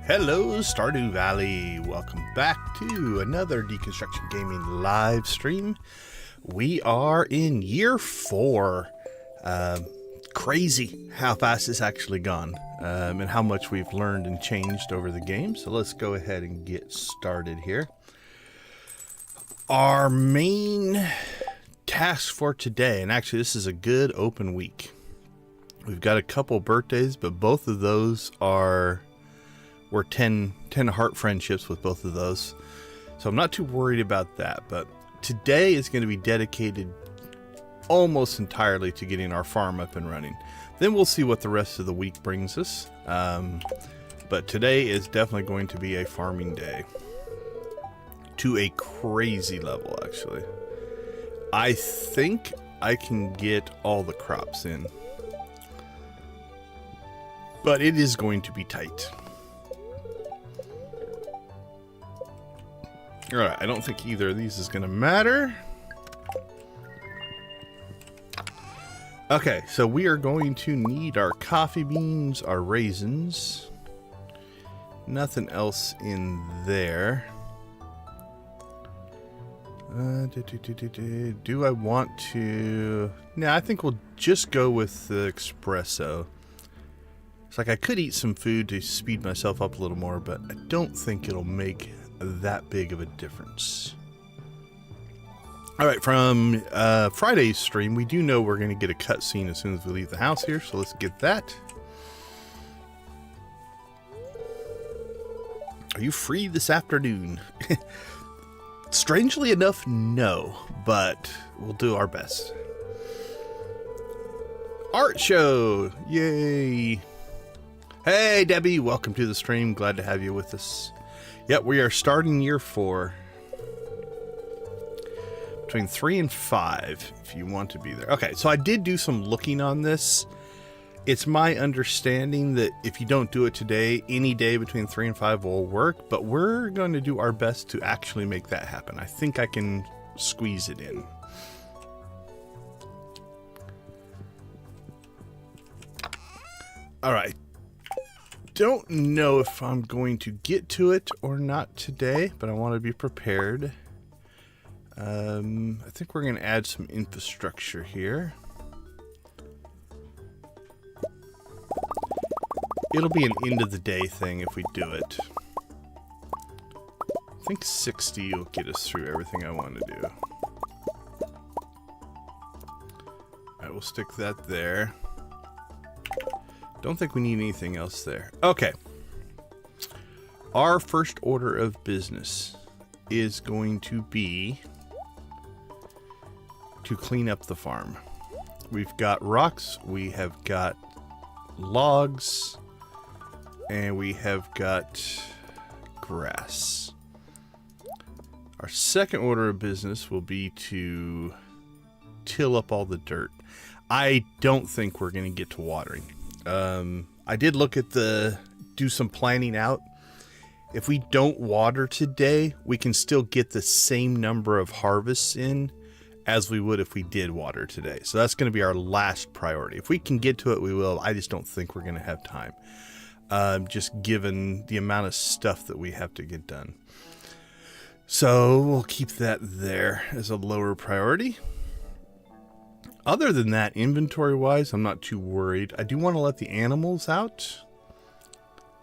Hello, Stardew Valley. Welcome back to another Deconstruction Gaming live stream. We are in year 4. Crazy how fast it's actually gone, and how much we've learned and changed over the game. So let's go ahead and get started here. Our main task for today, and actually this is a good open week. We've got a couple birthdays, but both of those we're 10 heart friendships with both of those. So I'm not too worried about that, but today is going to be dedicated almost entirely to getting our farm up and running. Then we'll see what the rest of the week brings us. But today is definitely going to be a farming day. To a crazy level, actually. I think I can get all the crops in. But it is going to be tight. Alright, I don't think either of these is going to matter. Okay, so we are going to need our coffee beans, our raisins. Nothing else in there. Do I want to... Nah, I think we'll just go with the espresso. It's like I could eat some food to speed myself up a little more, but I don't think it'll make that big of a difference. Alright, from Friday's stream, we do know we're going to get a cutscene as soon as we leave the house here, so let's get that. Are you free this afternoon? Strangely enough, no, but we'll do our best. Art show! Yay! Hey, Debbie, welcome to the stream. Glad to have you with us. Yep, we are starting year 4. Between 3 and 5, if you want to be there. Okay, so I did do some looking on this. It's my understanding that if you don't do it today, any day between 3 and 5 will work, but we're going to do our best to actually make that happen. I think I can squeeze it in. All right. Don't know if I'm going to get to it or not today, but I want to be prepared. I think we're going to add some infrastructure here. It'll be an end of the day thing if we do it. I think 60 will get us through everything I want to do. Alright, we'll stick that there. Don't think we need anything else there. Okay. Our first order of business is going to be to clean up the farm. We've got rocks, we have got logs, and we have got grass. Our second order of business will be to till up all the dirt. I don't think we're going to get to watering. I did look at do some planning out. If we don't water today, we can still get the same number of harvests in as we would if we did water today. So that's going to be our last priority. If we can get to it, we will. I just don't think we're going to have time. Just given the amount of stuff that we have to get done. So we'll keep that there as a lower priority. Other than that, inventory-wise, I'm not too worried. I do want to let the animals out.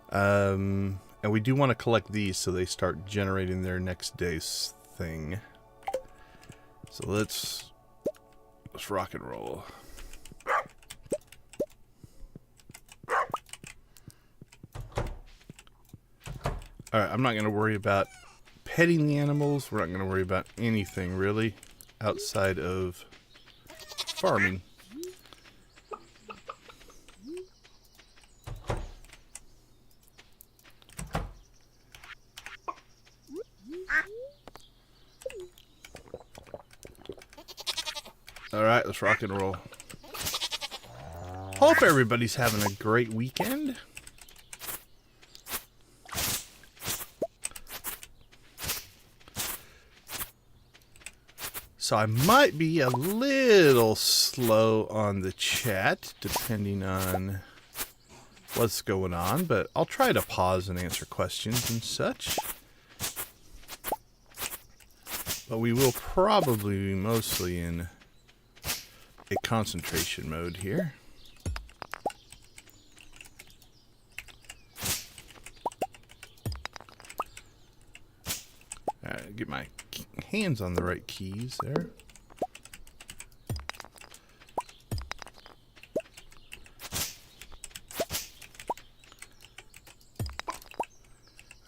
And we do want to collect these so they start generating their next day's thing. So let's rock and roll. Alright, I'm not going to worry about petting the animals. We're not going to worry about anything, really, outside of farming. Alright, let's rock and roll. Hope everybody's having a great weekend. So I might be a little slow on the chat, depending on what's going on, but I'll try to pause and answer questions and such. But we will probably be mostly in a concentration mode here. Alright, get my hands on the right keys there.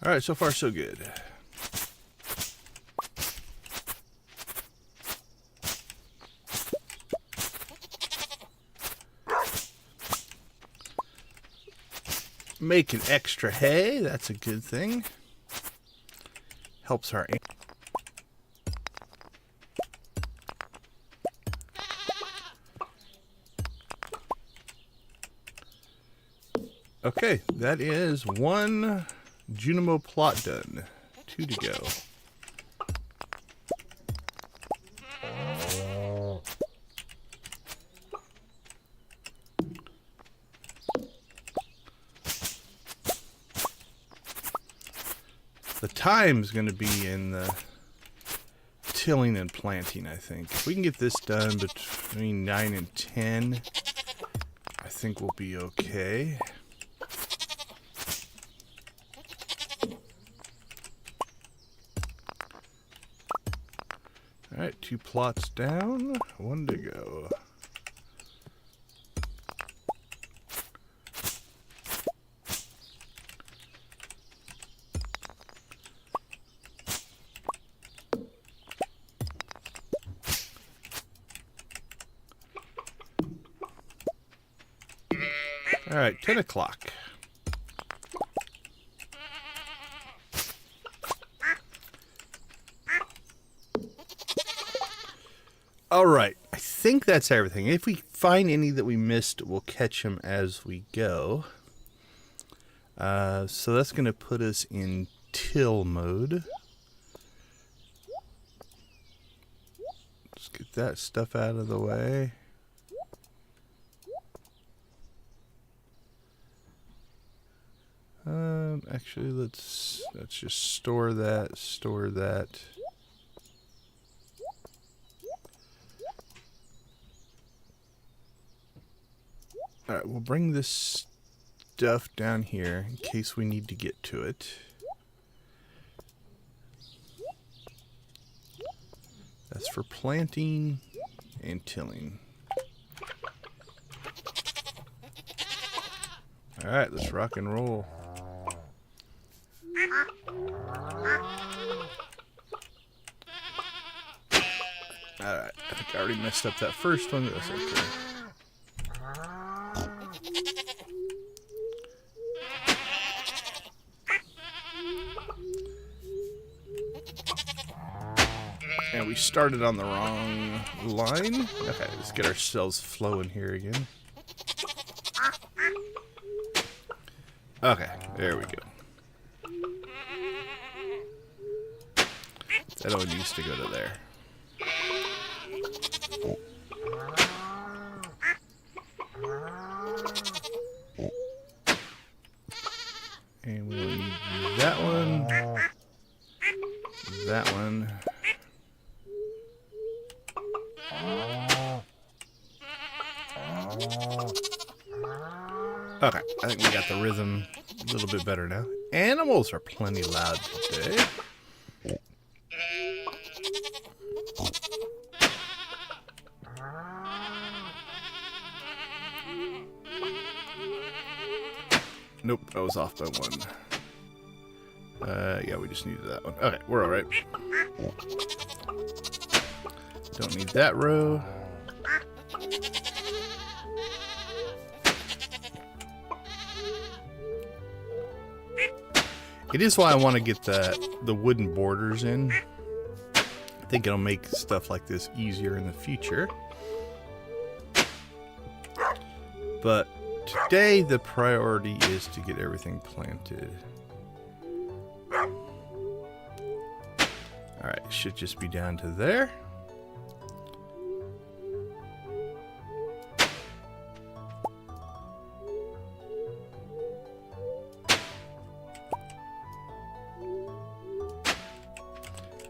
Alright, so far so good. Making extra hay, that's a good thing. Helps our... Okay, that is one Junimo plot done. 2 to go. The time's going to be in the tilling and planting, I think. If we can get this done between 9 and 10, I think we'll be okay. Alright, 2 plots down, 1 to go. Alright, 10 o'clock. Alright, I think that's everything. If we find any that we missed, we'll catch them as we go. So that's going to put us in till mode. Let's get that stuff out of the way. Actually, let's just store that. Alright, we'll bring this stuff down here in case we need to get to it. That's for planting and tilling. Alright, let's rock and roll. Alright, I think I already messed up that first one, but that's okay. And we started on the wrong line. Okay, let's get ourselves flowing here again. Okay, there we go. That all needs to go to there. And we'll need that one. That one. Okay, I think we got the rhythm a little bit better now. Animals are plenty loud today. Nope, I was off by 1. Yeah, we just needed that one. Okay, we're alright. Don't need that row. It is why I want to get the wooden borders in. I think it'll make stuff like this easier in the future. But today the priority is to get everything planted. Alright, it should just be down to there.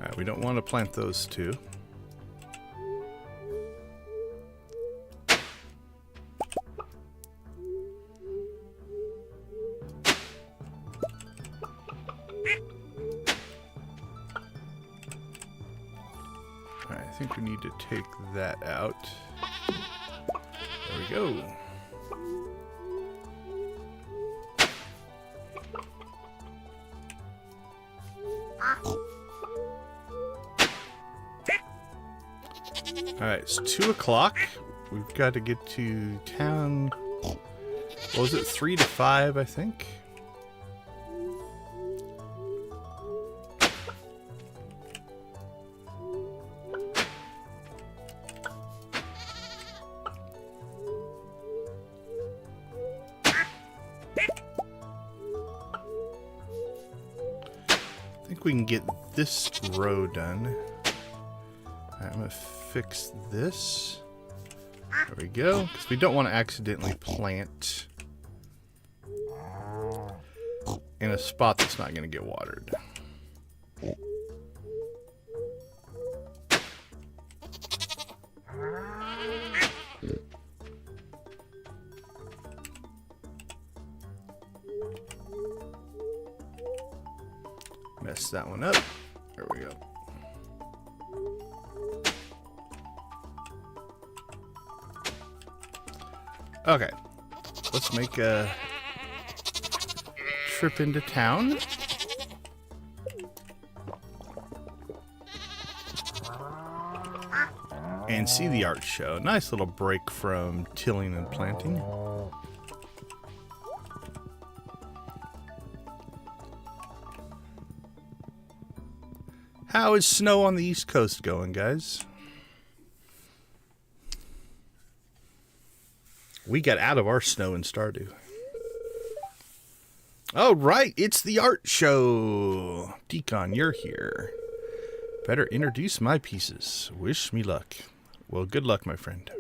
Alright, we don't want to plant those two. Alright, I think we need to take that out. There we go. Alright, it's 2 o'clock. We've got to get to town. What was it? 3 to 5, I think. I think we can get this row done. I'm going to fix this. There we go. Because we don't want to accidentally plant in a spot that's not going to get watered. Mess that one up. There we go. Okay, let's make a trip into town. And see the art show. Nice little break from tilling and planting. How is snow on the East Coast going, guys? We got out of our snow in Stardew. Oh, right. It's the art show. Deacon, you're here. Better introduce my pieces. Wish me luck. Well, good luck, my friend.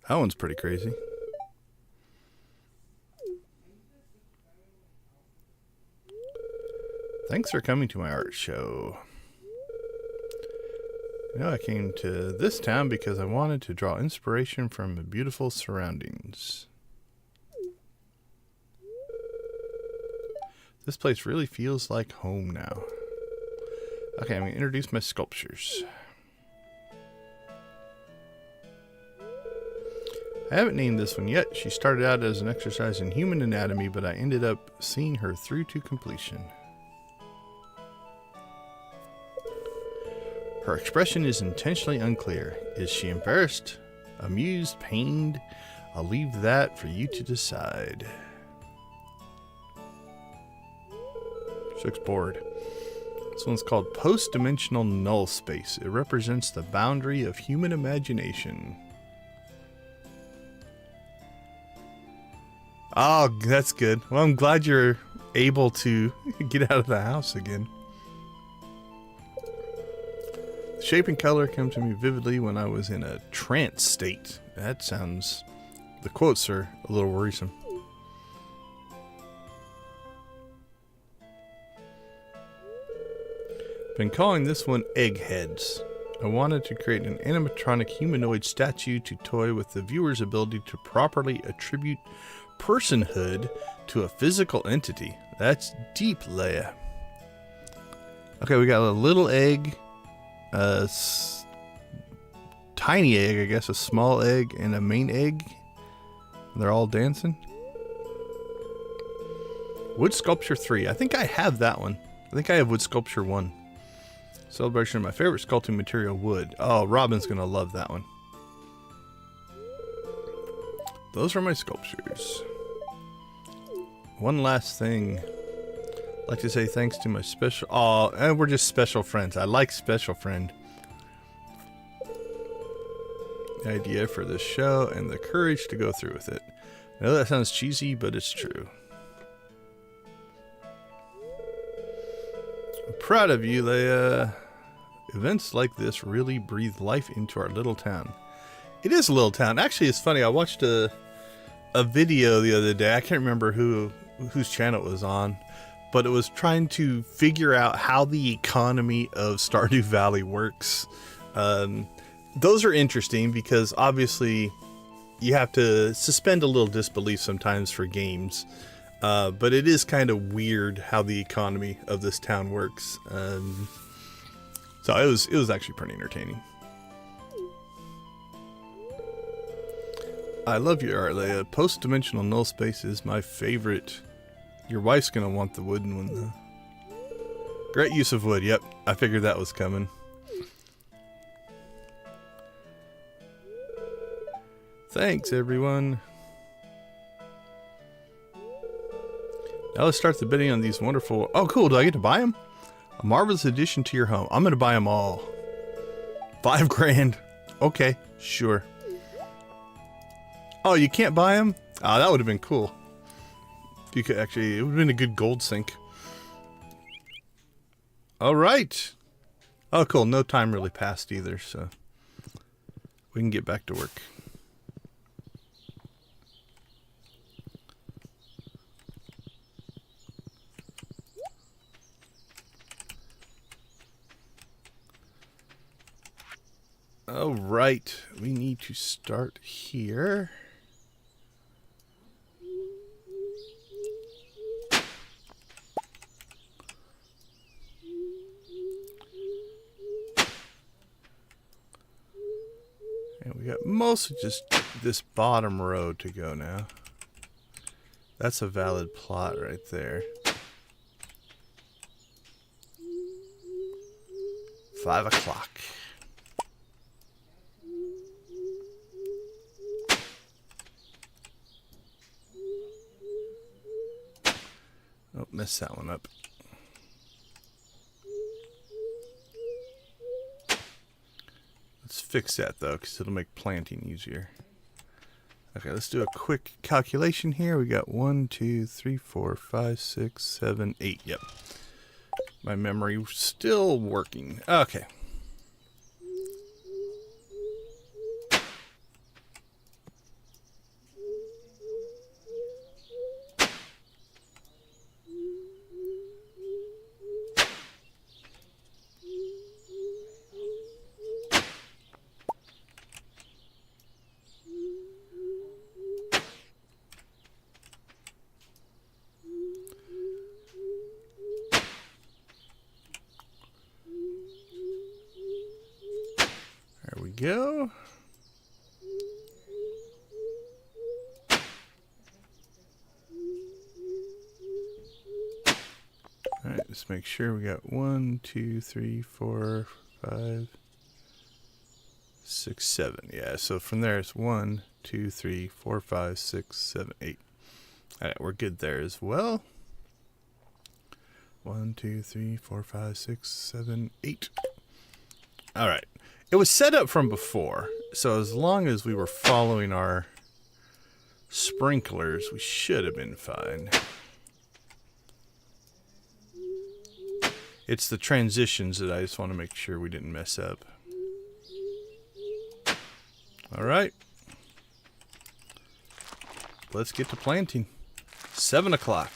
That one's pretty crazy. Thanks for coming to my art show. You know, I came to this town because I wanted to draw inspiration from the beautiful surroundings. This place really feels like home now. Okay, I'm going to introduce my sculptures. I haven't named this one yet. She started out as an exercise in human anatomy, but I ended up seeing her through to completion. Her expression is intentionally unclear. Is she embarrassed, amused, pained? I'll leave that for you to decide. She looks bored. This one's called Post-Dimensional Null Space. It represents the boundary of human imagination. Oh, that's good. Well, I'm glad you're able to get out of the house again. Shape and color come to me vividly when I was in a trance state. That sounds... The quotes are a little worrisome. Been calling this one Eggheads. I wanted to create an animatronic humanoid statue to toy with the viewer's ability to properly attribute personhood to a physical entity. That's deep, Leia. Okay, we got a little egg, a tiny egg, I guess, a small egg, and a main egg. They're all dancing. Wood Sculpture 3. I think I have that one. I think I have Wood Sculpture 1. Celebration of my favorite sculpting material, wood. Oh, Robin's going to love that one. Those are my sculptures. One last thing. I'd like to say thanks to my special... Oh, and we're just special friends. I like special friend. The idea for this show and the courage to go through with it. I know that sounds cheesy, but it's true. I'm proud of you, Leia. Events like this really breathe life into our little town. It is a little town. Actually, it's funny. I watched a video the other day. I can't remember whose channel it was on, but it was trying to figure out how the economy of Stardew Valley works. Those are interesting because obviously you have to suspend a little disbelief sometimes for games. But it is kind of weird how the economy of this town works. So it was actually pretty entertaining. I love your art, Leia. Post-dimensional null space is my favorite. Your wife's gonna want the wooden one though. Great use of wood. Yep, I figured that was coming. Thanks, everyone. Now let's start the bidding on these wonderful... Oh, cool. Do I get to buy them? A marvelous addition to your home. I'm going to buy them all. 5 grand. Okay, sure. Oh, you can't buy them? Ah, that would have been cool. You could actually... It would have been a good gold sink. All right. Oh, cool. No time really passed either, so... We can get back to work. All right, we need to start here. And we got mostly just this bottom row to go now. That's a valid plot right there. 5 o'clock. Oh, messed that one up. Let's fix that though, because it'll make planting easier. Okay, let's do a quick calculation here. We got 1, 2, 3, 4, 5, 6, 7, 8. Yep. My memory still working. Okay. There we go. All right, let's make sure we got 1, 2, 3, 4, 5, 6, 7. Yeah, so from there it's 1, 2, 3, 4, 5, 6, 7, 8. All right, we're good there as well. 1, 2, 3, 4, 5, 6, 7, 8. All right. It was set up from before, so as long as we were following our sprinklers, we should have been fine. It's the transitions that I just want to make sure we didn't mess up. All right. Let's get to planting. 7 o'clock.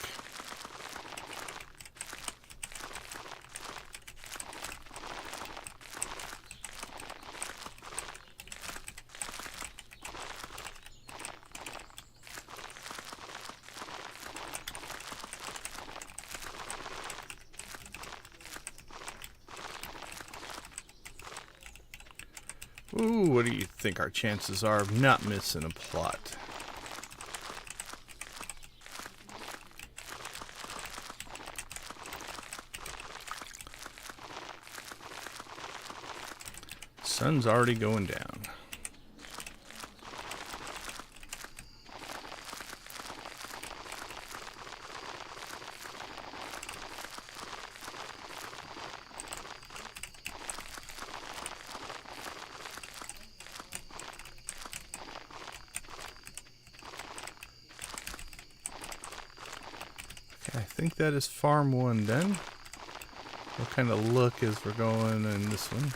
Ooh, what do you think our chances are of not missing a plot? Sun's already going down. I think that is farm 1 done. We'll kind of look as we're going in this one.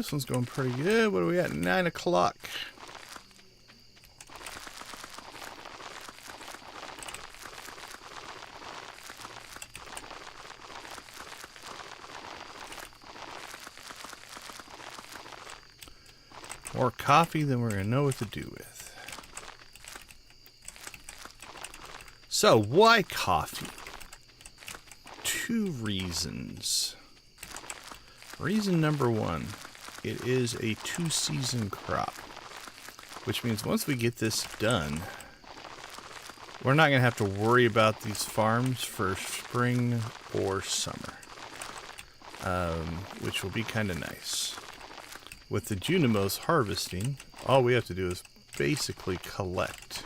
this one's going pretty good. What are we at? 9 o'clock. More coffee than we're going to know what to do with. So, why coffee? 2 reasons. Reason number 1, it is a 2-season crop, which means once we get this done, we're not going to have to worry about these farms for spring or summer, which will be kind of nice. With the Junimos harvesting, all we have to do is basically collect.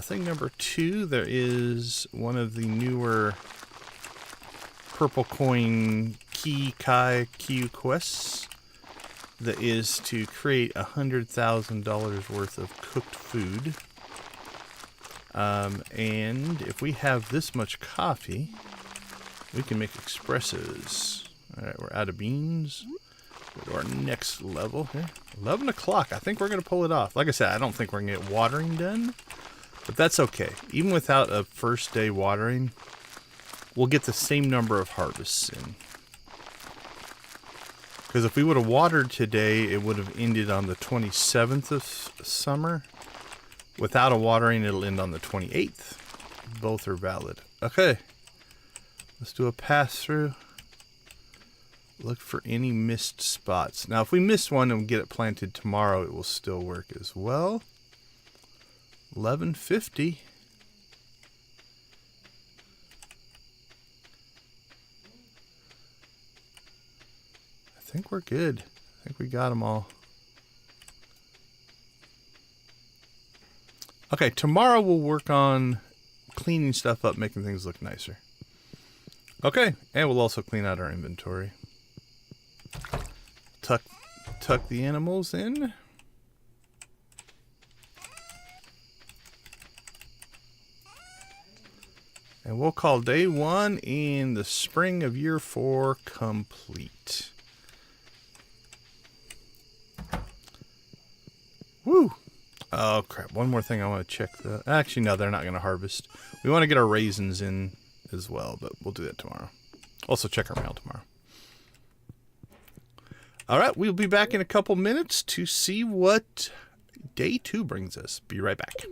Thing number 2, there is one of the newer purple coin Q quests that is to create $100,000 worth of cooked food. And if we have this much coffee, we can make espressos. Alright, we're out of beans. Go to our next level here. 11 o'clock. I think we're going to pull it off. Like I said, I don't think we're going to get watering done. But that's okay. Even without a first day watering, we'll get the same number of harvests in. Because if we would have watered today, it would have ended on the 27th of summer. Without a watering, it'll end on the 28th. Both are valid. Okay. Let's do a pass through. Look for any missed spots. Now, if we miss one and get it planted tomorrow, it will still work as well. 11:50. I think we're good. I think we got them all. Okay, tomorrow we'll work on cleaning stuff up, making things look nicer. Okay, and we'll also clean out our inventory. Tuck the animals in. And we'll call day 1 in the spring of year 4 complete. Woo! Oh crap, one more thing I want to check. Actually, no, they're not going to harvest. We want to get our raisins in as well, but we'll do that tomorrow. Also check our mail tomorrow. Alright, we'll be back in a couple minutes to see what day 2 brings us. Be right back.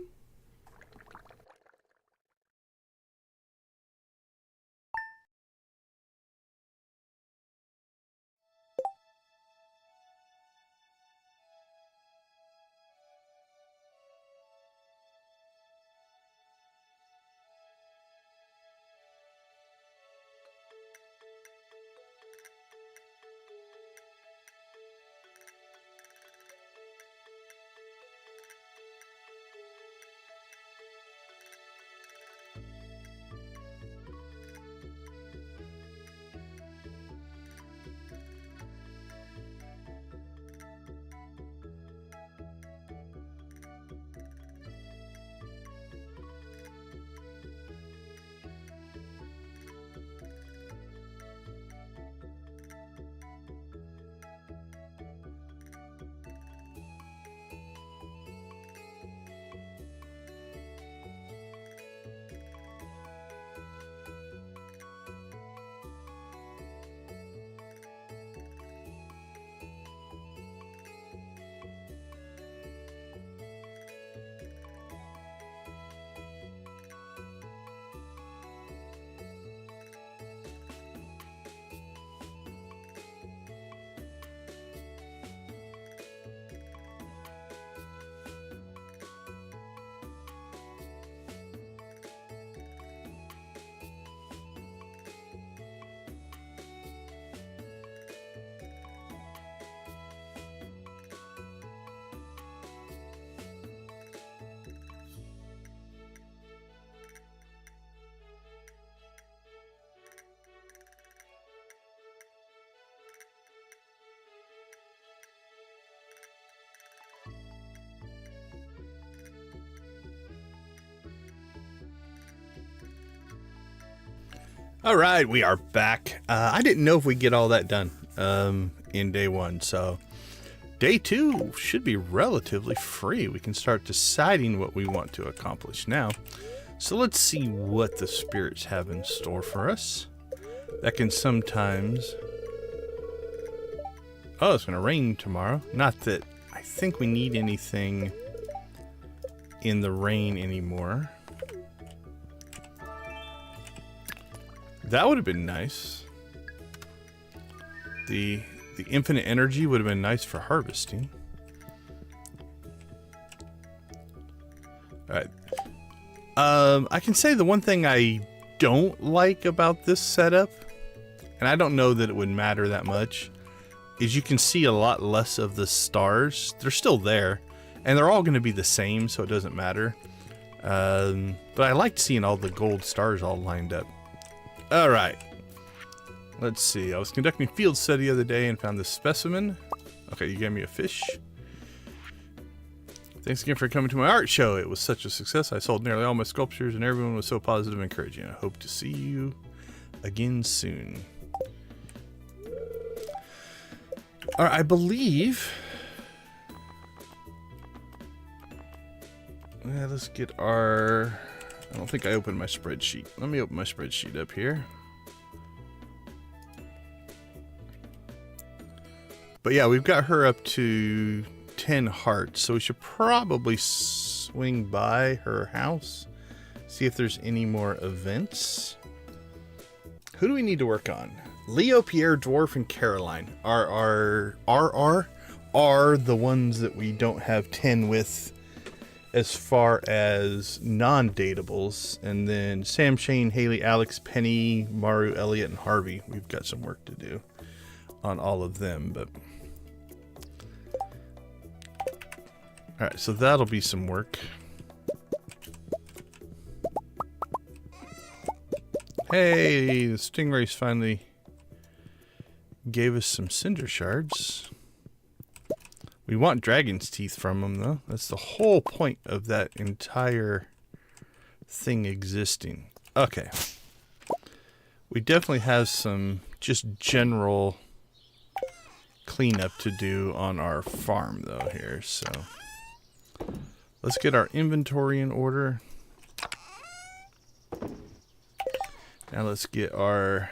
All right, we are back. I didn't know if we get all that done in day one, so day two should be relatively free. We can start deciding what we want to accomplish now. So let's see what the spirits have in store for us. That can sometimes... Oh, it's going to rain tomorrow. Not that I think we need anything in the rain anymore. That would have been nice. The infinite energy would have been nice for harvesting. Alright. I can say the one thing I don't like about this setup, and I don't know that it would matter that much, is you can see a lot less of the stars. They're still there, and they're all going to be the same, so it doesn't matter. But I liked seeing all the gold stars all lined up. Alright, let's see. I was conducting a field study the other day and found this specimen. Okay, you gave me a fish. Thanks again for coming to my art show. It was such a success. I sold nearly all my sculptures and everyone was so positive and encouraging. I hope to see you again soon. Alright, I believe... let's get our... I don't think I opened my spreadsheet. Let me open my spreadsheet up here. But yeah, we've got her up to 10 hearts, so we should probably swing by her house, see if there's any more events. Who do we need to work on? Leo, Pierre, Dwarf, and Caroline are the ones that we don't have 10 with as far as non-datables. And then Sam, Shane, Haley, Alex, Penny, Maru, Elliot, and Harvey. We've got some work to do on all of them, but... Alright, so that'll be some work. Hey, the stingrays finally gave us some cinder shards. We want dragon's teeth from them, though. That's the whole point of that entire thing existing. Okay. We definitely have some just general cleanup to do on our farm, though, here. So let's get our inventory in order. Now let's get our...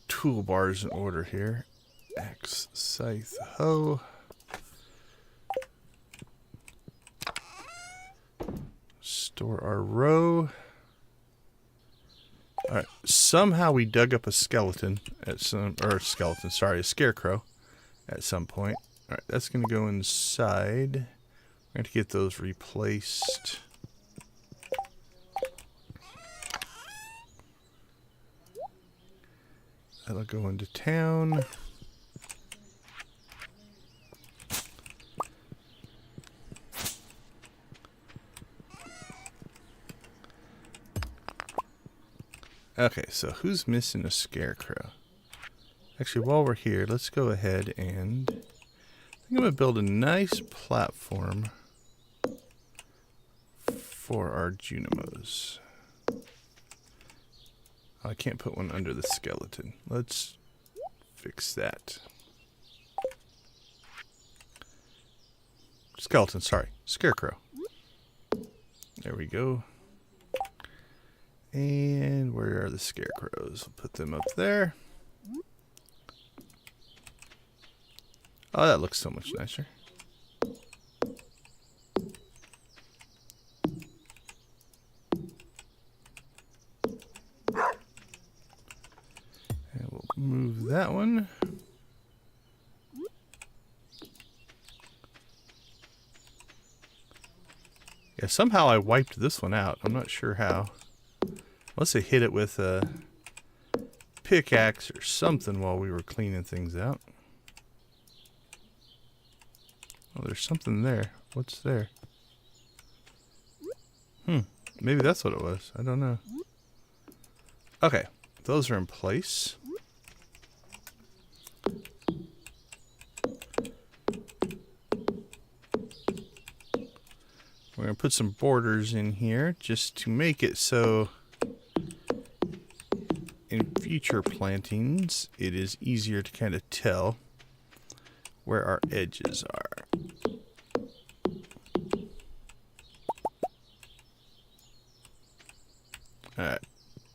toolbars in order here. Axe, scythe, hoe. Store our row. Alright, somehow we dug up a skeleton at some, or a scarecrow at some point. Alright, that's going to go inside. We're going to get those replaced. That'll go into town. Okay, so who's missing a scarecrow? Actually, while we're here, let's go ahead and... I think I'm going to build a nice platform for our Junimos. I can't put one under the skeleton. Let's fix that. Skeleton, sorry. Scarecrow. There we go. And where are the scarecrows? We'll put them up there. Oh, that looks so much nicer. Move that one. Yeah, somehow I wiped this one out. I'm not sure how. Unless I hit it with a pickaxe or something while we were cleaning things out. Oh, there's something there. What's there? Maybe that's what it was. I don't know. Okay, those are in place. We're going to put some borders in here just to make it so in future plantings it is easier to kind of tell where our edges are. Alright.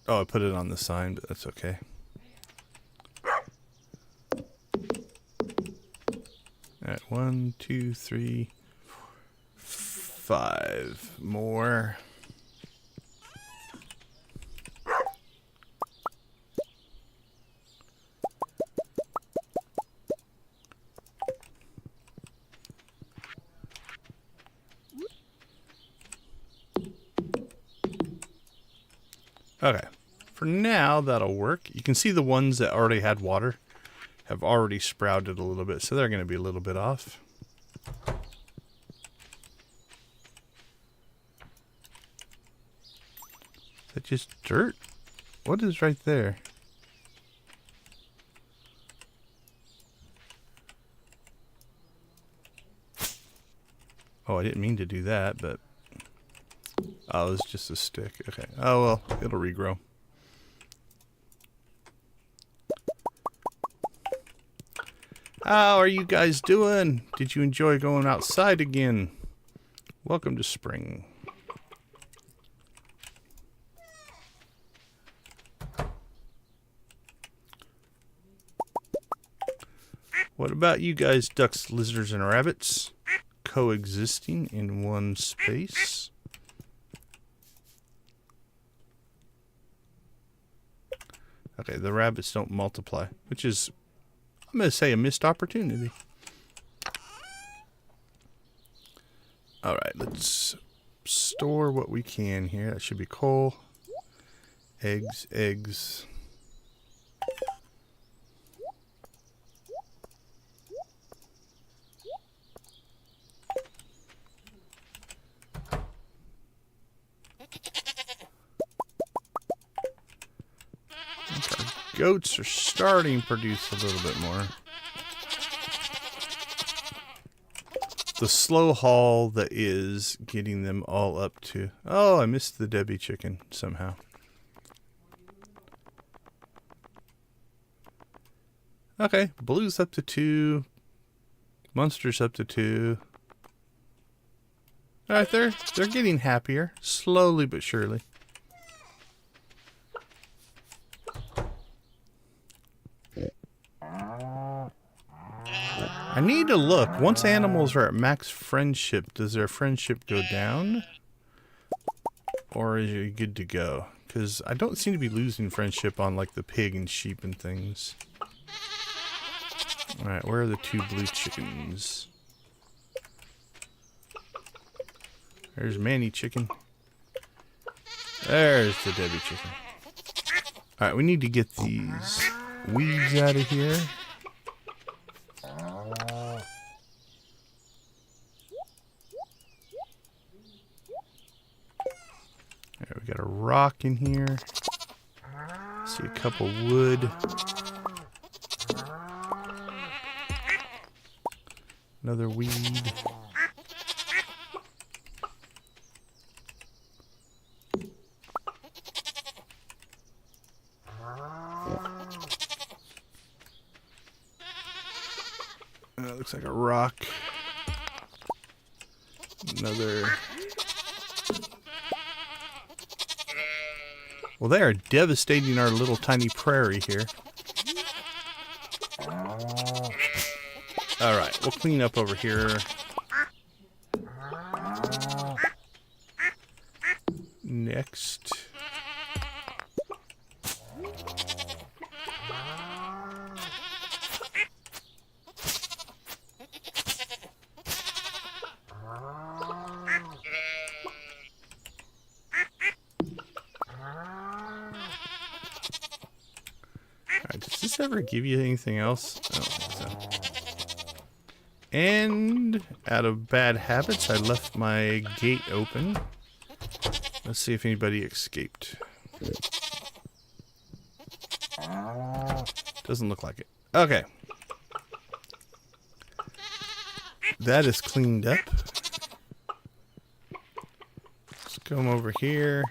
Oh, I put it on the sign, but that's okay. Alright, 1, 2, 3, 5 more. Okay, for now that'll work. You can see the ones that already had water have already sprouted a little bit, so they're going to be a little bit off. Is that just dirt? What is right there? Oh, I didn't mean to do that, but... Oh, it's just a stick. Okay. Oh, well, it'll regrow. How are you guys doing? Did you enjoy going outside again? Welcome to spring. What about you guys, ducks, lizards, and rabbits? Coexisting in one space? Okay, the rabbits don't multiply, which is, I'm going to say, a missed opportunity. Alright, let's store what we can here. That should be coal, eggs, eggs. Goats are starting to produce a little bit more. The slow haul that is getting them all up to... Oh, I missed the Debbie chicken somehow. Okay, blue's up to 2. Monster's up to 2. Alright, they're getting happier. Slowly but surely. I need to look. Once animals are at max friendship, does their friendship go down? Or is it good to go? Because I don't seem to be losing friendship on like the pig and sheep and things. Alright, where are the 2 blue chickens? There's Manny chicken. There's the Debbie chicken. Alright, we need to get these weeds out of here. Alright, we got a rock in here. See a couple wood. Another weed. Looks like a rock. Another. Well, they are devastating our little tiny prairie here. Alright, we'll clean up over here. Next. Does this ever give you anything else? I don't think so. And out of bad habits, I left my gate open. Let's see if anybody escaped. Doesn't look like it. Okay. That is cleaned up. Come over here.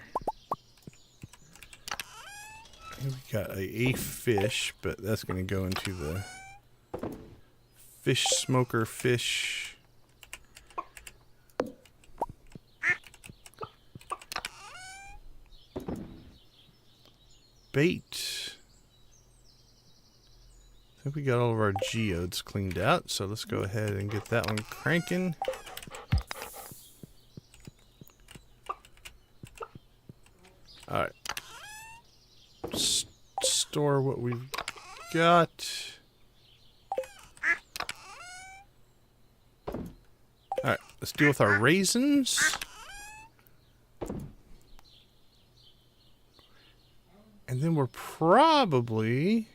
We got a fish, but that's going to go into the fish smoker fish. Bait. I think we got all of our geodes cleaned out, so let's go ahead and get that one cranking. Alright. Store what we've got. Alright, let's deal with our raisins. And then we're probably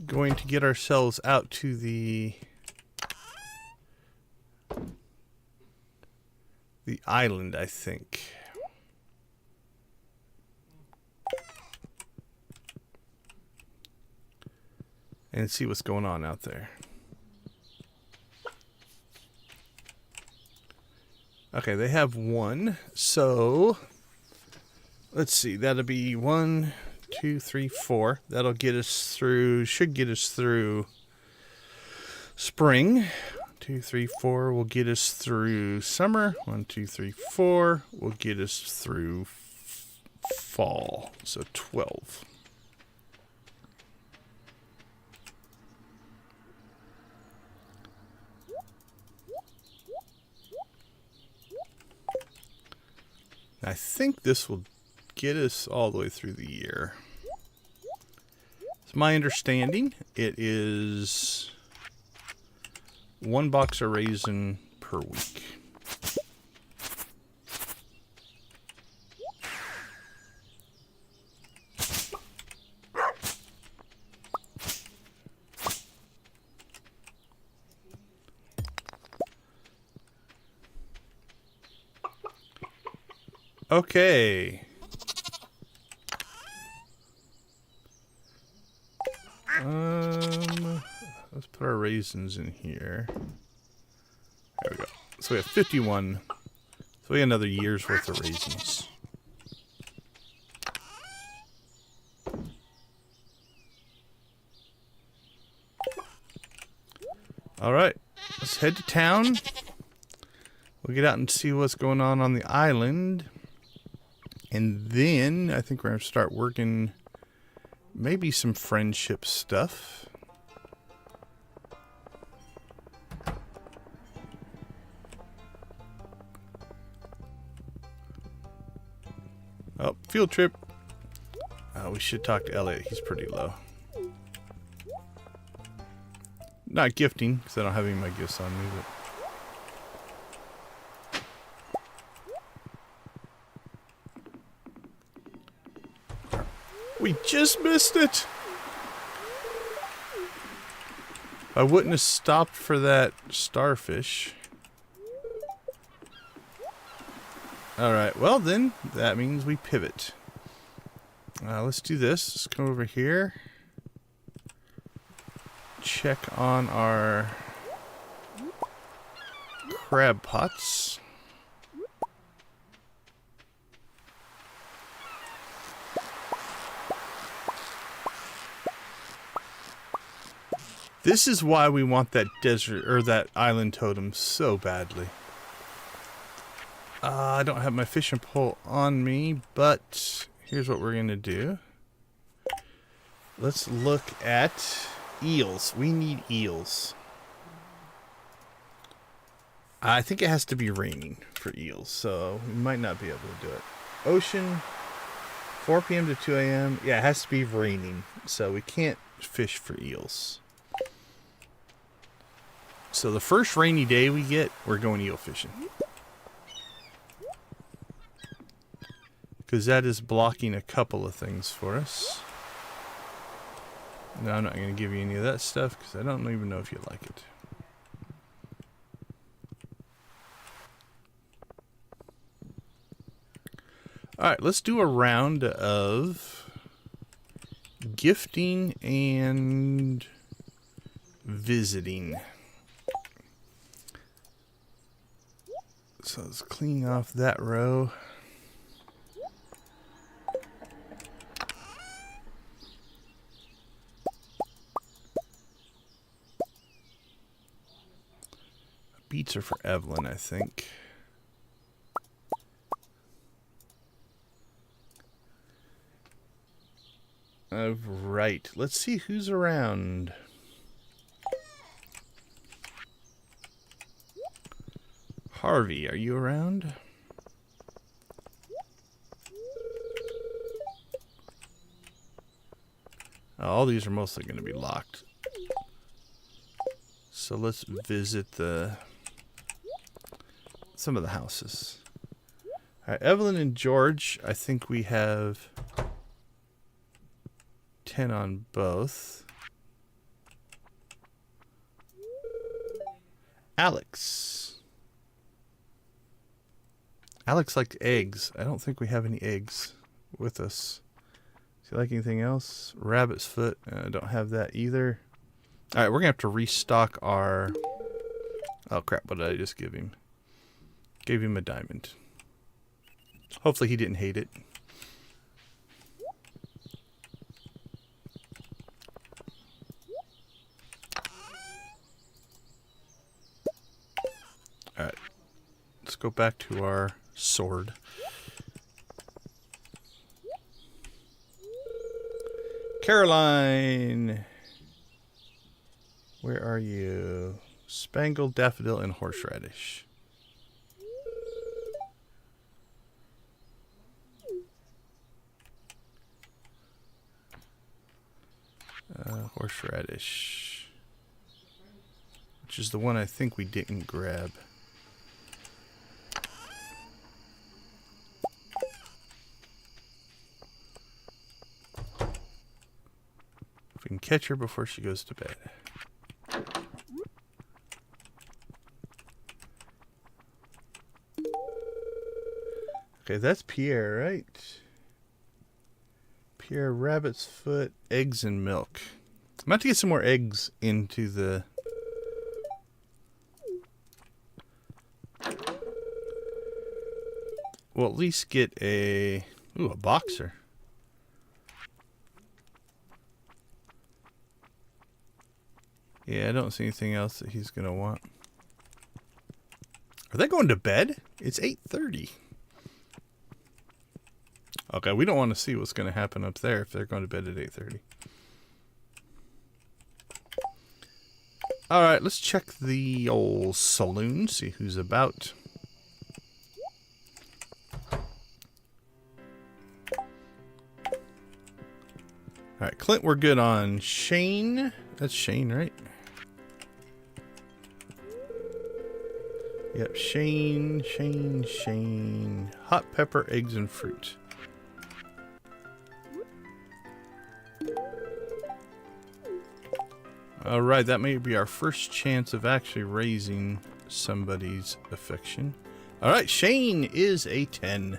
going to get ourselves out to the island, I think. And see what's going on out there. Okay, they have one. So, let's see. That'll be 1, 2, 3, 4. That'll get us through, should get us through spring. 2, 3, 4 will get us through summer. 1, 2, 3, 4 will get us through fall. So 12. I think this will get us all the way through the year. It's my understanding. It is 1 box of raisin per week. Okay. Let's put our raisins in here. There we go. So we have 51. So we have another year's worth of raisins. All right. Let's head to town. We'll get out and see what's going on the island. And then I think we're going to start working maybe some friendship stuff. Oh, field trip. We should talk to Elliot. He's pretty low. Not gifting, because I don't have any of my gifts on me, but... We just missed it! I wouldn't have stopped for that starfish. Alright, well then, that means we pivot. Let's do this. Let's come over here. Check on our crab pots. This is why we want that desert or that island totem so badly. I don't have my fishing pole on me, but here's what we're gonna do. Let's look at eels. We need eels. I think it has to be raining for eels, so we might not be able to do it. Ocean, 4 p.m. to 2 a.m. Yeah, it has to be raining, so we can't fish for eels. So the first rainy day we get, we're going eel fishing. Because that is blocking a couple of things for us. No, I'm not going to give you any of that stuff because I don't even know if you like it. Alright, let's do a round of gifting and visiting. So let's clean off that row. Beets are for Evelyn, I think. Right. Let's see who's around. Harvey, are you around? All these are mostly going to be locked. So let's visit some of the houses. All right, Evelyn and George, I think we have 10 on both. Alex. Alex liked eggs. I don't think we have any eggs with us. Does he like anything else? Rabbit's foot. I don't have that either. All right, we're going to have to restock our... Oh, crap. What did I just give him? Gave him a diamond. Hopefully he didn't hate it. All right. Let's go back to our sword. Caroline! Where are you? Spangled daffodil and horseradish. Horseradish. Which is the one I think we didn't grab. If we can catch her before she goes to bed. Okay, that's Pierre, right? Pierre, rabbit's foot, eggs and milk. I'm about to get some more eggs into the... We'll at least get a... Ooh, a boxer. Yeah, I don't see anything else that he's going to want. Are they going to bed? It's 8:30. Okay, we don't want to see what's going to happen up there if they're going to bed at 8:30. All right, let's check the old saloon, see who's about. All right, Clint, we're good on. Shane, that's Shane, right? Yep, Shane. Hot pepper, eggs, and fruit. Alright, that may be our first chance of actually raising somebody's affection. Alright, Shane is a 10.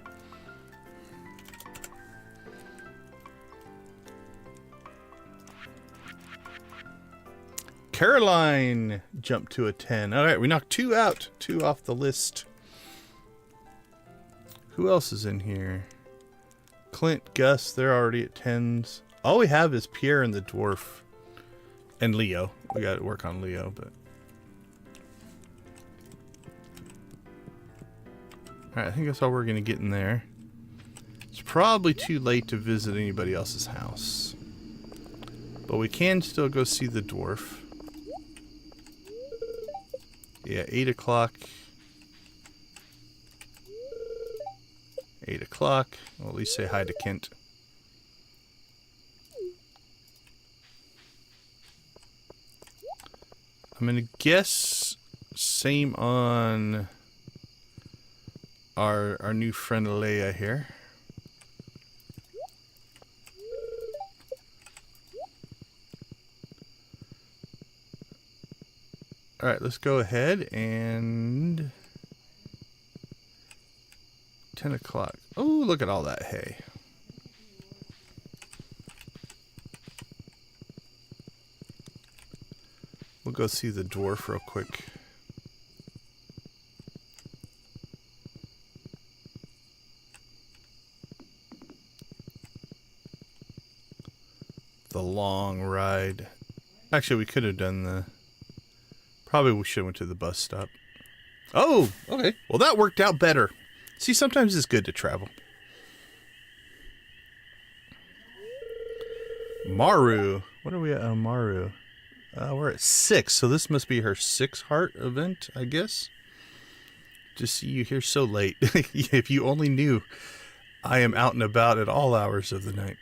Caroline jumped to a 10. Alright, we knocked 2 out. 2 off the list. Who else is in here? Clint, Gus, they're already at 10s. All we have is Pierre and the dwarf. And Leo. We got to work on Leo, but... Alright, I think that's all we're going to get in there. It's probably too late to visit anybody else's house. But we can still go see the dwarf. Yeah, 8 o'clock. 8 o'clock. Well, at least say hi to Kent. I'm going to guess same on our new friend Leia here. Alright, let's go ahead and 10 o'clock. Oh, look at all that hay. We'll go see the dwarf real quick. The long ride. Actually, we could have done the... Probably we should have went to the bus stop. Oh, okay. Well, that worked out better. See, sometimes it's good to travel. Maru. What are we at on Maru? We're at 6, so this must be her 6 heart event, I guess. To see you here so late. If you only knew, I am out and about at all hours of the night.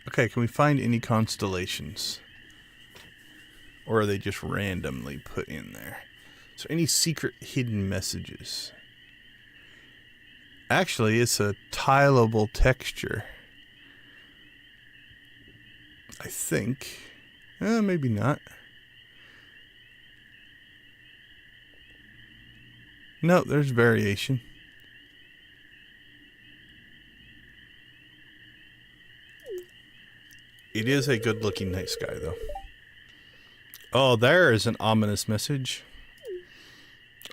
Okay, can we find any constellations? Or are they just randomly put in there? So any secret hidden messages? Actually, it's a tileable texture. I think. Maybe not. No, there's variation. It is a good-looking night sky, though. Oh, there is an ominous message.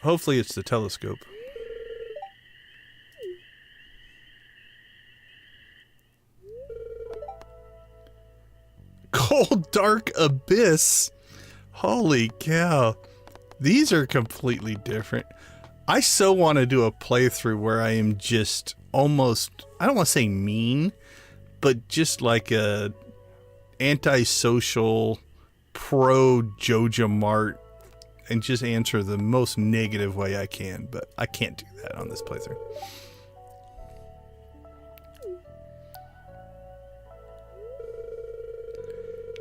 Hopefully it's the telescope. Cold Dark Abyss. Holy cow. These are completely different. I so want to do a playthrough where I am just almost, I don't want to say mean, but just like a antisocial pro Joja Mart and just answer the most negative way I can, but I can't do that on this playthrough.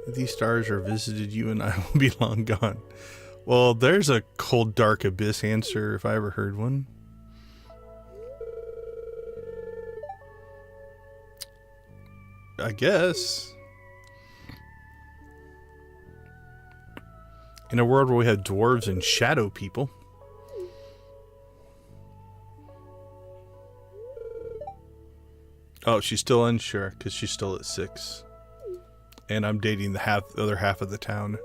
If these stars are visited, you and I will be long gone. Well, there's a Cold Dark Abyss answer if I ever heard one. I guess. In a world where we have dwarves and shadow people. Oh, she's still unsure because she's still at 6. And I'm dating the other half of the town.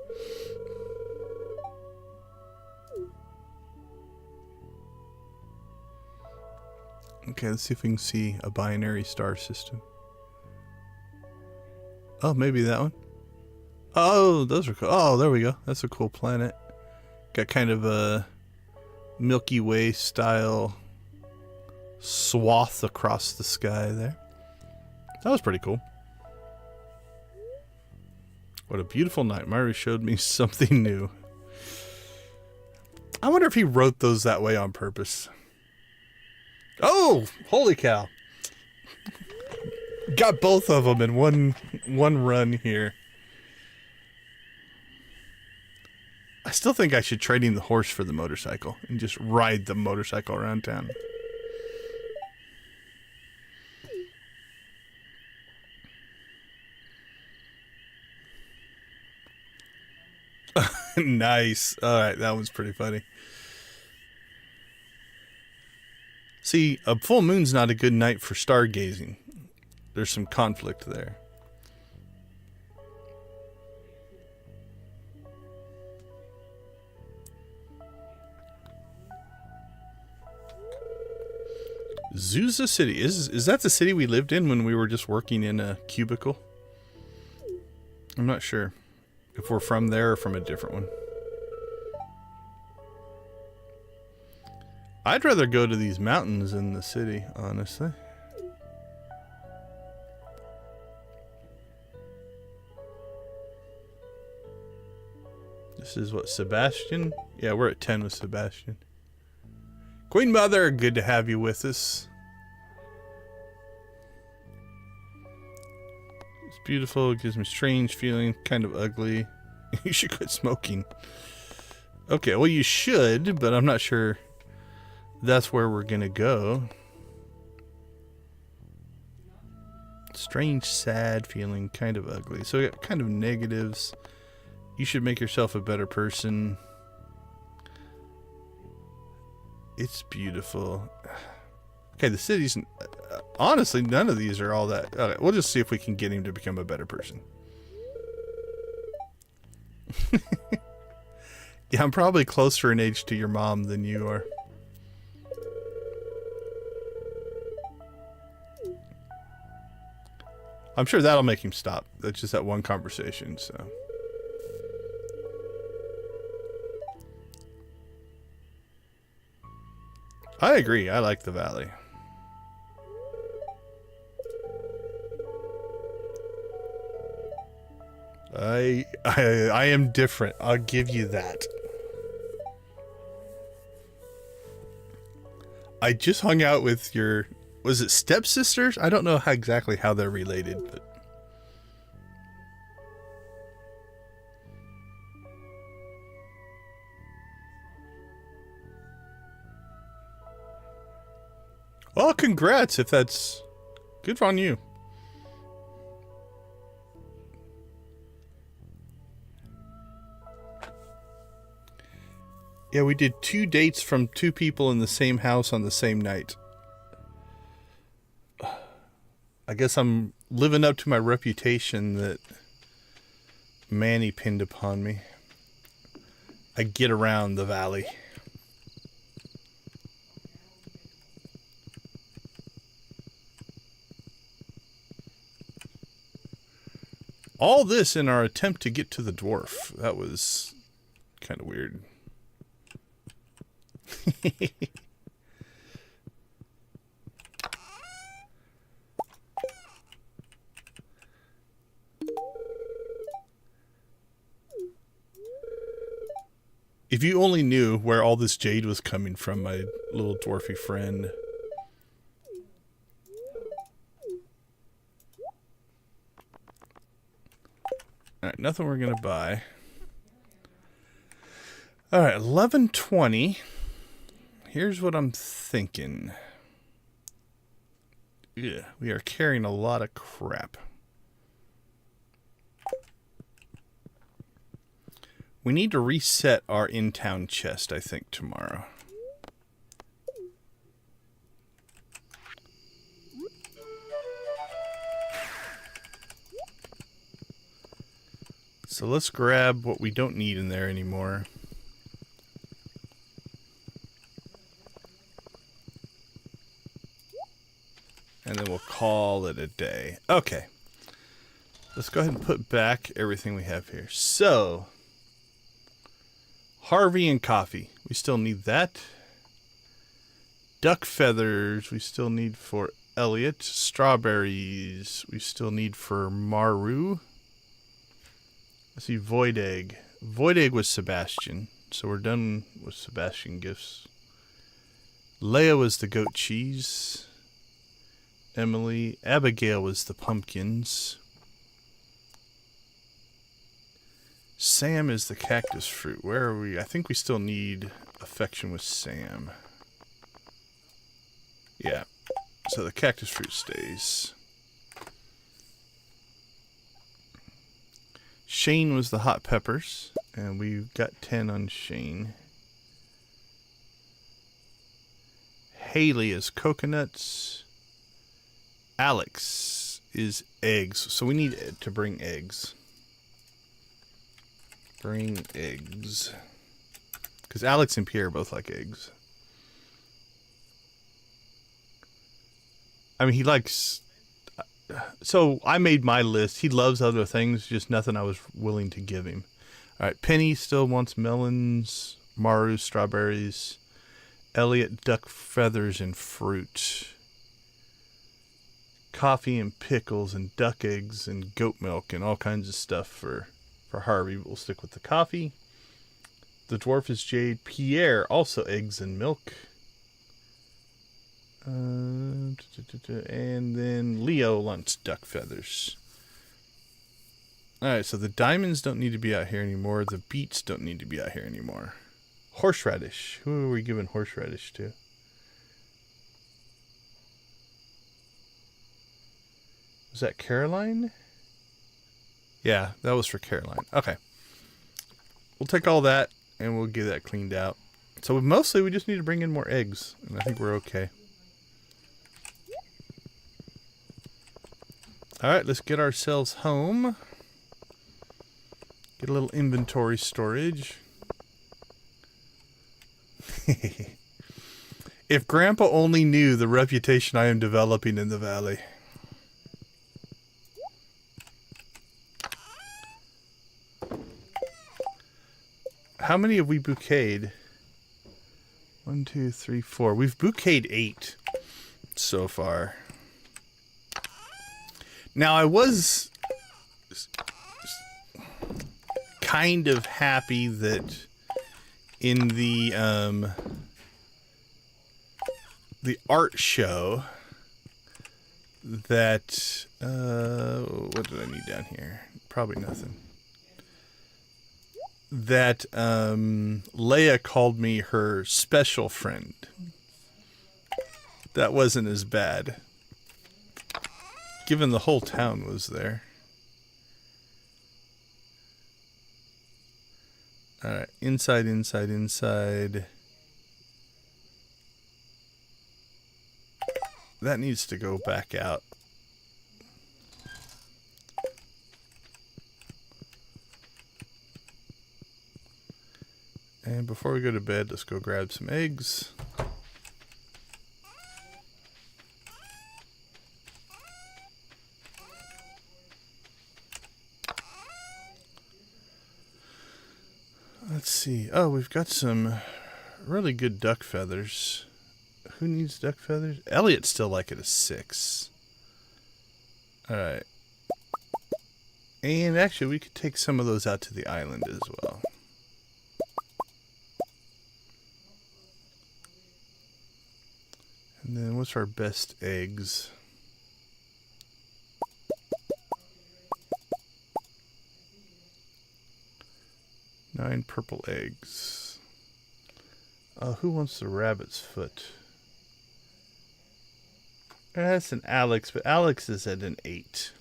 Okay, let's see if we can see a binary star system. Oh, maybe that one. Oh, those are cool. Oh, there we go. That's a cool planet. Got kind of a Milky Way style swath across the sky there. That was pretty cool. What a beautiful night. Mario showed me something new. I wonder if he wrote those that way on purpose. Oh, holy cow. Got both of them in one run here. I still think I should trade in the horse for the motorcycle and just ride the motorcycle around town. Nice. Alright, that one's pretty funny. See, a full moon's not a good night for stargazing. There's some conflict there. Zusa City. Is that the city we lived in when we were just working in a cubicle? I'm not sure if we're from there or from a different one. I'd rather go to these mountains than the city, honestly. This is what, Sebastian? Yeah, we're at 10 with Sebastian. Queen Mother, good to have you with us. It's beautiful, it gives me a strange feeling, kind of ugly. You should quit smoking. Okay, well you should, but I'm not sure that's where we're gonna go. Strange, sad feeling, kind of ugly. So we got kind of negatives. You should make yourself a better person. It's beautiful. Okay, the city's... honestly, none of these are all that... Okay, we'll just see if we can get him to become a better person. Yeah, I'm probably closer in age to your mom than you are. I'm sure that'll make him stop. That's just that one conversation, so. I agree. I like the valley. I am different. I'll give you that. I just hung out with your, was it stepsisters? I don't know how exactly how they're related, but well, congrats if that's good on you. Yeah, we did 2 dates from 2 people in the same house on the same night. I guess I'm living up to my reputation that Manny pinned upon me. I get around the valley. All this in our attempt to get to the dwarf. That was kind of weird. If you only knew where all this jade was coming from, my little dwarfy friend. Alright, nothing we're gonna buy. Alright, 11:20. Here's what I'm thinking. Yeah, we are carrying a lot of crap. We need to reset our in-town chest, I think, tomorrow. So let's grab what we don't need in there anymore. And then we'll call it a day. Okay. Let's go ahead and put back everything we have here. So, Harvey and coffee. We still need that. Duck feathers. We still need for Elliot. Strawberries. We still need for Maru. Let's see, void egg. Void egg was Sebastian. So we're done with Sebastian gifts. Leia was the goat cheese. Emily. Abigail was the pumpkins. Sam is the cactus fruit. Where are we? I think we still need affection with Sam. Yeah. So the cactus fruit stays. Shane was the hot peppers. And we got 10 on Shane. Haley is coconuts. Alex is eggs. So we need to bring eggs. Bring eggs. Because Alex and Pierre both like eggs. I mean, he likes... So I made my list. He loves other things, just nothing I was willing to give him. Alright, Penny still wants melons. Maru, strawberries. Elliot, duck feathers and fruit. Coffee and pickles and duck eggs and goat milk and all kinds of stuff for Harvey. We'll stick with the coffee. The dwarf is Jade. Pierre, also eggs and milk. And then Leo wants duck feathers. Alright, so the diamonds don't need to be out here anymore. The beets don't need to be out here anymore. Horseradish. Who are we giving horseradish to? Was that Caroline? Yeah, that was for Caroline. Okay. We'll take all that and we'll get that cleaned out. So mostly we just need to bring in more eggs. And I think we're okay. Alright, let's get ourselves home. Get a little inventory storage. If Grandpa only knew the reputation I am developing in the valley. How many have we bouqueted? 1, 2, 3, 4. We've bouqueted 8 so far. Now, I was kind of happy that in the art show that what did I need down here? Probably nothing. That Leia called me her special friend. That wasn't as bad, given the whole town was there. Alright, inside, inside, inside. That needs to go back out. And before we go to bed, let's go grab some eggs. Let's see. Oh, we've got some really good duck feathers. Who needs duck feathers? Elliot's still like at a 6. Alright. And actually, we could take some of those out to the island as well. And then what's our best eggs? Nine purple eggs. Who wants the rabbit's foot? That's an Alex, but Alex is at an 8.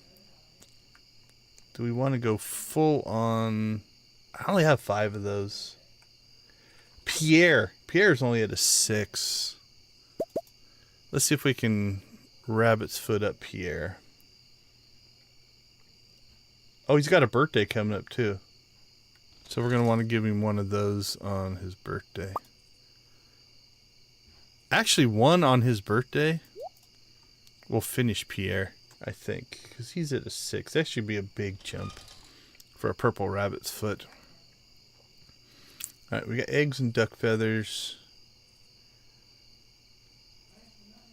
Do we want to go full on? I only have 5 of those. Pierre's only at a 6. Let's see if we can rabbit's foot up Pierre. Oh, he's got a birthday coming up too. So we're going to want to give him one of those on his birthday. Actually, one on his birthday will finish Pierre, I think. Because he's at a 6. That should be a big jump for a purple rabbit's foot. Alright, we got eggs and duck feathers.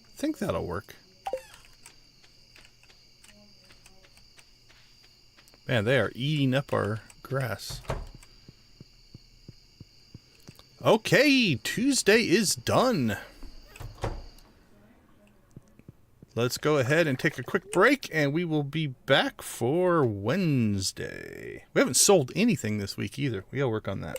I think that'll work. Man, they are eating up our grass. Okay, Tuesday is done. Let's go ahead and take a quick break, and we will be back for Wednesday. We haven't sold anything this week either. We gotta work on that.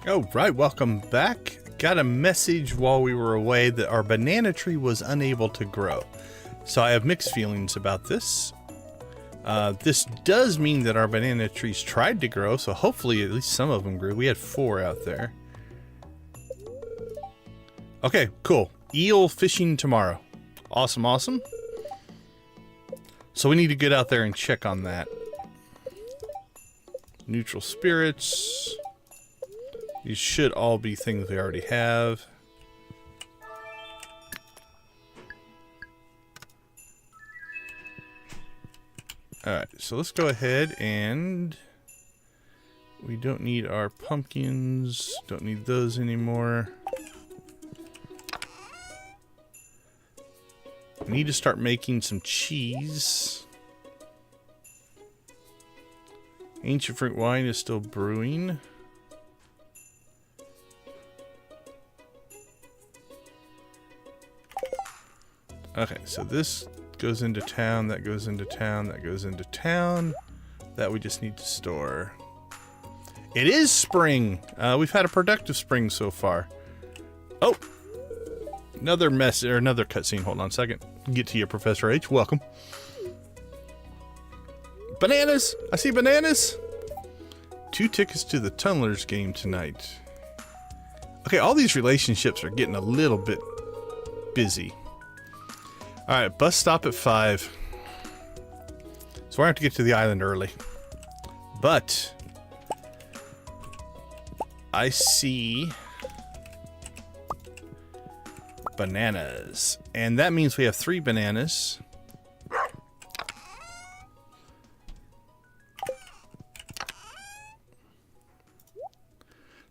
Oh, right. Welcome back. Got a message while we were away that our banana tree was unable to grow. So I have mixed feelings about this. This does mean that our banana trees tried to grow, so hopefully at least some of them grew. We had 4 out there. Okay, cool. Eel fishing tomorrow. Awesome, awesome. So we need to get out there and check on that. Neutral spirits. These should all be things we already have. Alright, so let's go ahead and... we don't need our pumpkins. Don't need those anymore. We need to start making some cheese. Ancient fruit wine is still brewing. Okay, so this goes into town, that goes into town, that goes into town. That we just need to store. It is spring! We've had a productive spring so far. Oh! Another mess, or another cutscene. Hold on a second. Get to you, Professor H. Welcome. Bananas! I see bananas! 2 tickets to the Tunnelers game tonight. Okay, all these relationships are getting a little bit busy. Alright, bus stop at 5. So we're going to have to get to the island early. But I see bananas. And that means we have 3 bananas.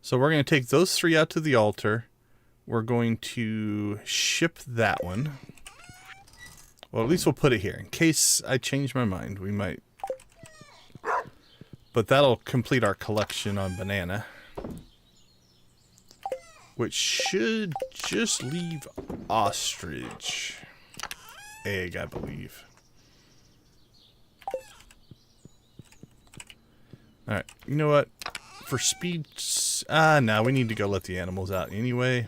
So we're going to take those 3 out to the altar. We're going to ship that one. Well, at least we'll put it here. In case I change my mind, we might. But that'll complete our collection on banana. Which should just leave ostrich egg, I believe. Alright, you know what? For speed... no, we need to go let the animals out anyway.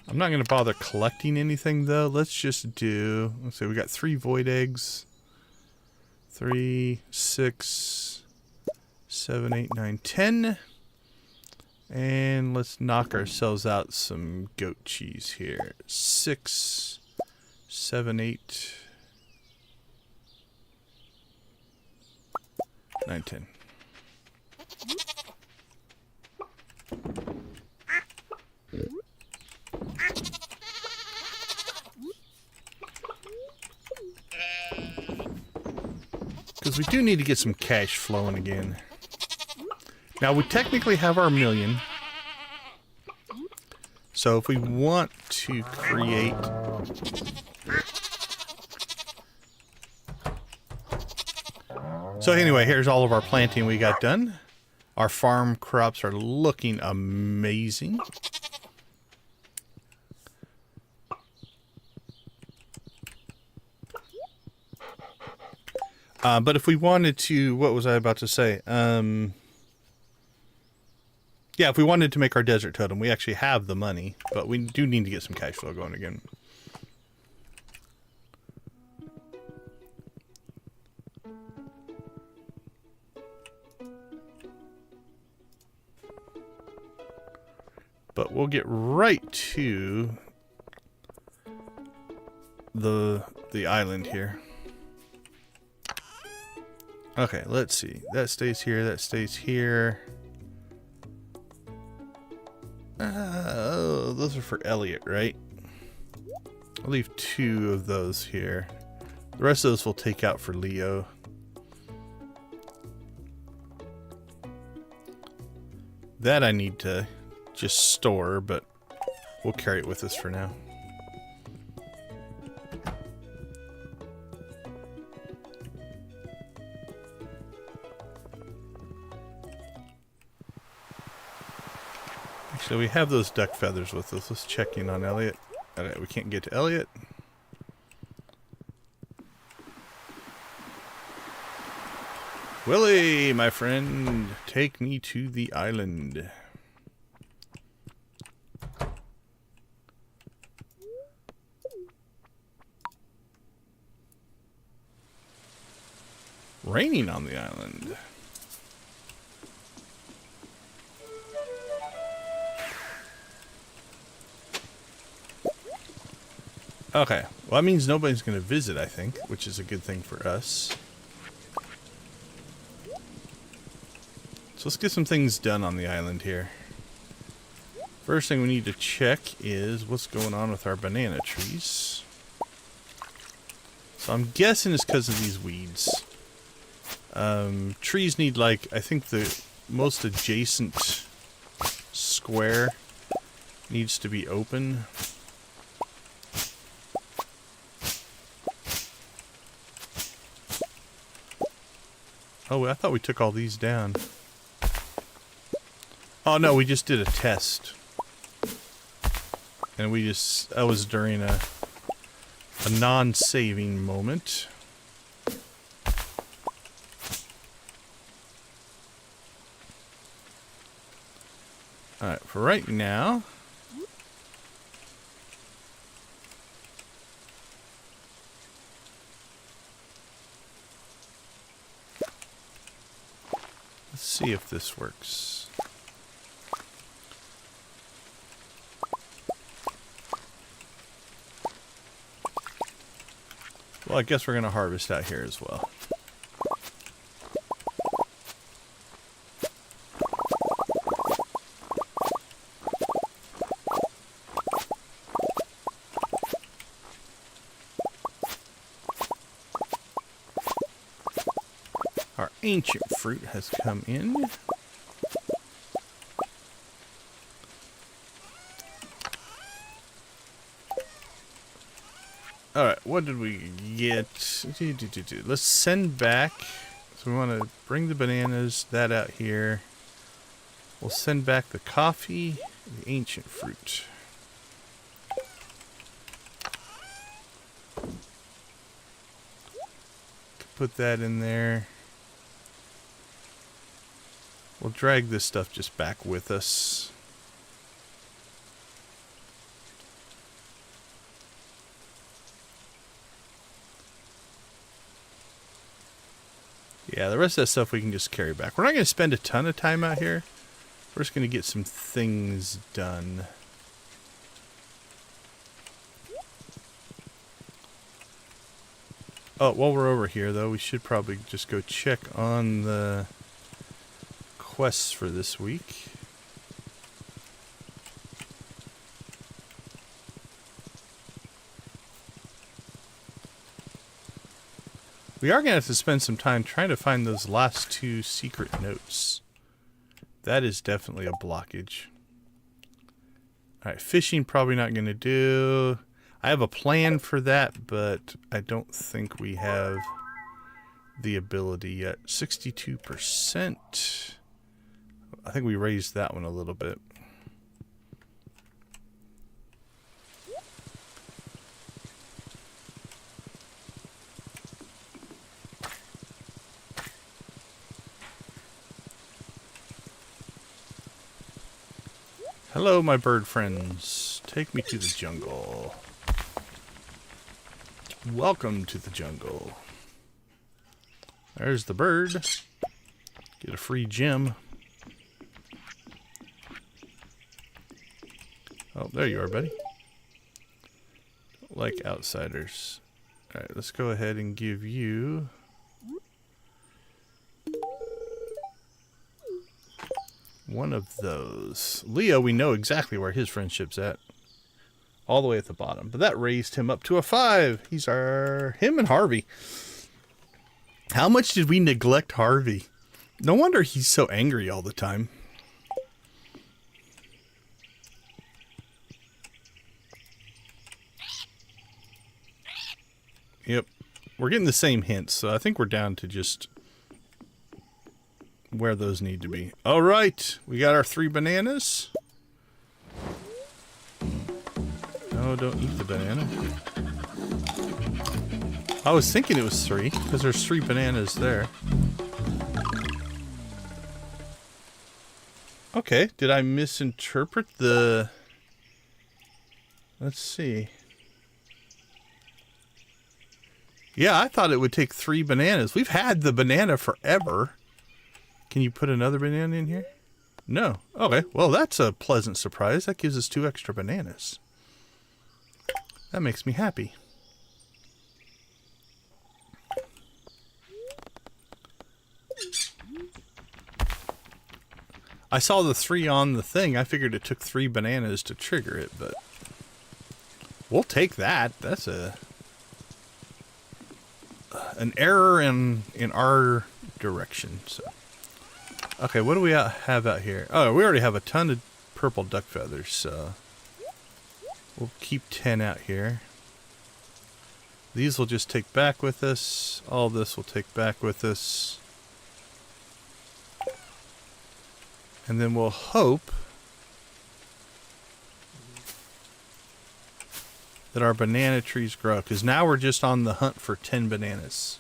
I'm not going to bother collecting anything, though. Let's just do... let's see, we got 3 void eggs. 3, 6, 7, 8, 9, 10. And let's knock ourselves out some goat cheese here. 6, 7, 8, 9, 10. Because we do need to get some cash flowing again. Now, we technically have our 1,000,000. So if we want to create... so anyway, here's all of our planting we got done. Our farm crops are looking amazing. But if we wanted to... what was I about to say? Yeah, if we wanted to make our desert totem, we actually have the money, but we do need to get some cash flow going again. But we'll get right to the island here. Okay, let's see. That stays here, that stays here. Oh, those are for Elliot, right? I'll leave 2 of those here. The rest of those we'll take out for Leo. That I need to just store, but we'll carry it with us for now. So we have those duck feathers with us. Let's check in on Elliot. Alright, we can't get to Elliot. Willie, my friend, take me to the island. Raining on the island. Okay, well that means nobody's going to visit, I think, which is a good thing for us. So let's get some things done on the island here. First thing we need to check is what's going on with our banana trees. So I'm guessing it's because of these weeds. Trees need, like, I think the most adjacent square needs to be open. Oh, I thought we took all these down. Oh no, we just did a test. And we just, that was during a non-saving moment. Alright, for right now. Let's see if this works. Well, I guess we're going to harvest out here as well. Our ancient fruit has come in. Alright, what did we get? Let's send back. So we want to bring the bananas, that out here. We'll send back the coffee, the ancient fruit. Put that in there. We'll drag this stuff just back with us. Yeah, the rest of that stuff we can just carry back. We're not going to spend a ton of time out here. We're just going to get some things done. Oh, while we're over here, though, we should probably just go check on the quests for this week. We are going to have to spend some time trying to find those last two secret notes. That is definitely a blockage. Alright, fishing probably not going to do. I have a plan for that, but I don't think we have the ability yet. 62%. I think we raised that one a little bit. Hello, my bird friends. Take me to the jungle. Welcome to the jungle. There's the bird. Get a free gem. Oh, there you are, buddy. Don't like outsiders. Alright, let's go ahead and give you... one of those. Leo, we know exactly where his friendship's at. All the way at the bottom. But that raised him up to a 5. He's him and Harvey. How much did we neglect Harvey? No wonder he's so angry all the time. Yep. We're getting the same hints, so I think we're down to just where those need to be. All right, we got our 3 bananas. don't eat the banana. I was thinking it was 3, because there's 3 bananas there. Okay, did I misinterpret the... Let's see. Yeah, I thought it would take 3 bananas. We've had the banana forever. Can you put another banana in here? No. Okay, well that's a pleasant surprise. That gives us 2 extra bananas. That makes me happy. I saw the 3 on the thing. I figured it took 3 bananas to trigger it, but we'll take that. That's an error in our direction. So, okay, what do we have out here? Oh, we already have a ton of purple duck feathers, so we'll keep 10 out here. These will just take back with us. All this will take back with us. And then we'll hope that our banana trees grow, because now we're just on the hunt for 10 bananas.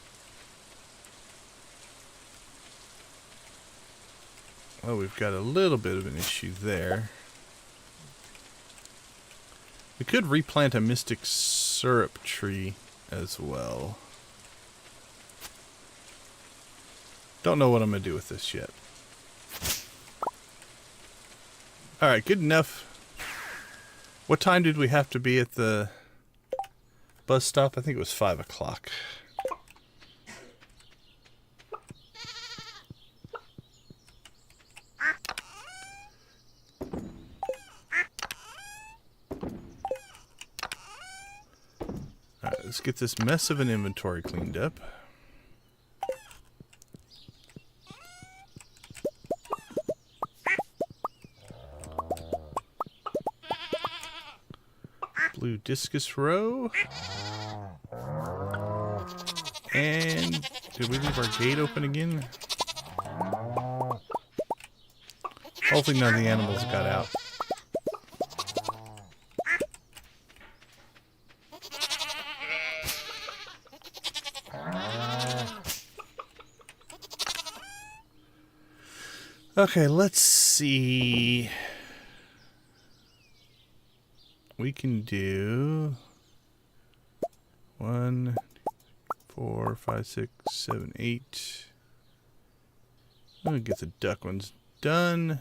Oh, we've got a little bit of an issue there. We could replant a mystic syrup tree as well. Don't know what I'm going to do with this yet. Alright, good enough. What time did we have to be at the bus stop? I think it was 5 o'clock. Alright, let's get this mess of an inventory cleaned up. Blue discus row. And did we leave our gate open again? Hopefully none of the animals got out. Okay, let's see. We can do 1, 4, 5, 6, 7, 8. I'm gonna get the duck ones done.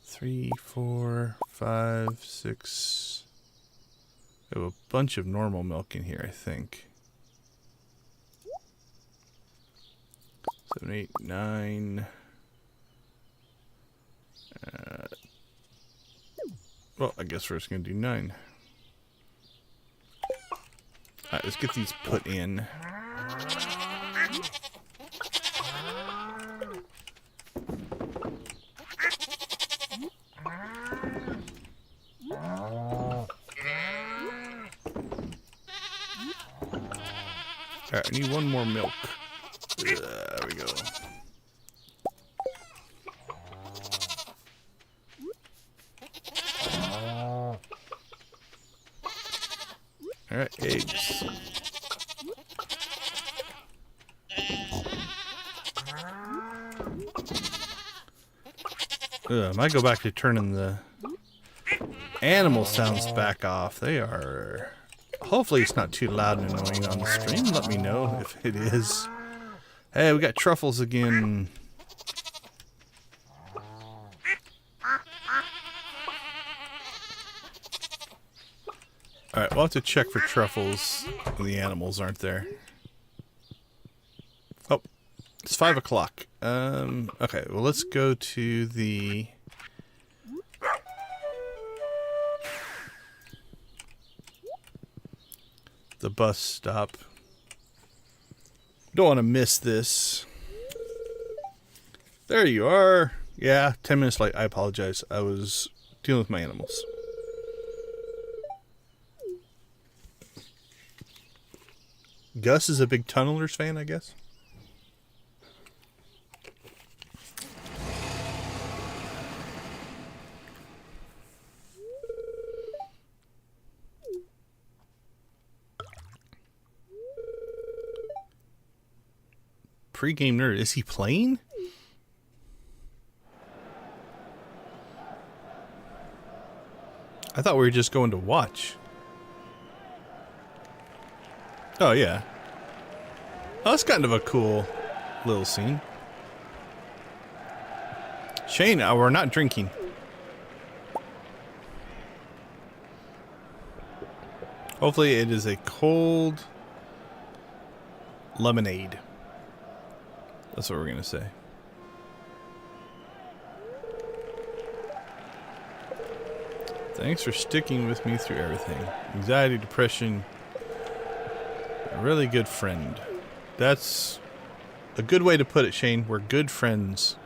3, 4, 5, 6. I have a bunch of normal milk in here, I think. 7, 8, 9. Well, I guess we're just going to do 9. Alright, let's get these put in. Alright, I need 1 more milk. There we go. Alright, eggs. I might go back to turning the animal sounds back off. They are... Hopefully it's not too loud and annoying on the stream. Let me know if it is. Hey, we got truffles again. Alright, we'll have to check for truffles when the animals aren't there. Oh, it's 5 o'clock. Okay, well let's go to the... bus stop. Don't want to miss this. There you are. Yeah, 10 minutes late. I apologize. I was dealing with my animals. Gus is a big Tunnelers fan, I guess. Pre-game nerd. Is he playing? I thought we were just going to watch. Oh, yeah. Oh, that's kind of a cool little scene. Shane, we're not drinking. Hopefully it is a cold lemonade. That's what we're going to say. Thanks for sticking with me through everything. Anxiety, depression. A really good friend. That's a good way to put it, Shane. We're good friends.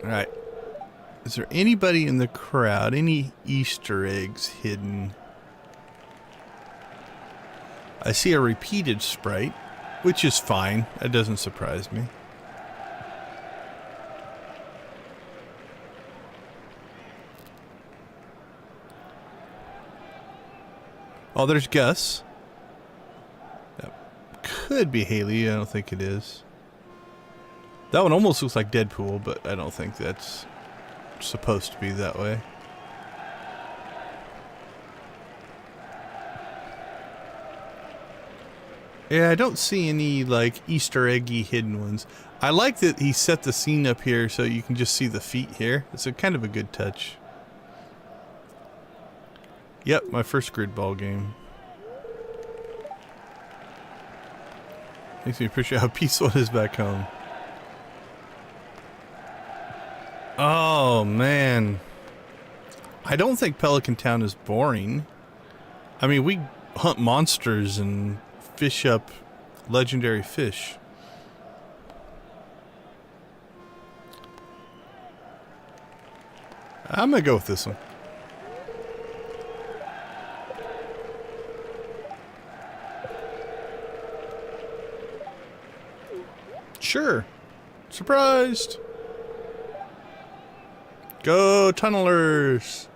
Alright. Is there anybody in the crowd? Any Easter eggs hidden? I see a repeated sprite, which is fine. That doesn't surprise me. Oh, there's Gus. That could be Haley. I don't think it is. That one almost looks like Deadpool, but I don't think that's supposed to be that way. Yeah, I don't see any, like, Easter eggy hidden ones. I like that he set the scene up here so you can just see the feet here. It's a kind of a good touch. Yep, my first grid ball game. Makes me appreciate how peaceful it is back home. Oh, man. I don't think Pelican Town is boring. I mean, we hunt monsters and fish up legendary fish. I'm gonna go with this one. Sure. Surprised. Go tunnelers.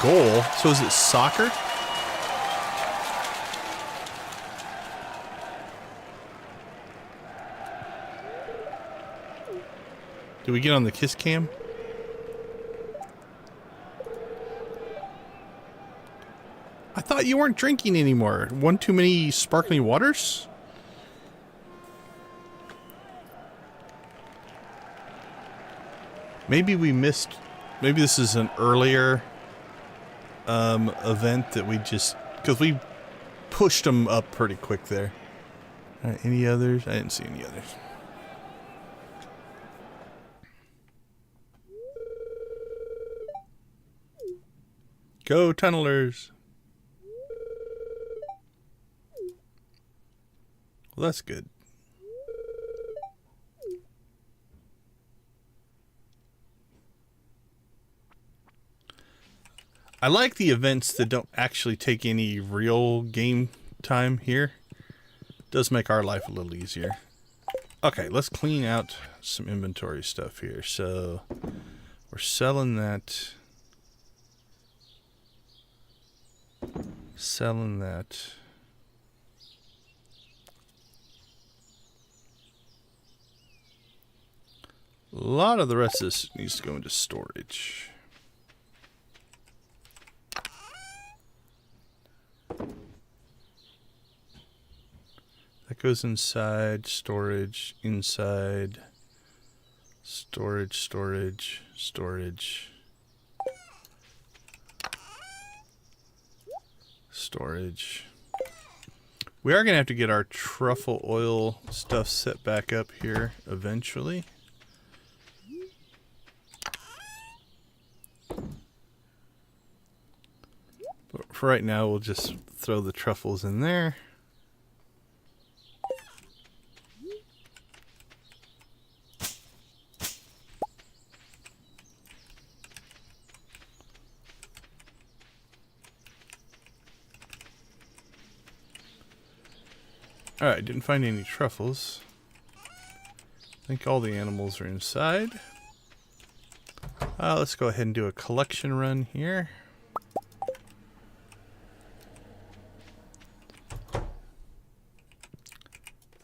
Goal? So is it soccer? Did we get on the kiss cam? I thought you weren't drinking anymore. One too many sparkling waters? Maybe we missed... Maybe this is an earlier event that we just... Because we pushed them up pretty quick there. Any others? I didn't see any others. Go tunnelers. Well, that's good. I like the events that don't actually take any real game time here. It does make our life a little easier. Okay, let's clean out some inventory stuff here. So, we're selling that. Selling that. A lot of the rest of this needs to go into storage. That goes inside, storage, inside, storage, storage, storage, storage. We are going to have to get our truffle oil stuff set back up here eventually. But for right now, we'll just throw the truffles in there. Alright, didn't find any truffles. I think all the animals are inside. Let's go ahead and do a collection run here.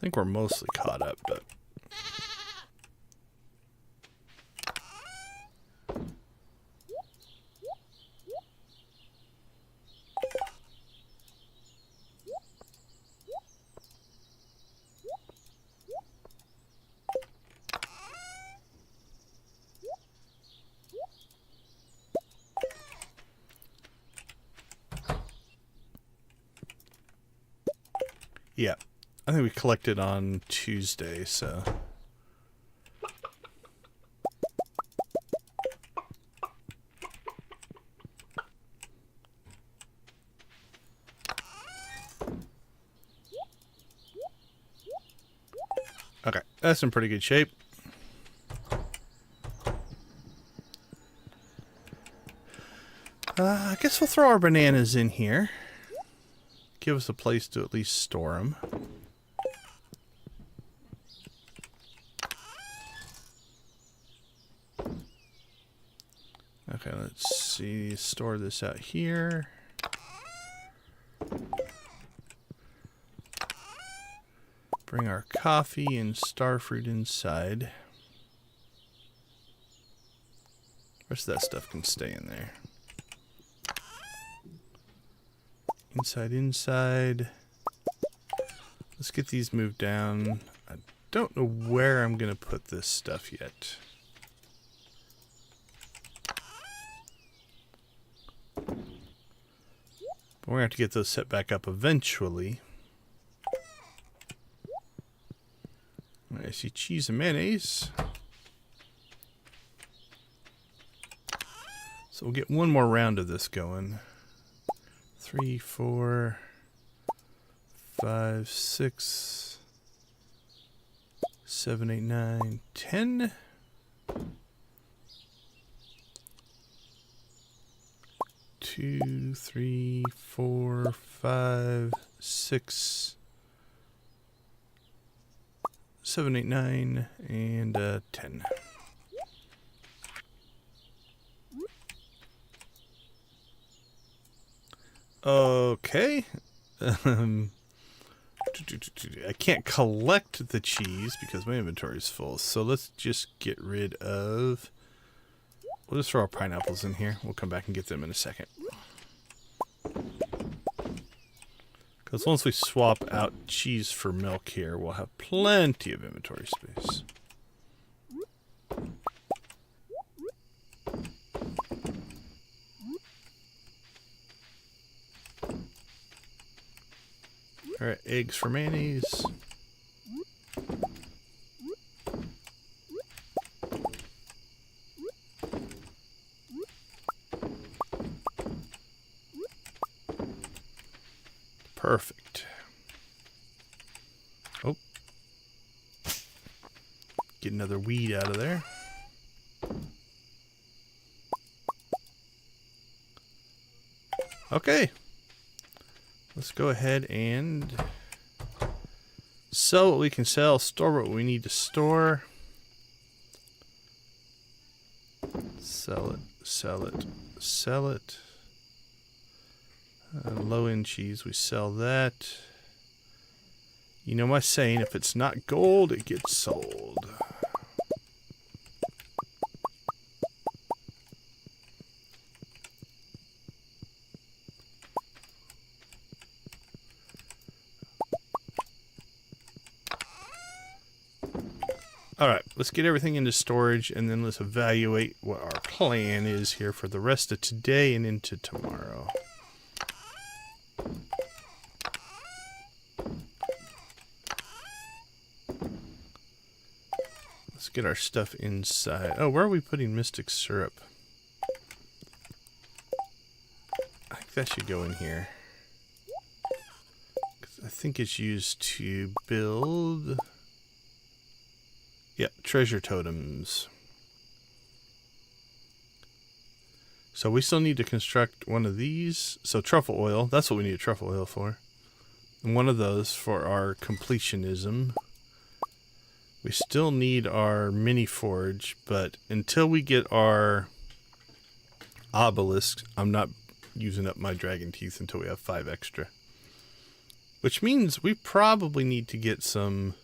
think we're mostly caught up, but... Yeah, I think we collected on Tuesday, so... Okay, that's in pretty good shape. I guess we'll throw our bananas in here. Give us a place to at least store them. Okay, let's see. Store this out here. Bring our coffee and starfruit inside. The rest of that stuff can stay in there. Inside. Let's get these moved down. I don't know where I'm going to put this stuff yet. But we're going to have to get those set back up eventually. I see cheese and mayonnaise. So we'll get one more round of this going. 3, 4, 5, 6, 7, 8, 9, 10. 2, 3, 4, 5, 6, 7, 8, 9, and 10. Okay. I can't collect the cheese because my inventory is full. So let's just get rid of... We'll just throw our pineapples in here. We'll come back and get them in a second. Because once we swap out cheese for milk here, we'll have plenty of inventory space. Alright, eggs for mayonnaise. Perfect. Oh. Get another weed out of there. Okay. Let's go ahead and sell what we can sell, store what we need to store. Sell it, sell it, sell it. Low-end cheese, we sell that. You know my saying, if it's not gold, it gets sold. Alright, let's get everything into storage and then let's evaluate what our plan is here for the rest of today and into tomorrow. Let's get our stuff inside. Oh, where are we putting Mystic Syrup? I think that should go in here. 'Cause I think it's used to build... Yeah, treasure totems. So we still need to construct one of these. So truffle oil, that's what we need a truffle oil for. And one of those for our completionism. We still need our mini forge, but until we get our obelisk, I'm not using up my dragon teeth until we have 5 extra. Which means we probably need to get some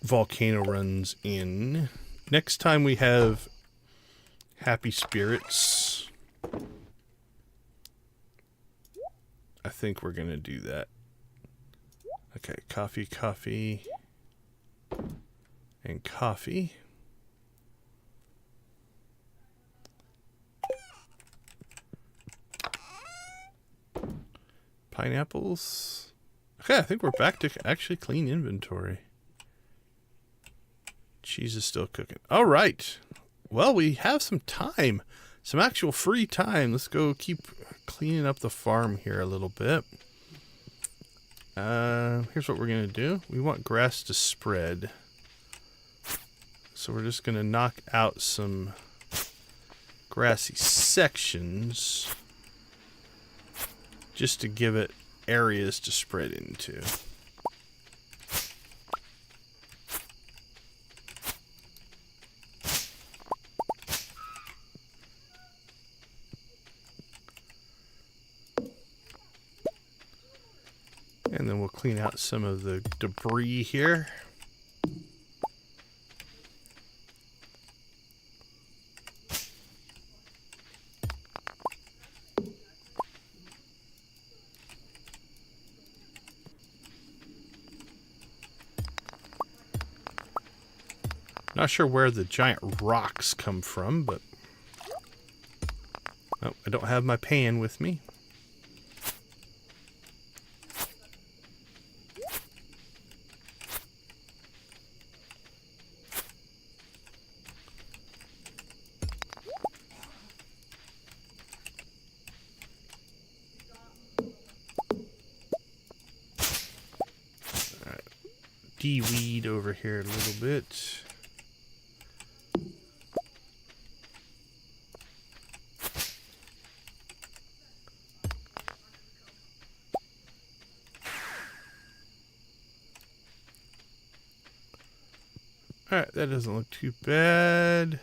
volcano runs in. Next time we have Happy Spirits, I think we're going to do that. Okay, coffee, coffee, and coffee. Pineapples. Okay, I think we're back to actually clean inventory. Cheese is still cooking. All right. Well, we have some time. Some actual free time. Let's go keep cleaning up the farm here a little bit. Here's what we're going to do. We want grass to spread. So we're just going to knock out some grassy sections just to give it areas to spread into. And then we'll clean out some of the debris here. Not sure where the giant rocks come from, but... Oh, I don't have my pan with me. Alright. De-weed over here a little bit. Alright, that doesn't look too bad.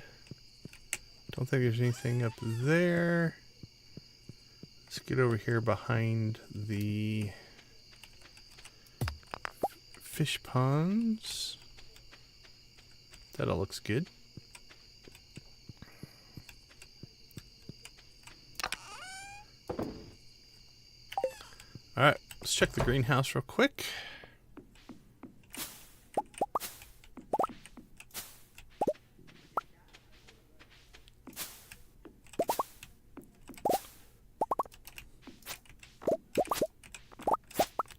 Don't think there's anything up there. Let's get over here behind the fish ponds. That all looks good. Alright, let's check the greenhouse real quick.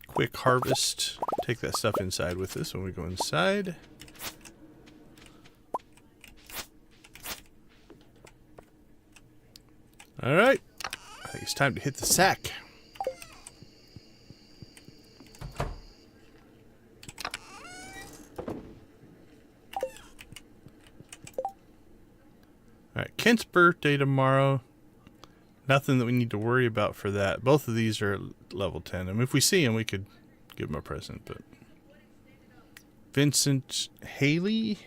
Quick harvest. Take that stuff inside with us when we go inside. Alright. I think it's time to hit the sack. Alright, Kent's birthday tomorrow. Nothing that we need to worry about for that. Both of these are level 10. I mean, if we see him, we could give him a present, but... Vincent Haley?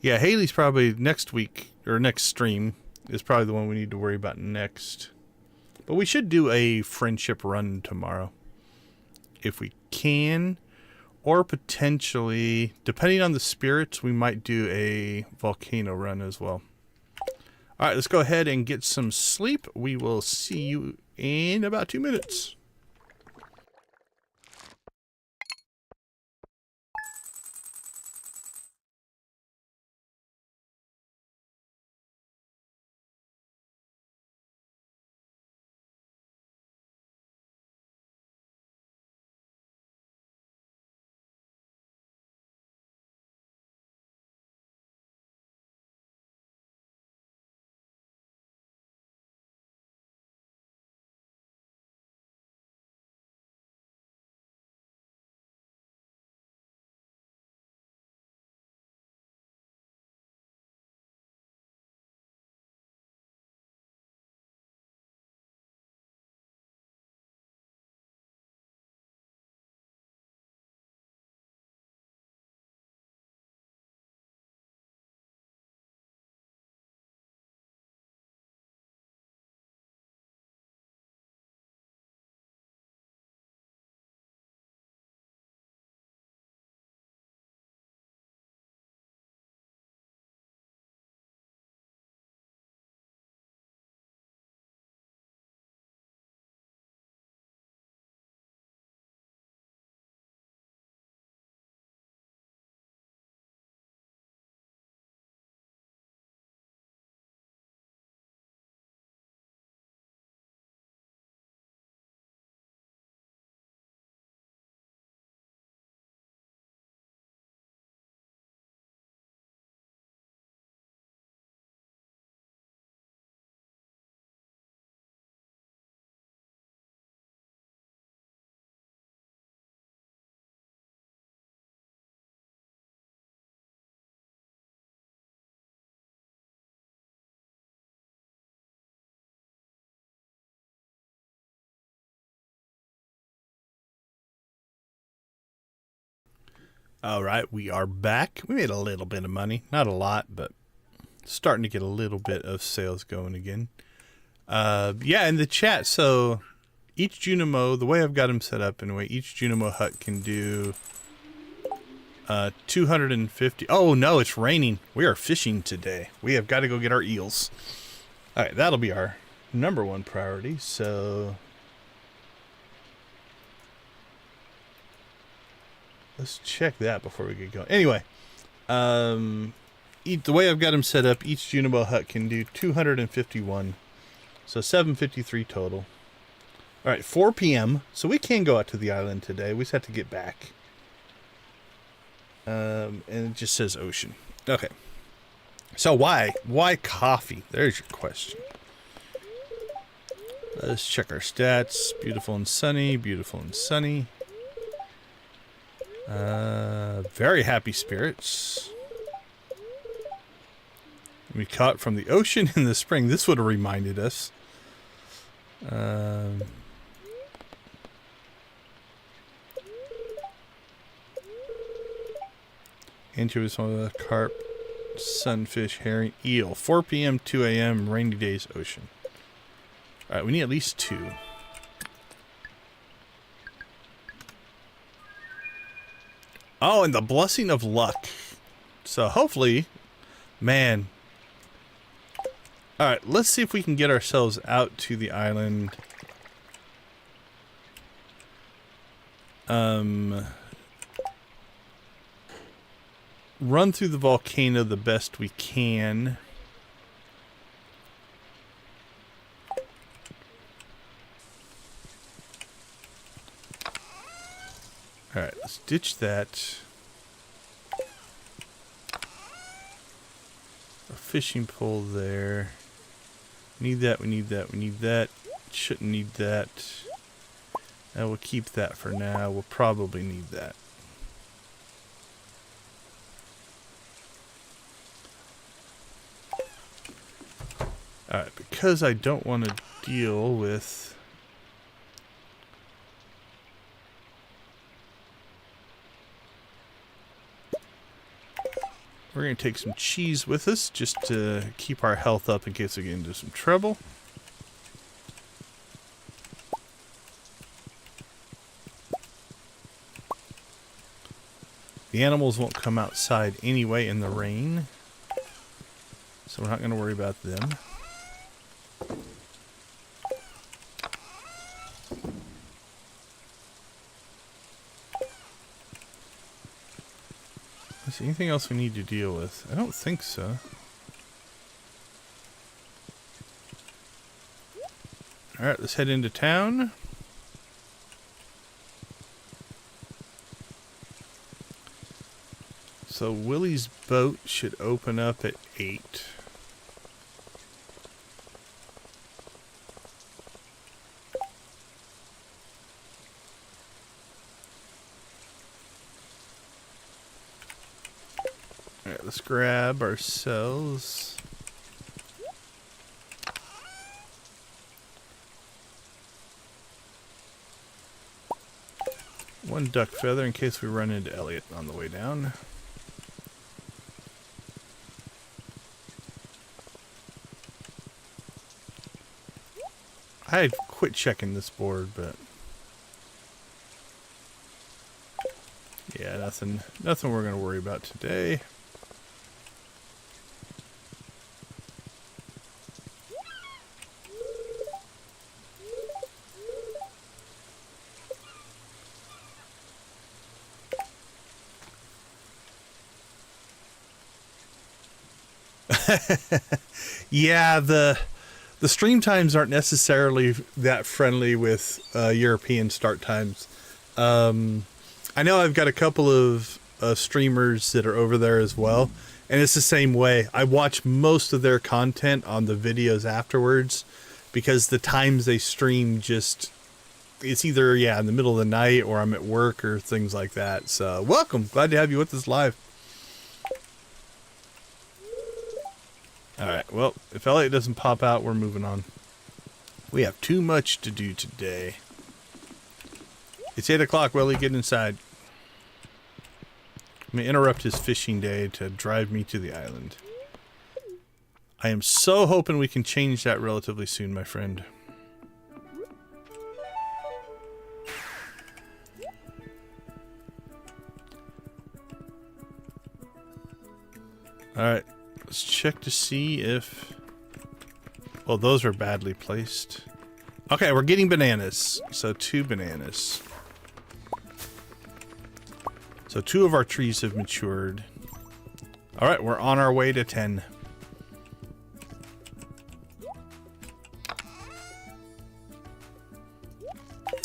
Yeah, Haley's probably next week, or next stream, is probably the one we need to worry about next. But we should do a friendship run tomorrow. If we can. Or potentially, depending on the spirits, we might do a volcano run as well. Alright, let's go ahead and get some sleep. We will see you in about 2 minutes. All right, we are back. We made a little bit of money. Not a lot, but starting to get a little bit of sales going again. Yeah, in the chat, so each Junimo, the way I've got them set up anyway, each Junimo hut can do 250. Oh, no, it's raining. We are fishing today. We have got to go get our eels. All right, that'll be our number one priority, so... let's check that before we get going. Anyway, the way I've got them set up, each Junimo hut can do 251. So 753 total. All right, 4 p.m. So we can go out to the island today. We just have to get back. And it just says ocean. Okay. So why? Why coffee? There's your question. Let's check our stats. Beautiful and sunny. Beautiful and sunny. Very happy spirits. We caught from the ocean in the spring. This would have reminded us. Anchovies, carp, sunfish, herring, eel. 4 p.m., 2 a.m., rainy days, ocean. All right, we need at least 2. Oh, and the blessing of luck. So hopefully, man. All right, let's see if we can get ourselves out to the island. Run through the volcano the best we can. Alright, let's ditch that. A fishing pole there. Need that, we need that, we need that. Shouldn't need that. And we'll keep that for now. We'll probably need that. Alright, because I don't want to deal with... we're going to take some cheese with us just to keep our health up in case we get into some trouble. The animals won't come outside anyway in the rain, so we're not going to worry about them. Is there anything else we need to deal with? I don't think so. Alright, let's head into town. So Willie's boat should open up at 8. Alright, let's grab ourselves one duck feather in case we run into Elliot on the way down. I had quit checking this board, but yeah, nothing we're gonna worry about today. Yeah, the stream times aren't necessarily that friendly with European start times. I know I've got a couple of streamers that are over there as well, and it's the same way. I watch most of their content on the videos afterwards because the times they stream just... it's either, yeah, in the middle of the night or I'm at work or things like that. So, welcome. Glad to have you with us live. Alright, well, if Elliot doesn't pop out, we're moving on. We have too much to do today. It's 8 o'clock, Willie. Get inside. Let me interrupt his fishing day to drive me to the island. I am so hoping we can change that relatively soon, my friend. Alright, let's check to see if... Well, those are badly placed. Okay, we're getting bananas. So 2 bananas. So 2 of our trees have matured. Alright, we're on our way to 10.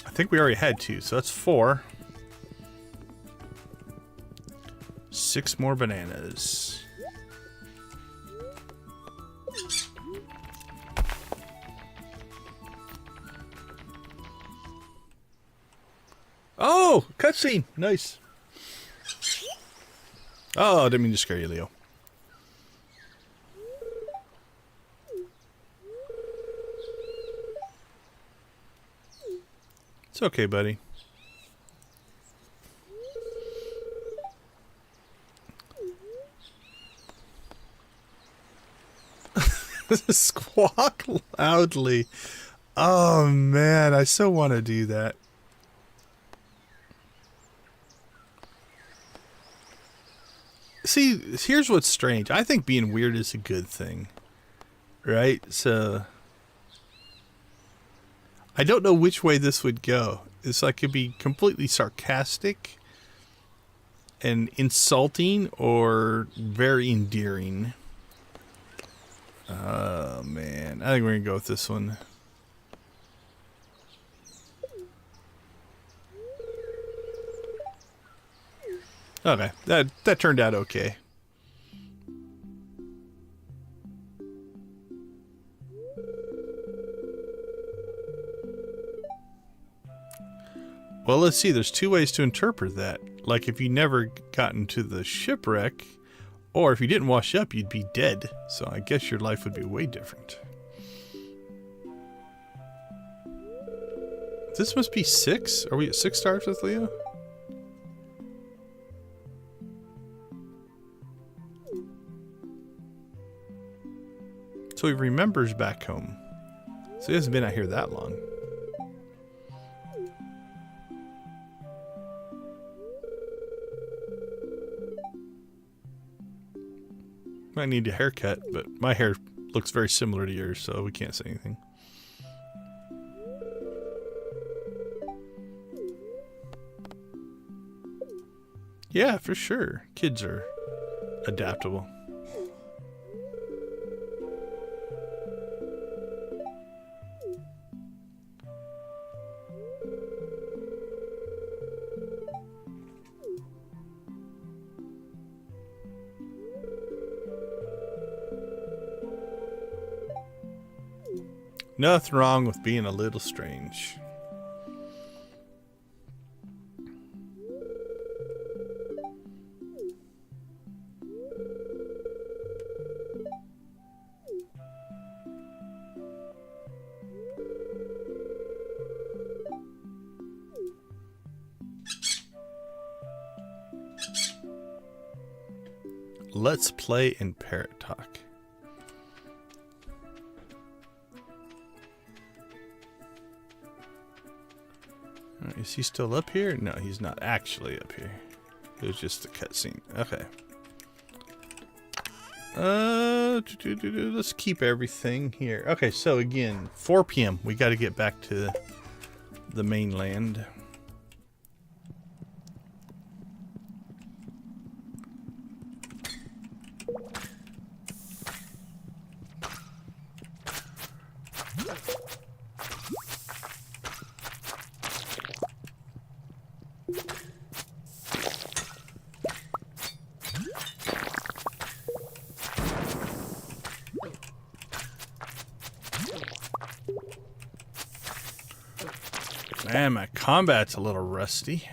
I think we already had 2, so that's 4. 6 more bananas. Oh, cutscene. Nice. Oh, I didn't mean to scare you, Leo. It's okay, buddy. Squawk loudly. Oh, man. I so want to do that. See, here's what's strange. I think being weird is a good thing. Right? So... I don't know which way this would go. It's like it could be completely sarcastic and insulting or very endearing. Oh, man. I think we're going to go with this one. Okay. That turned out okay. Well, let's see. There's 2 ways to interpret that. Like if you never got into the shipwreck, or if you didn't wash up, you'd be dead. So I guess your life would be way different. This must be 6. Are we at 6 stars with Leo? So he remembers back home. So he hasn't been out here that long. Might need a haircut, but my hair looks very similar to yours, so we can't say anything. Yeah, for sure. Kids are adaptable. Nothing wrong with being a little strange. Let's play in Parrot Talk. Is he still up here? No, he's not actually up here. It was just a cutscene. Okay. Let's keep everything here. Okay, so again, 4 p.m. We got to get back to the mainland. Man, my combat's a little rusty.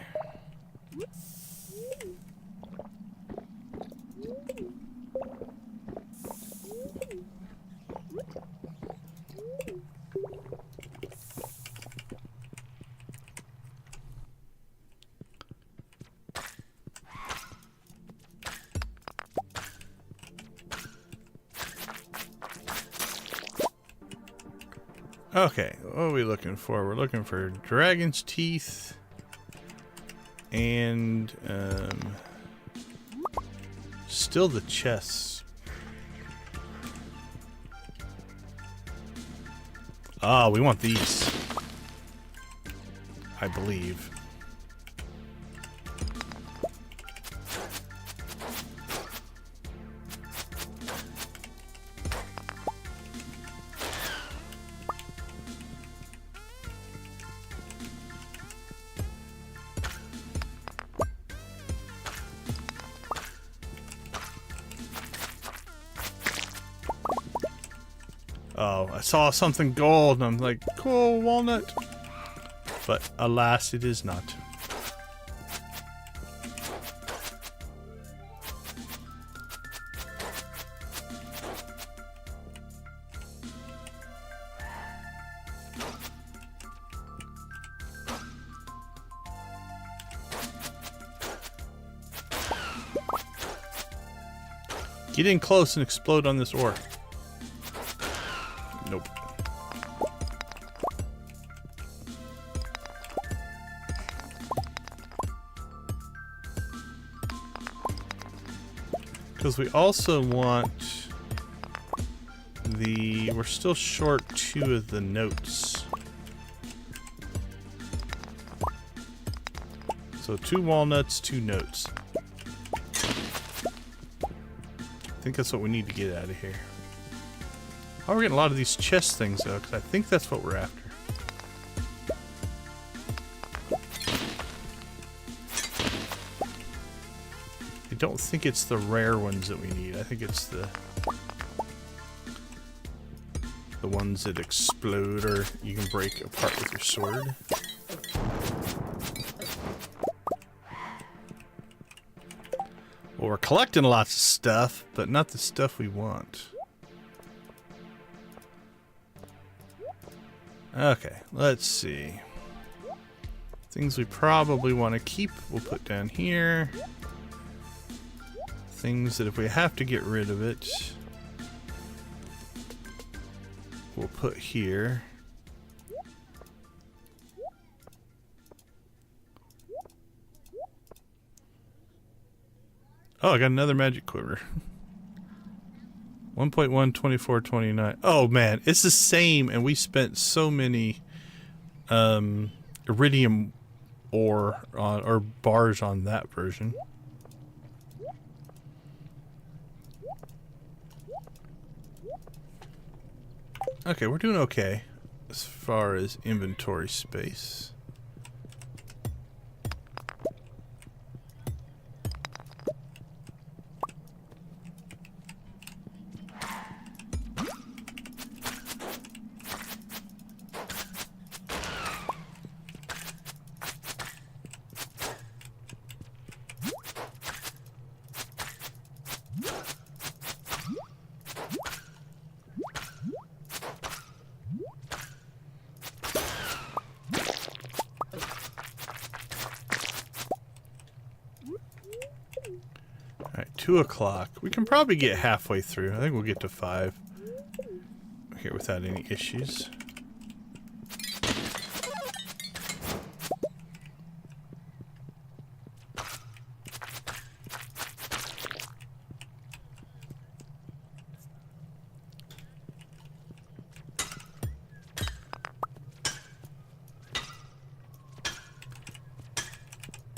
Okay, what are we looking for? We're looking for dragon's teeth and still the chests. Ah, we want these, I believe. Oh, I saw something gold and I'm like, cool, walnut. But alas, it is not. Get in close and explode on this ore. Nope. Because we also want the... We're still short 2 of the notes. So 2 walnuts, 2 notes. I think that's what we need to get out of here. Oh, we're getting a lot of these chest things though, because I think that's what we're after. I don't think it's the rare ones that we need. I think it's the ones that explode or you can break apart with your sword. Well, we're collecting lots of stuff, but not the stuff we want. Okay, let's see. Things we probably want to keep, we'll put down here. Things that if we have to get rid of it, we'll put here. Oh, I got another magic quiver. 1.1, 24, 29. Oh man, it's the same, and we spent so many iridium ore on, or bars on that version. Okay, we're doing okay as far as inventory space. Alright, 2 o'clock. We can probably get halfway through. I think we'll get to 5 here without any issues.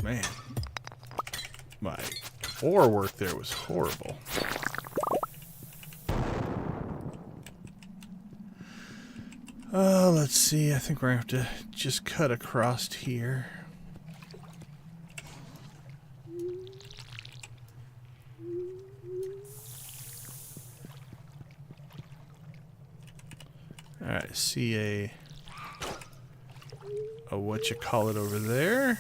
Man, my ore work there was horrible. Let's see. I think we're gonna have to just cut across here. Alright, see a what you call it over there.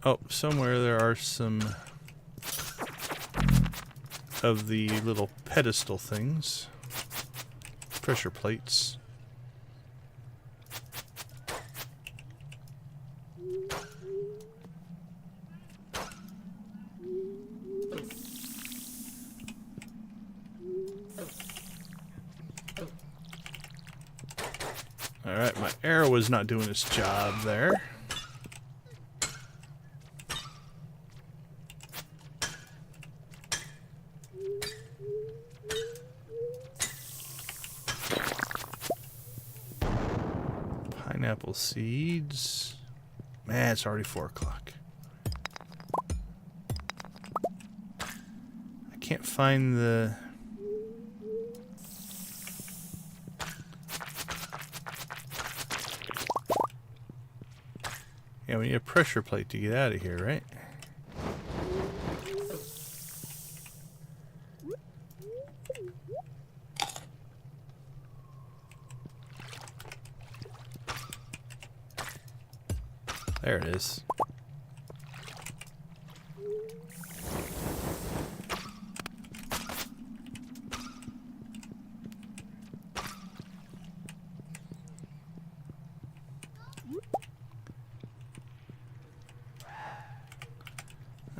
Oh, somewhere there are some of the little pedestal things. Pressure plates. Alright, my arrow was not doing its job there. Pineapple seeds. Man, it's already 4 o'clock. I can't find the... Yeah, we need a pressure plate to get out of here, right? There it is.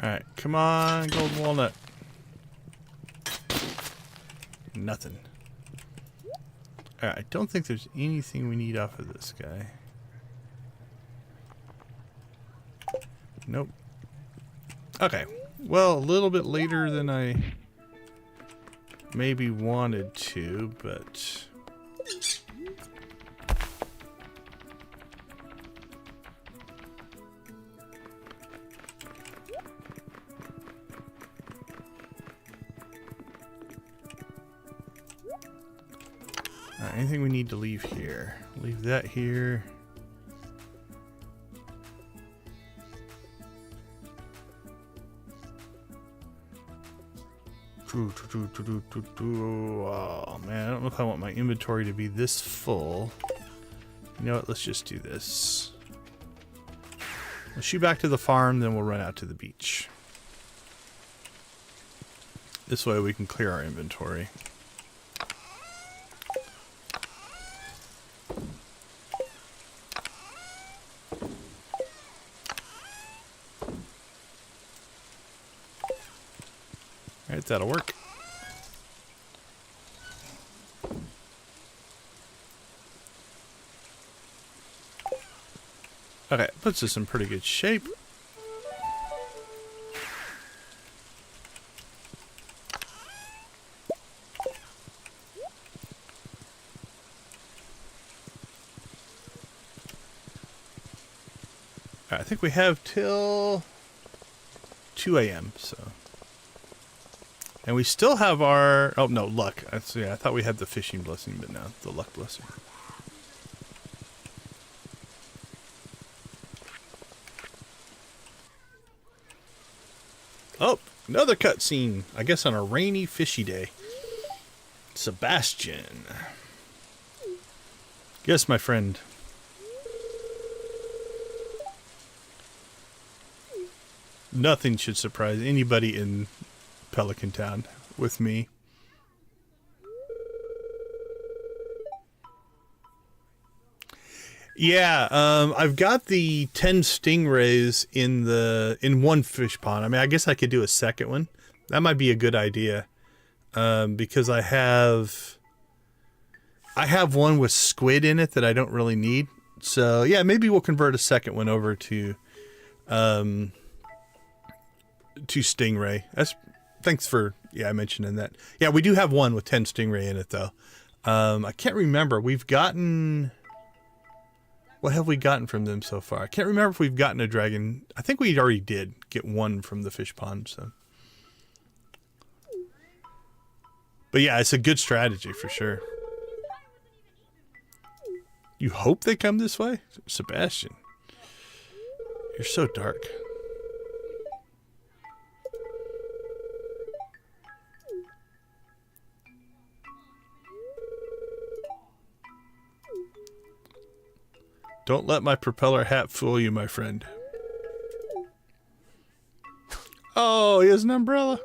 Alright, come on, golden walnut. Nothing. Alright, I don't think there's anything we need off of this guy. Nope. Okay. Well, a little bit later than I maybe wanted to, but... Alright, anything we need to leave here? Leave that here. Oh man, I don't know if I want my inventory to be this full. You know what, let's just do this. We'll shoot back to the farm, then we'll run out to the beach. This way we can clear our inventory. Alright, that'll work. Okay, puts us in pretty good shape. Alright, I think we have till 2 a.m., so... And we still have our... Oh, no, luck. Yeah, I thought we had the fishing blessing, but no, the luck blessing. Oh, another cutscene. I guess on a rainy, fishy day. Sebastian. Yes, my friend. Nothing should surprise anybody in Pelican Town with me. Yeah, I've got the 10 stingrays in one fish pond. I mean, I guess I could do a second one. That might be a good idea. Because I have one with squid in it that I don't really need. So, yeah, maybe we'll convert a second one over to stingray. Thanks for mentioning that. Yeah, we do have one with 10 stingray in it though. I can't remember. What have we gotten from them so far? I can't remember if we've gotten a dragon. I think we already did get one from the fish pond, so. But yeah, it's a good strategy for sure. You hope they come this way? Sebastian, you're so dark. Don't let my propeller hat fool you, my friend. Oh, he has an umbrella.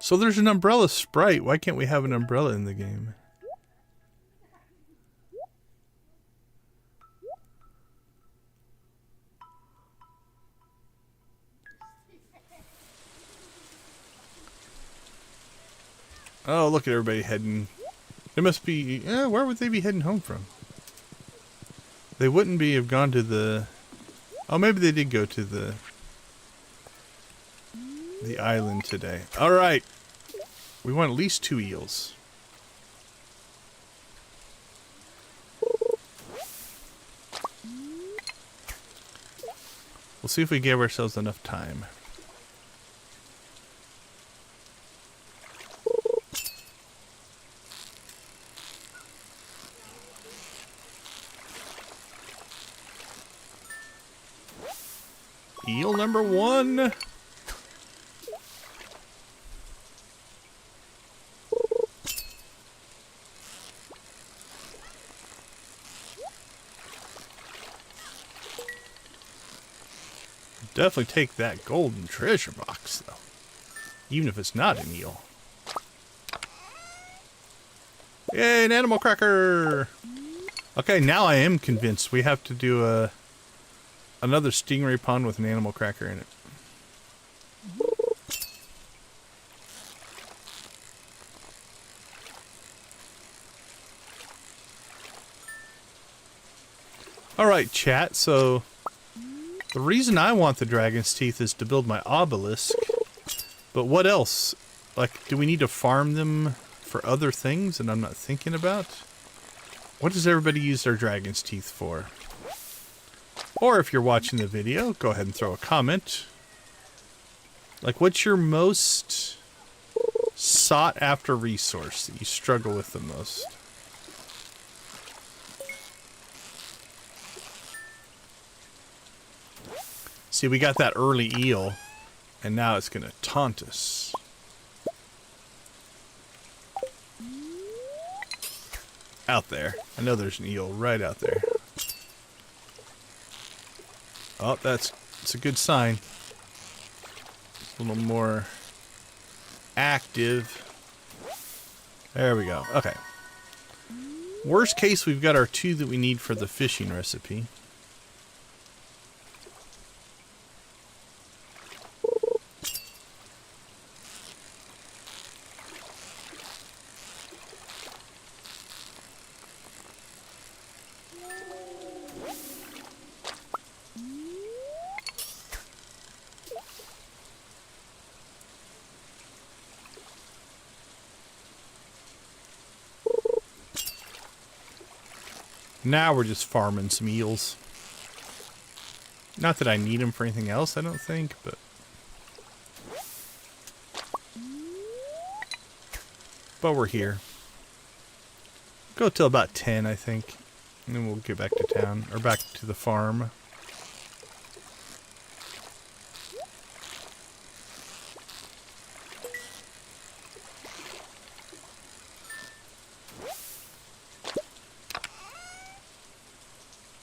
So there's an umbrella sprite. Why can't we have an umbrella in the game? Oh, look at everybody heading. They must be... where would they be heading home from? They wouldn't be have gone to the... Oh, maybe they did go to the island today. Alright. We want at least 2 eels. We'll see if we give ourselves enough time. Eel number 1. Definitely take that golden treasure box, though. Even if it's not an eel. Yay, an animal cracker! Okay, now I am convinced we have to do another stingray pond with an animal cracker in it. Alright, chat, so... The reason I want the dragon's teeth is to build my obelisk. But what else? Like, do we need to farm them for other things that I'm not thinking about? What does everybody use their dragon's teeth for? Or if you're watching the video, go ahead and throw a comment. Like, what's your most sought after resource that you struggle with the most? See, we got that early eel, and now it's going to taunt us. Out there. I know there's an eel right out there. Oh, it's a good sign. A little more active. There we go. Okay. Worst case, we've got our 2 that we need for the fishing recipe. Now we're just farming some eels. Not that I need them for anything else, I don't think, but... But we're here. Go till about 10, I think. And then we'll get back to town, or back to the farm.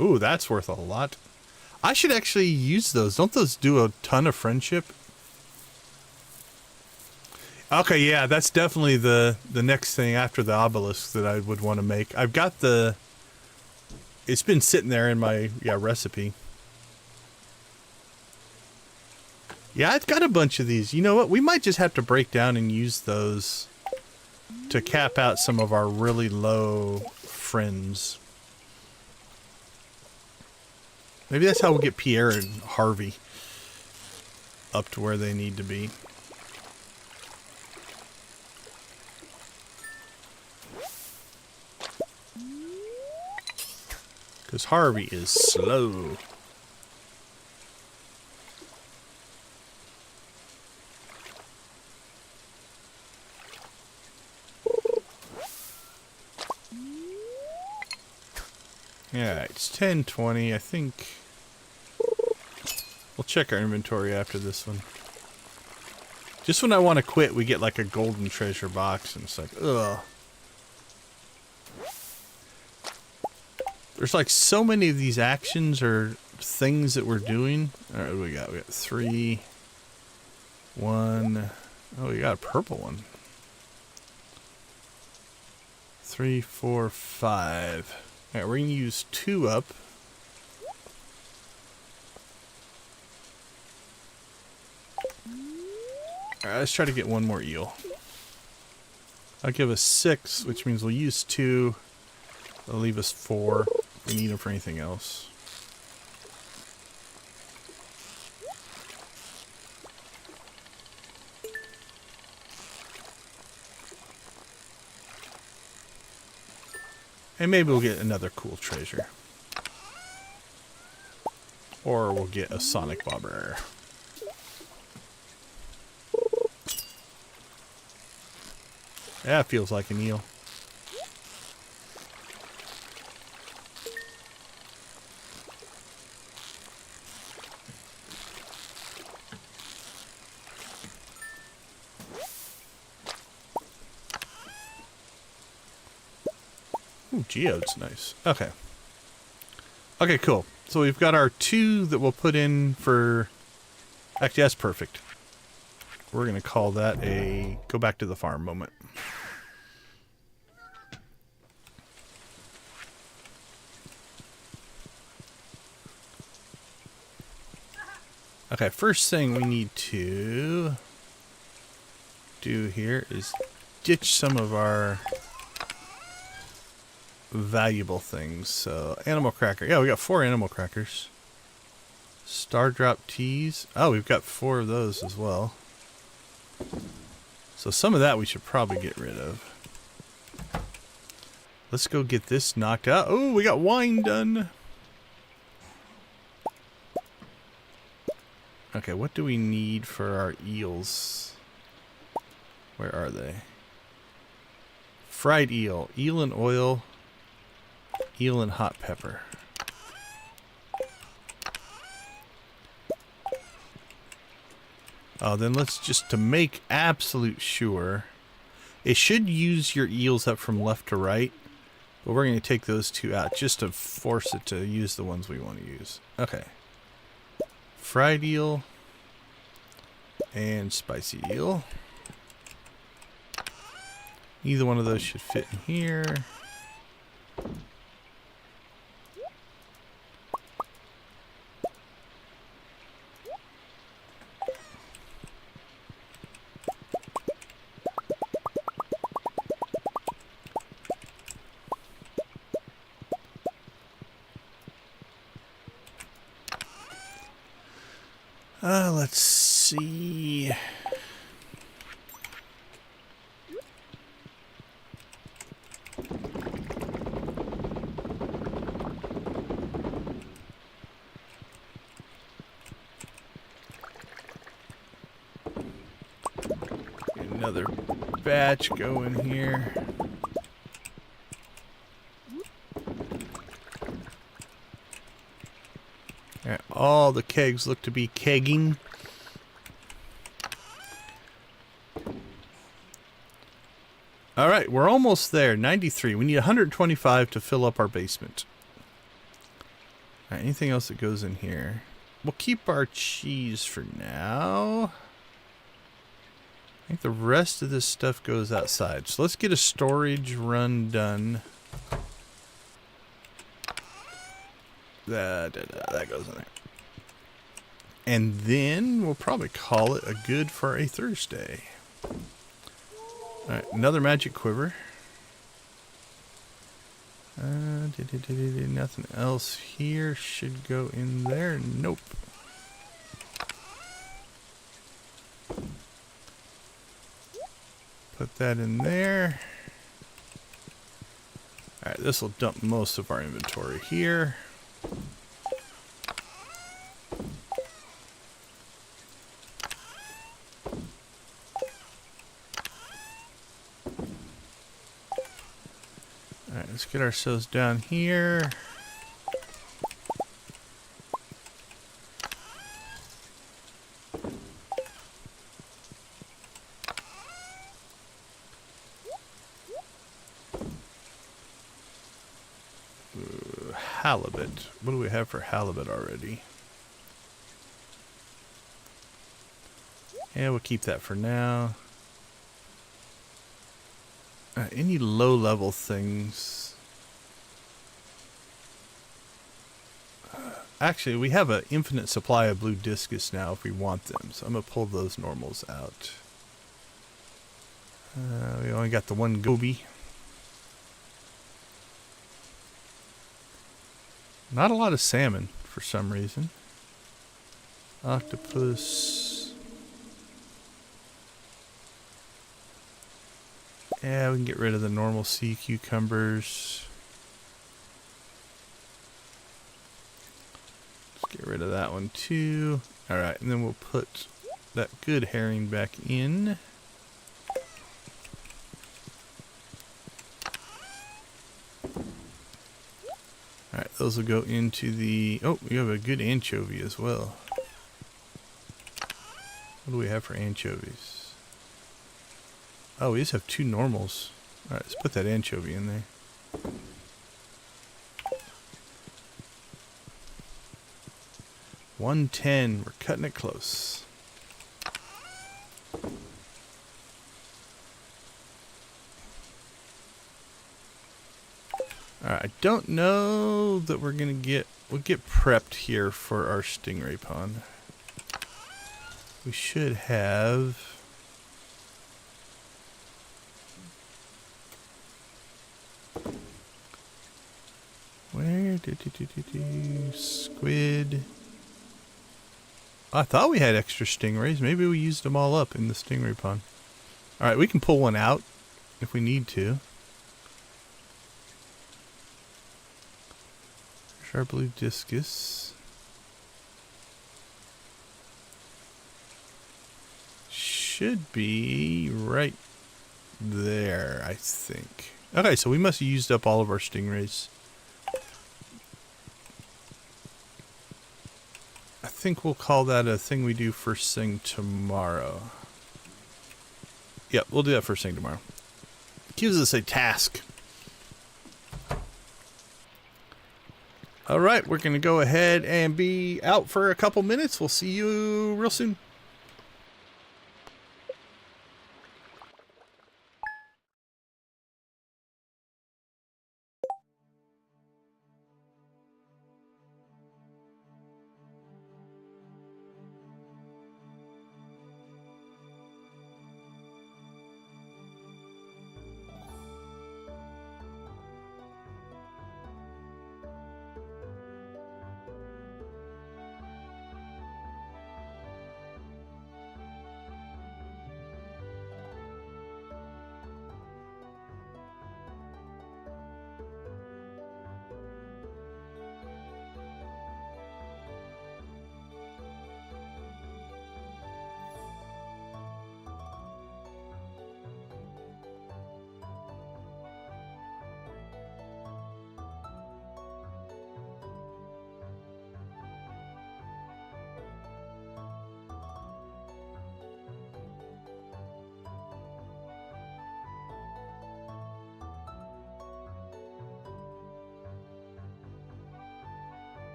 Ooh, that's worth a lot. I should actually use those. Don't those do a ton of friendship? Okay, yeah, that's definitely the next thing after the obelisk that I would want to make. I've got the... It's been sitting there in my recipe. Yeah, I've got a bunch of these. You know what? We might just have to break down and use those to cap out some of our really low friends. Maybe that's how we'll get Pierre and Harvey up to where they need to be. Because Harvey is slow. Yeah, it's 10:20, I think. We'll check our inventory after this one. Just when I want to quit, we get like a golden treasure box, and it's like, ugh. There's like so many of these actions are things that we're doing. All right, what do we got? We got 3, 1. Oh, we got a purple one. 3, 4, 5. All right, we're gonna use 2 up. All right, let's try to get 1 more eel. I'll give us 6, which means we'll use 2. That'll leave us 4. If we need them for anything else. And maybe we'll get another cool treasure. Or we'll get a sonic bobber. That feels like an eel. Ooh, geode's nice. Okay. Okay, cool. So we've got our 2 that we'll put in for... Actually, that's perfect. We're going to call that a go back to the farm moment. Okay, first thing we need to do here is ditch some of our valuable things. So, animal cracker. Yeah, we got 4 animal crackers. Star drop teas. Oh, we've got 4 of those as well. So some of that we should probably get rid of. Let's go get this knocked out. Oh, we got wine done. Okay, what do we need for our eels? Where are they? Fried eel. Eel and oil. Eel and hot pepper. Oh, then let's just, to make absolute sure, it should use your eels up from left to right, but we're going to take those 2 out just to force it to use the ones we want to use. Okay. Fried eel and spicy eel. Either one of those should fit in here. Let's see. Get another batch going here. Alright, all the kegs look to be kegging. Alright, we're almost there. 93. We need 125 to fill up our basement. Alright, anything else that goes in here? We'll keep our cheese for now. I think the rest of this stuff goes outside. So let's get a storage run done. That goes in there. And then we'll probably call it a good for a Thursday. Alright, another magic quiver. Nothing else here should go in there. Nope. Put that in there. Alright, this will dump most of our inventory here. Alright, let's get ourselves down here. halibut. What do we have for halibut already? Yeah, we'll keep that for now. Any low-level things? Actually, we have an infinite supply of blue discus now if we want them. So I'm going to pull those normals out. We only got the one goby. Not a lot of salmon for some reason. Octopus. Yeah, we can get rid of the normal sea cucumbers. Let's get rid of that one too. Alright, and then we'll put that good herring back in. Alright, those will go into the... Oh, we have a good anchovy as well. What do we have for anchovies? Oh, we just have 2 normals. Alright, let's put that anchovy in there. $110. We're cutting it close. Alright, I don't know that we're gonna get... We'll get prepped here for our stingray pond. We should have... Where? Squid. I thought we had extra stingrays. Maybe we used them all up in the stingray pond. Alright, we can pull one out if we need to. There's our blue discus. Should be right there, I think. Okay, so we must have used up all of our stingrays. I think we'll call that a thing we do first thing tomorrow. Yep, we'll do that first thing tomorrow. Gives us a task. Alright, we're going to go ahead and be out for a couple minutes. We'll see you real soon.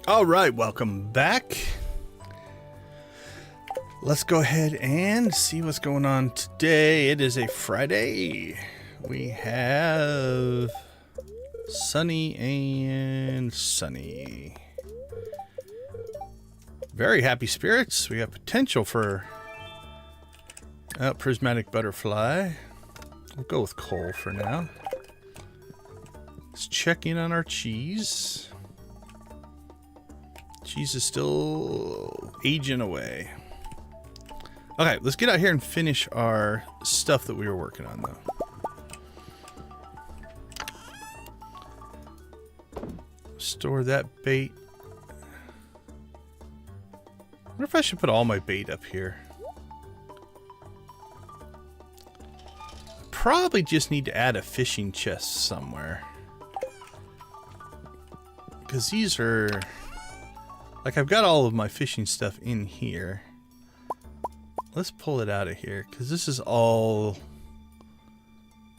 All right, welcome back. Let's go ahead and see what's going on today. It is a Friday. We have sunny and sunny. Very happy spirits. We have potential for Oh, prismatic butterfly. We'll go with coal for now. Let's check in on our cheese. Cheese is still aging away. Okay, let's get out here and finish our stuff that we were working on, though. Store that bait. I wonder if I should put all my bait up here. Probably just need to add a fishing chest somewhere. Because these are... Like, I've got all of my fishing stuff in here. Let's pull it out of here, because this is all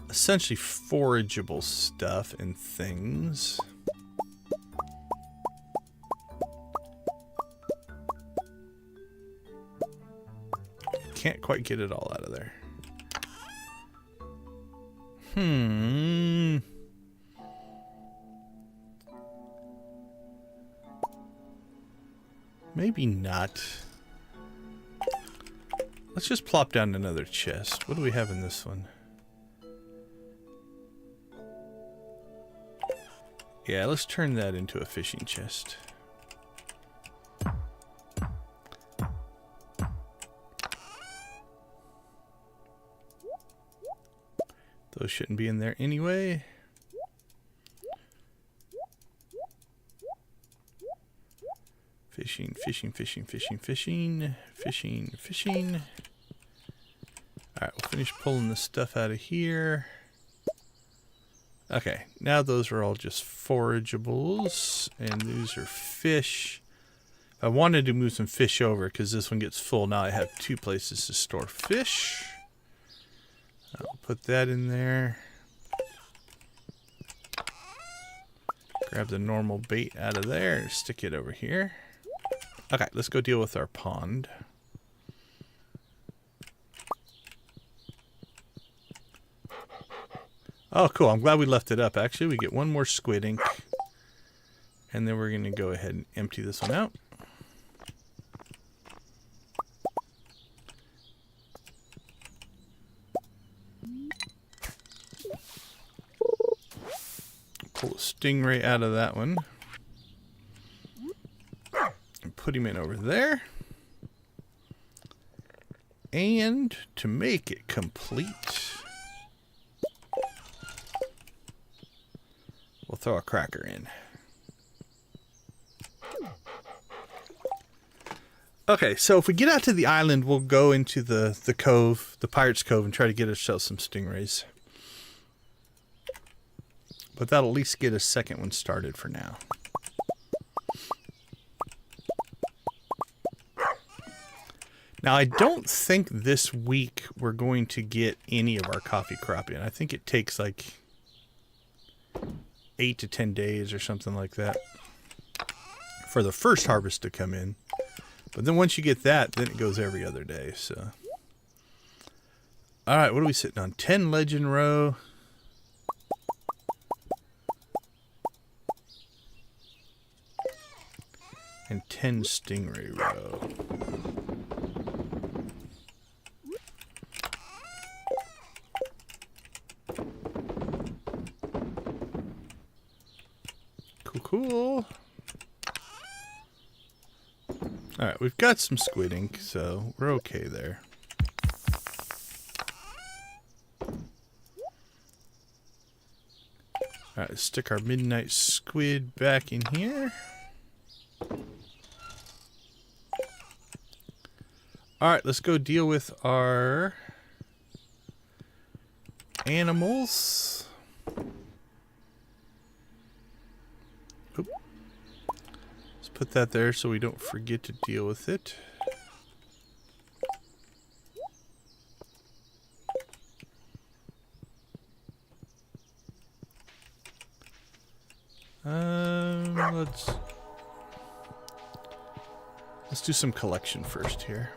essentially forageable stuff and things. Can't quite get it all out of there. Maybe not. Let's just plop down another chest. What do we have in this one? Yeah, let's turn that into a fishing chest. Those shouldn't be in there anyway. Fishing, fishing, fishing, fishing, fishing, fishing, fishing. Alright, we'll finish pulling the stuff out of here. Okay, now those are all just forageables, and these are fish. I wanted to move some fish over because this one gets full. Now I have 2 places to store fish. I'll put that in there. Grab the normal bait out of there and stick it over here. Okay, let's go deal with our pond. Oh, cool. I'm glad we left it up. Actually, we get 1 more squid ink. And then we're going to go ahead and empty this one out. Pull a stingray out of that one. And put him in over there. And to make it complete, we'll throw a cracker in. Okay, so if we get out to the island, we'll go into the cove, the Pirate's Cove, and try to get ourselves some stingrays. But that'll at least get a second one started for now. Now, I don't think this week we're going to get any of our coffee crop in. I think it takes like 8 to 10 days or something like that for the first harvest to come in. But then once you get that, then it goes every other day. So, all right, what are we sitting on? 10 legend row. And 10 stingray row. Cool. Alright, we've got some squid ink, so we're okay there. Alright, let's stick our midnight squid back in here. Alright, let's go deal with our animals. Oop. Let's put that there so we don't forget to deal with it. Let's do some collection first here.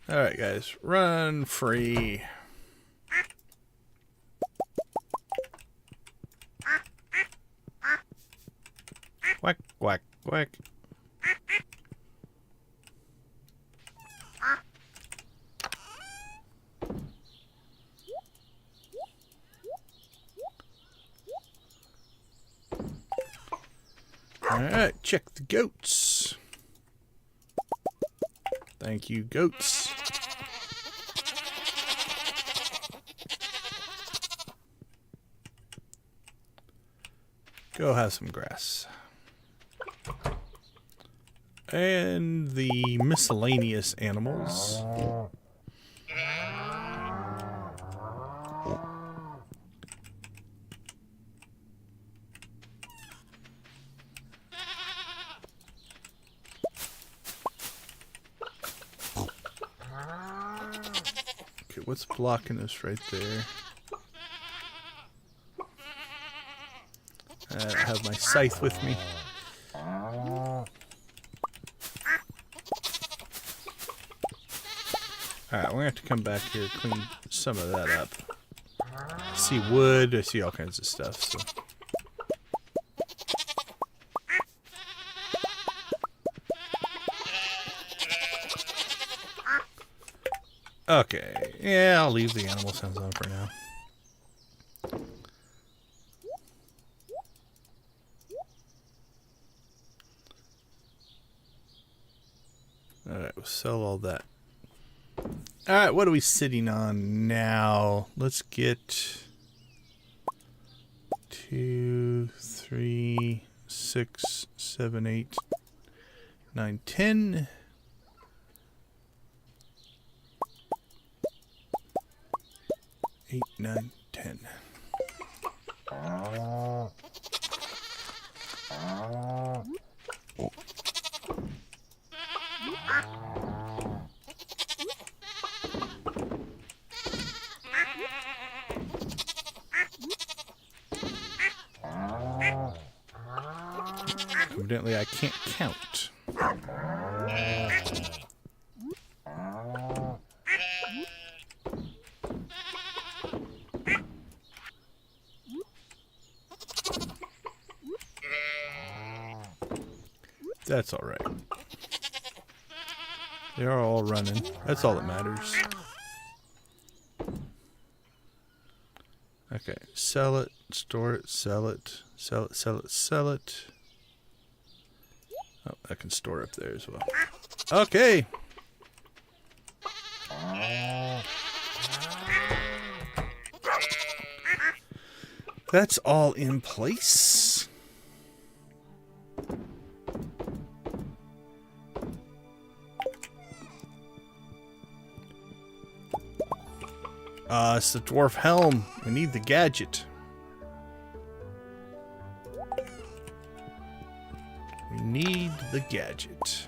Alright guys, run free. Quack, quack. Alright, check the goats. Thank you, goats. Go have some grass. And the miscellaneous animals. Okay, what's blocking us right there? I have my scythe with me. Alright, we're gonna have to come back here, clean some of that up. I see wood, I see all kinds of stuff, so. Okay, yeah, I'll leave the animal sounds on for now. Alright, we'll sell all that. Alright, what are we sitting on now? Let's get 2, 3, 6, 7, 8, 9, 10. 8, 9, 10. Evidently, I can't count. That's all right. They are all running. That's all that matters. Okay, sell it, store it, sell it, sell it, sell it, sell it. Oh, I can store up there as well. Okay. That's all in place. It's the dwarf helm. We need the gadget. We need the gadget.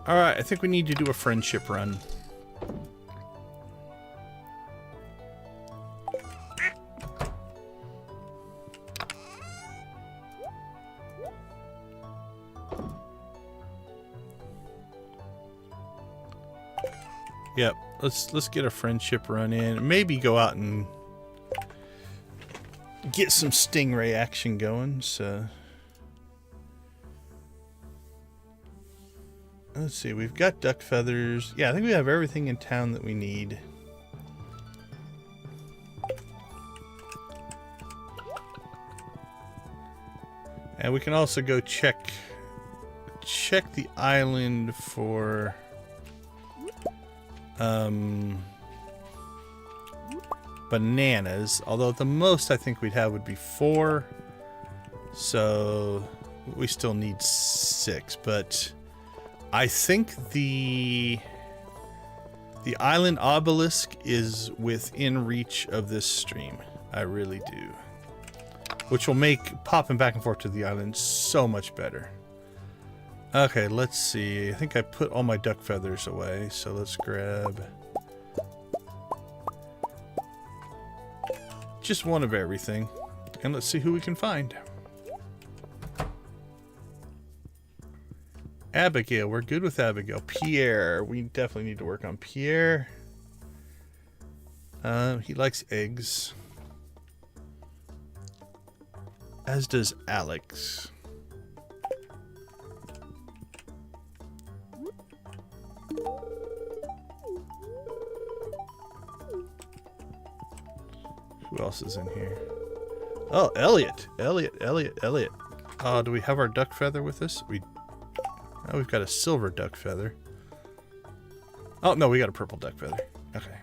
Alright, I think we need to do a friendship run. Yep, let's get a friendship run in. Maybe go out and get some stingray action going. So let's see, we've got duck feathers. Yeah, I think we have everything in town that we need. And we can also go check the island for bananas, although the most I think we'd have would be 4, so we still need 6, but I think the Island Obelisk is within reach of this stream. I really do, which will make popping back and forth to the island so much better. Okay, let's see. I think I put all my duck feathers away, so let's grab just one of everything, and let's see who we can find. Abigail, we're good with Abigail. Pierre, we definitely need to work on Pierre. He likes eggs. As does Alex. Who else is in here? Oh, Elliot. Elliot. Oh, do we have our duck feather with us? Oh, we've got a silver duck feather. Oh, no, we got a purple duck feather. Okay.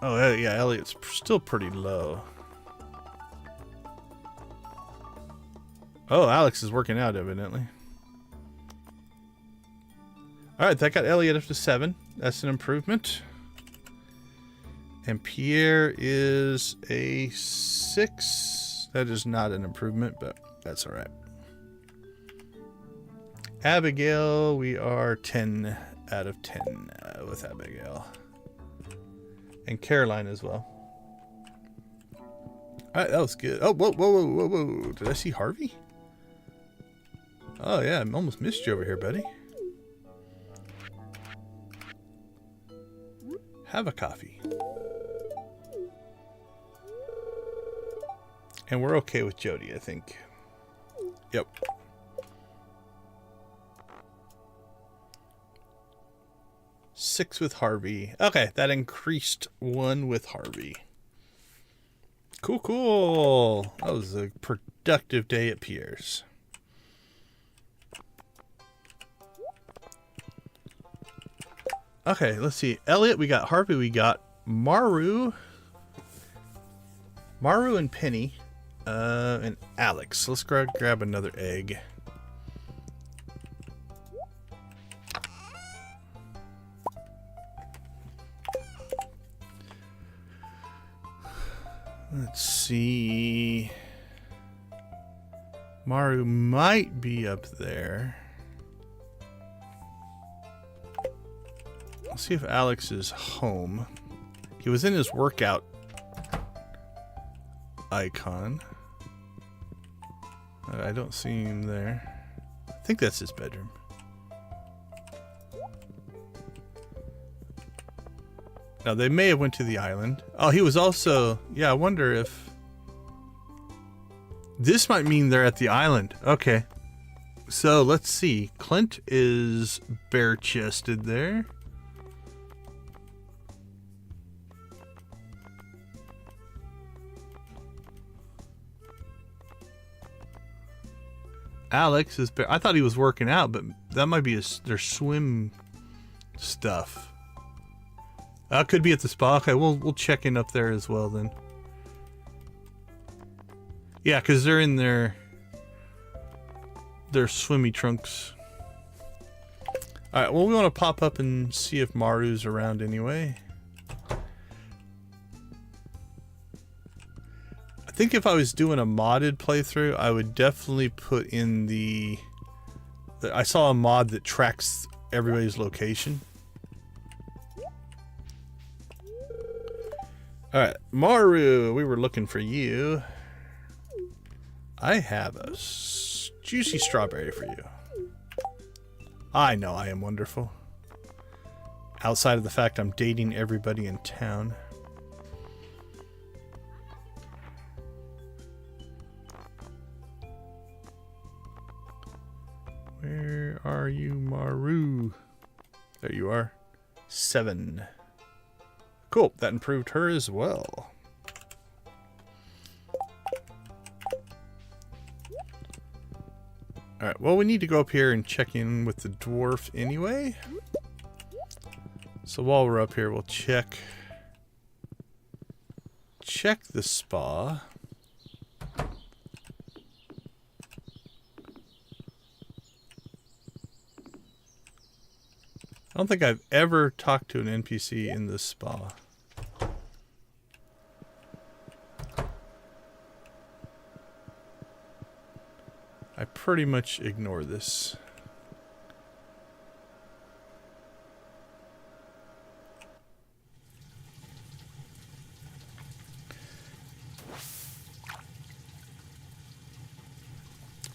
Oh, yeah, Elliot's still pretty low. Oh, Alex is working out, evidently. Alright, that got Elliot up to 7. That's an improvement. And Pierre is a 6. That is not an improvement, but that's alright. Abigail, we are 10 out of 10 with Abigail. And Caroline as well. Alright, that was good. Oh, whoa. Did I see Harvey? Oh, yeah, I almost missed you over here, buddy. Have a coffee. And we're okay with Jody, I think. Yep. Six with Harvey. Okay, that increased 1 with Harvey. Cool. That was a productive day at Pierre's. Okay, let's see. Elliot, we got Harvey, we got Maru. Maru and Penny. And Alex. Let's grab another egg. Let's see. Maru might be up there. Let's see if Alex is home. He was in his workout icon. I don't see him there. I think that's his bedroom. Now, they may have went to the island. Oh, he was also... Yeah, I wonder if... This might mean they're at the island. Okay. So, let's see. Clint is bare-chested there. Alex is bare... I thought he was working out, but that might be their swim stuff. Could be at the spa. Okay, we'll check in up there as well then. Yeah, because they're in their swimmy trunks. Alright, well, we want to pop up and see if Maru's around anyway. I think if I was doing a modded playthrough, I would definitely put in the I saw a mod that tracks everybody's location. Alright, Maru, we were looking for you. I have a juicy strawberry for you. I know I am wonderful. Outside of the fact I'm dating everybody in town. Where are you, Maru? There you are. 7. Cool, that improved her as well. Alright, well, we need to go up here and check in with the dwarf anyway. So while we're up here, we'll check the spa. I don't think I've ever talked to an NPC in this spa. I pretty much ignore this.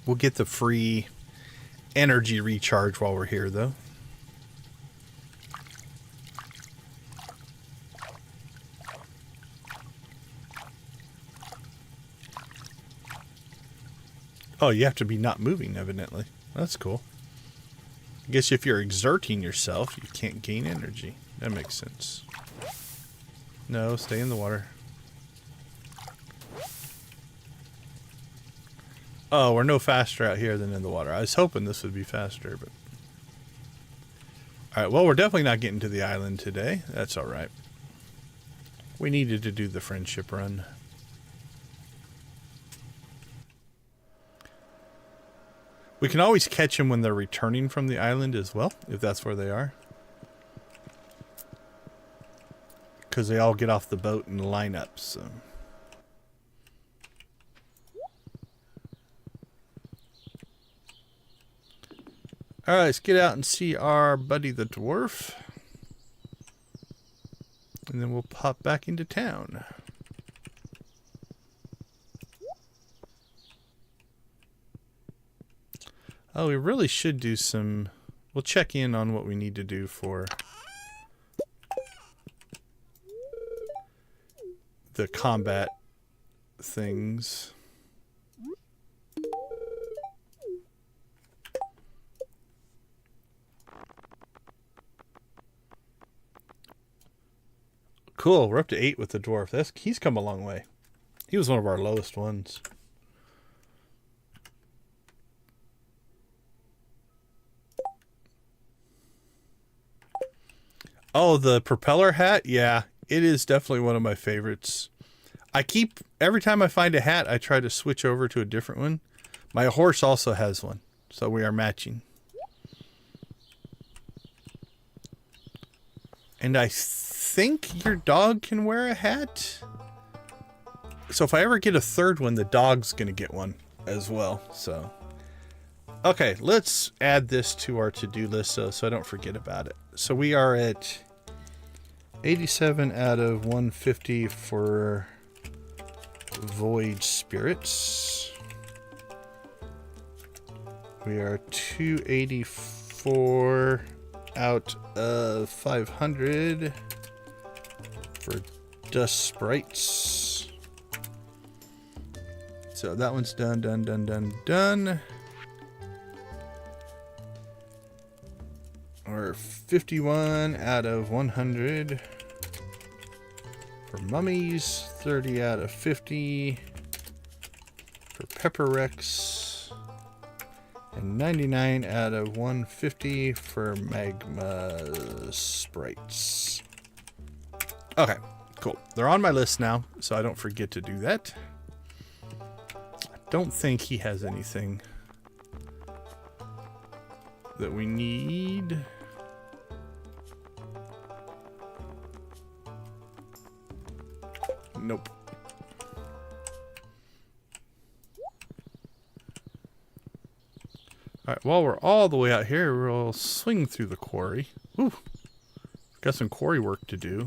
We'll get the free energy recharge while we're here, though. Oh, you have to be not moving, evidently. That's cool. I guess if you're exerting yourself, you can't gain energy. That makes sense. No, stay in the water. Oh, we're no faster out here than in the water. I was hoping this would be faster, but... Alright, well, we're definitely not getting to the island today. That's alright. We needed to do the friendship run. We can always catch them when they're returning from the island as well, if that's where they are. Because they all get off the boat and line up, so... Alright, let's get out and see our buddy the dwarf. And then we'll pop back into town. Oh, we really should do some... We'll check in on what we need to do for the combat things. Cool, we're up to 8 with the dwarf. He's come a long way. He was one of our lowest ones. Oh, the propeller hat? Yeah, it is definitely one of my favorites. Every time I find a hat, I try to switch over to a different one. My horse also has one, so we are matching. And I think your dog can wear a hat. So if I ever get a third one, the dog's going to get one as well, so... Okay, let's add this to our to-do list so I don't forget about it. So we are at 87 out of 150 for Void Spirits. We are 284 out of 500 for Dust Sprites. So that one's done. Or 51 out of 100 for Mummies, 30 out of 50 for Pepper Rex, and 99 out of 150 for Magma Sprites. Okay, cool. They're on my list now, so I don't forget to do that. I don't think he has anything that we need. Nope. Alright, while we're all the way out here, we'll swing through the quarry. Ooh, got some quarry work to do.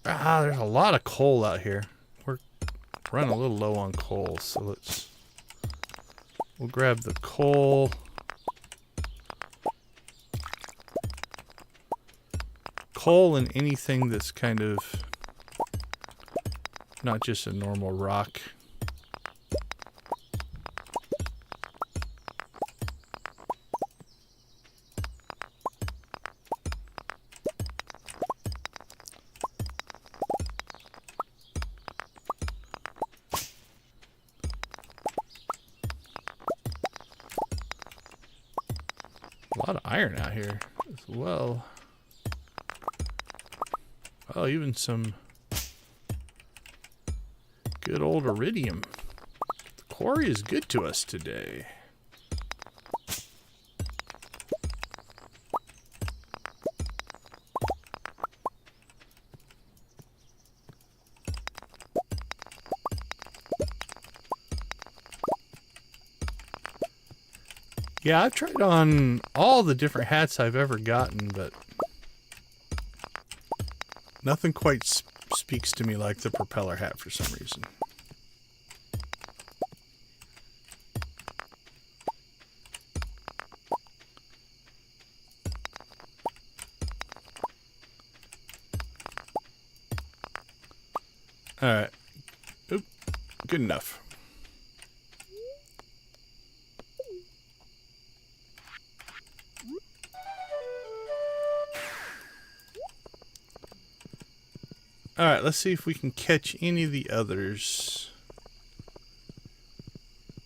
Ah, there's a lot of coal out here. We're running a little low on coal, so we'll grab the coal. Coal and anything that's kind of not just a normal rock. A lot of iron out here as well. Oh, even some good old iridium. The quarry is good to us today. Yeah, I've tried on all the different hats I've ever gotten, but Nothing quite speaks to me like the propeller hat for some reason. Alright. Oop. Good enough. Alright, let's see if we can catch any of the others.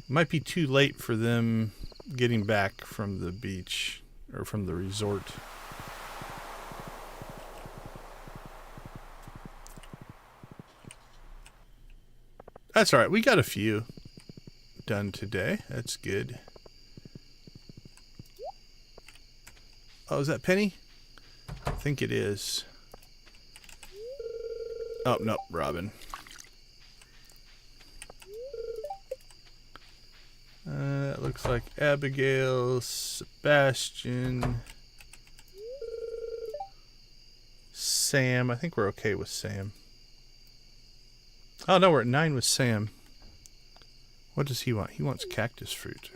Might be too late for them getting back from the beach, or from the resort. That's alright, we got a few done today. That's good. Oh, is that Penny? I think it is. Oh, no, Robin. That looks like Abigail, Sebastian, Sam. I think we're okay with Sam. Oh, no, we're at 9 with Sam. What does he want? He wants cactus fruit.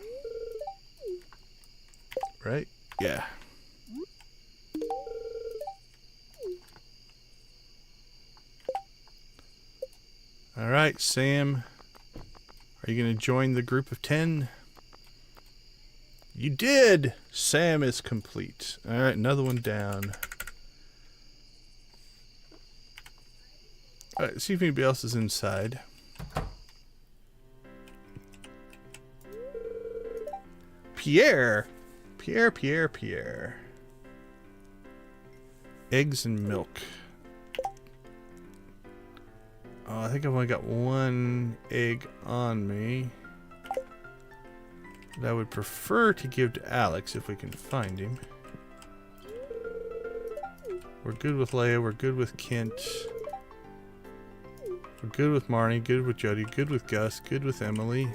Right? Yeah. Alright, Sam. Are you going to join the group of 10? You did! Sam is complete. Alright, another one down. Alright, see if anybody else is inside. Pierre! Pierre. Eggs and milk. Oh, I think I've only got one egg on me. That I would prefer to give to Alex if we can find him. We're good with Leia, we're good with Kent. We're good with Marnie, good with Jody, good with Gus, good with Emily.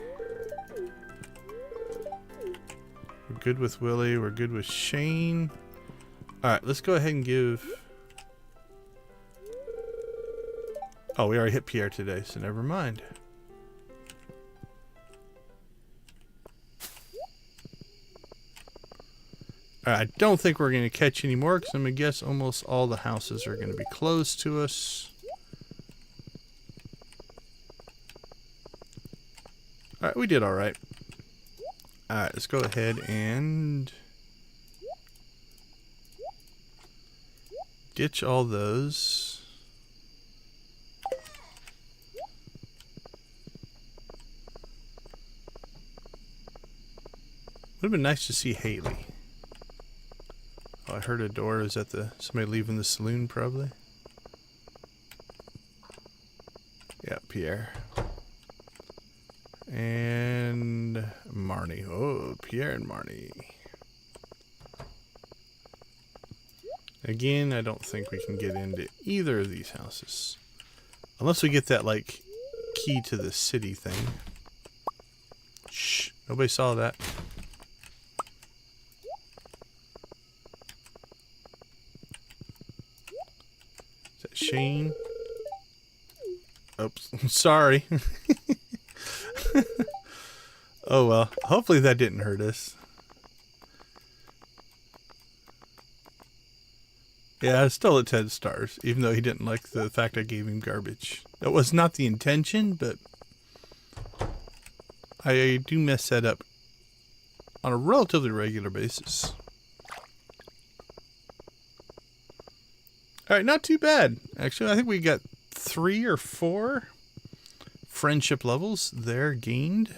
We're good with Willie, we're good with Shane. Alright, let's go ahead and give... Oh, we already hit Pierre today, so never mind. Alright, I don't think we're going to catch any more, because I'm going to guess almost all the houses are going to be closed to us. Alright, we did alright. Alright, let's go ahead and... ditch all those. Would have been nice to see Haley. Oh, I heard a door. Is that somebody leaving the saloon, probably? Yeah, Pierre. And Marnie. Oh, Pierre and Marnie. Again, I don't think we can get into either of these houses. Unless we get that, like, key to the city thing. Shh. Nobody saw that. Is that Shane? Oops. Sorry. Oh well. Hopefully that didn't hurt us. Yeah, it's still at 10 stars, even though he didn't like the fact I gave him garbage. That was not the intention, but I do mess that up on a relatively regular basis. Alright, not too bad. Actually, I think we got 3 or 4 friendship levels there gained.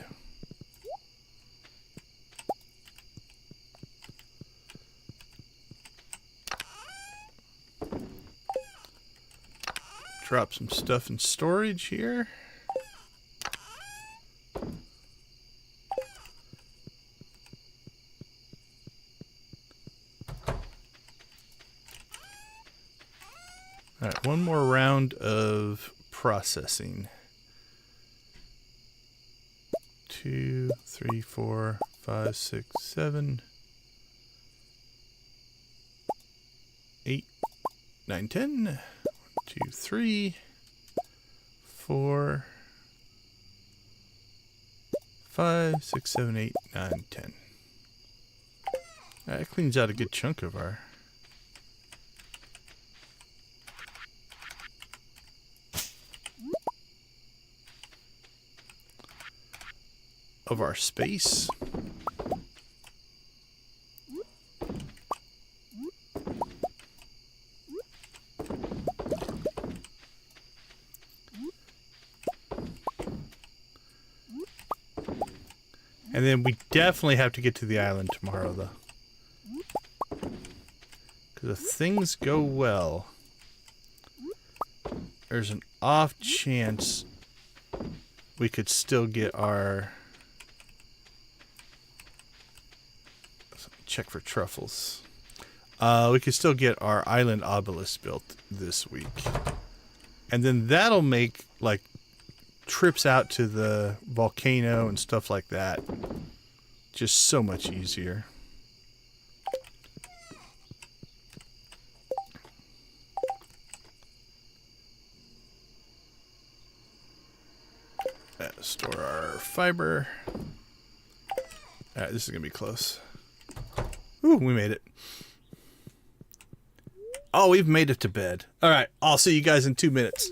Drop some stuff in storage here. Alright, one more round of processing. 2, 3, 4, 5, 6, 7, 8, 9, 10. 1, 2, 3, 4, 5, 6, 7, 8, 9, 10. That cleans out a good chunk of our space. And then we definitely have to get to the island tomorrow, though. Because if things go well, there's an off chance we could still get our... Check for truffles. We could still get our Island Obelisk built this week. And then that'll make, like, trips out to the volcano and stuff like that just so much easier. Store our fiber. Alright, this is gonna be close. Ooh, we made it. Oh, we've made it to bed. Alright, I'll see you guys in 2 minutes.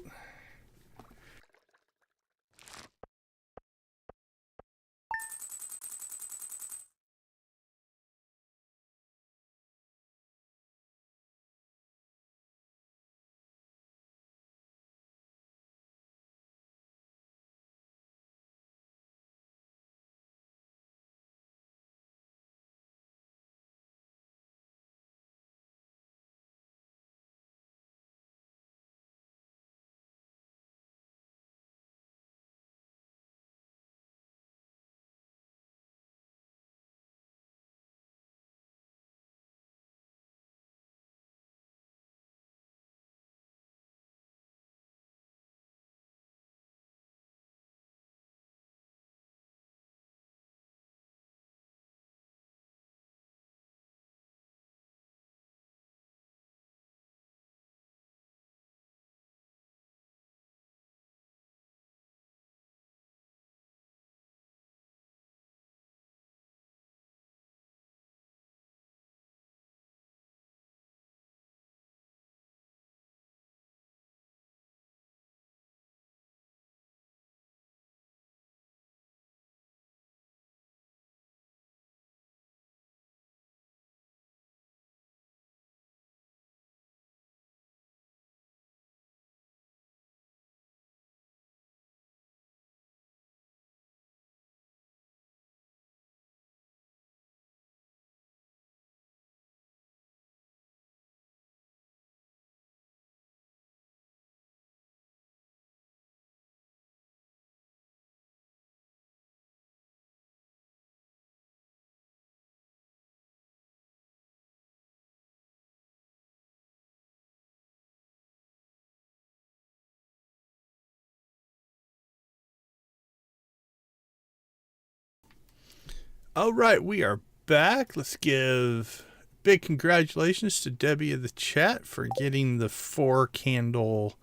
All right, we are back. Let's give big congratulations to Debbie in the chat for getting the 4-candle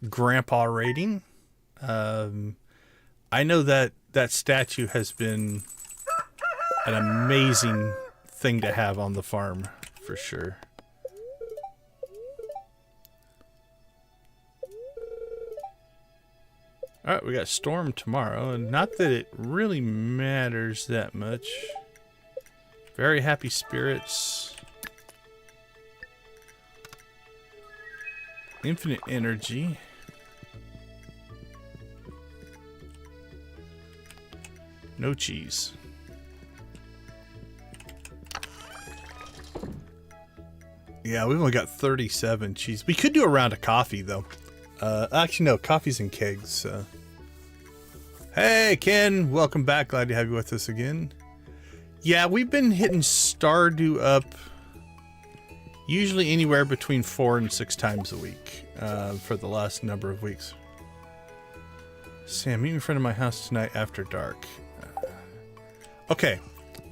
grandpa rating. I know that that statue has been an amazing thing to have on the farm, for sure. Alright, we got storm tomorrow, and not that it really matters that much. Very happy spirits. Infinite energy. No cheese. Yeah, we've only got 37 cheese. We could do a round of coffee, though. Actually, no, coffee's in kegs. Hey, Ken, welcome back. Glad to have you with us again. Yeah, we've been hitting Stardew up usually anywhere between 4 and 6 times a week for the last number of weeks. Sam, meet me in front of my house tonight after dark. Okay,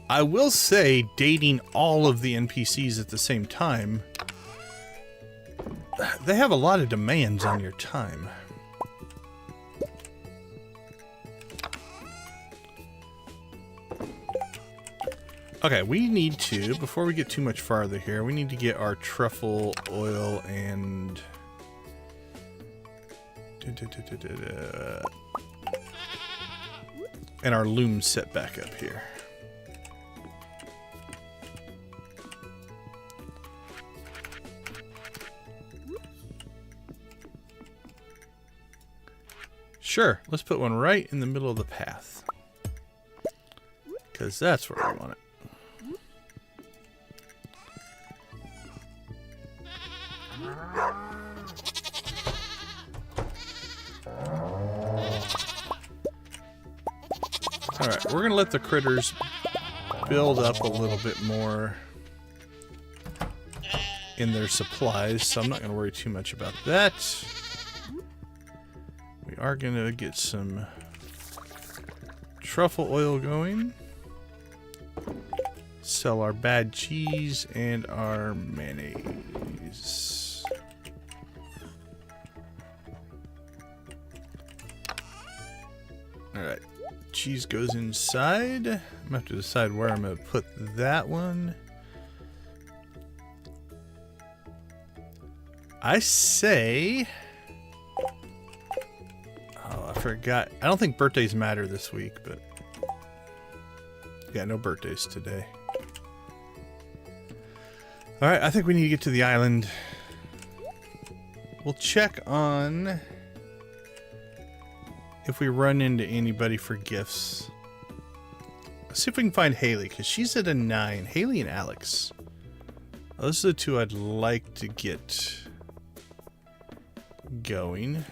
I will say dating all of the NPCs at the same time They have a lot of demands on your time. Okay, we need to, before we get too much farther here, we need to get our truffle oil and... and our loom set back up here. Sure, let's put one right in the middle of the path. Because that's where we want it. Alright, we're going to let the critters build up a little bit more in their supplies, so I'm not going to worry too much about that. We are going to get some truffle oil going. Sell our bad cheese and our mayonnaise. Alright. Cheese goes inside. I'm going to have to decide where I'm going to put that one. I say... Oh, I forgot. I don't think birthdays matter this week, but... Yeah, no birthdays today. Alright, I think we need to get to the island. We'll check on... if we run into anybody for gifts. Let's see if we can find Haley, because she's at a 9. Haley and Alex. Those are the two I'd like to get going.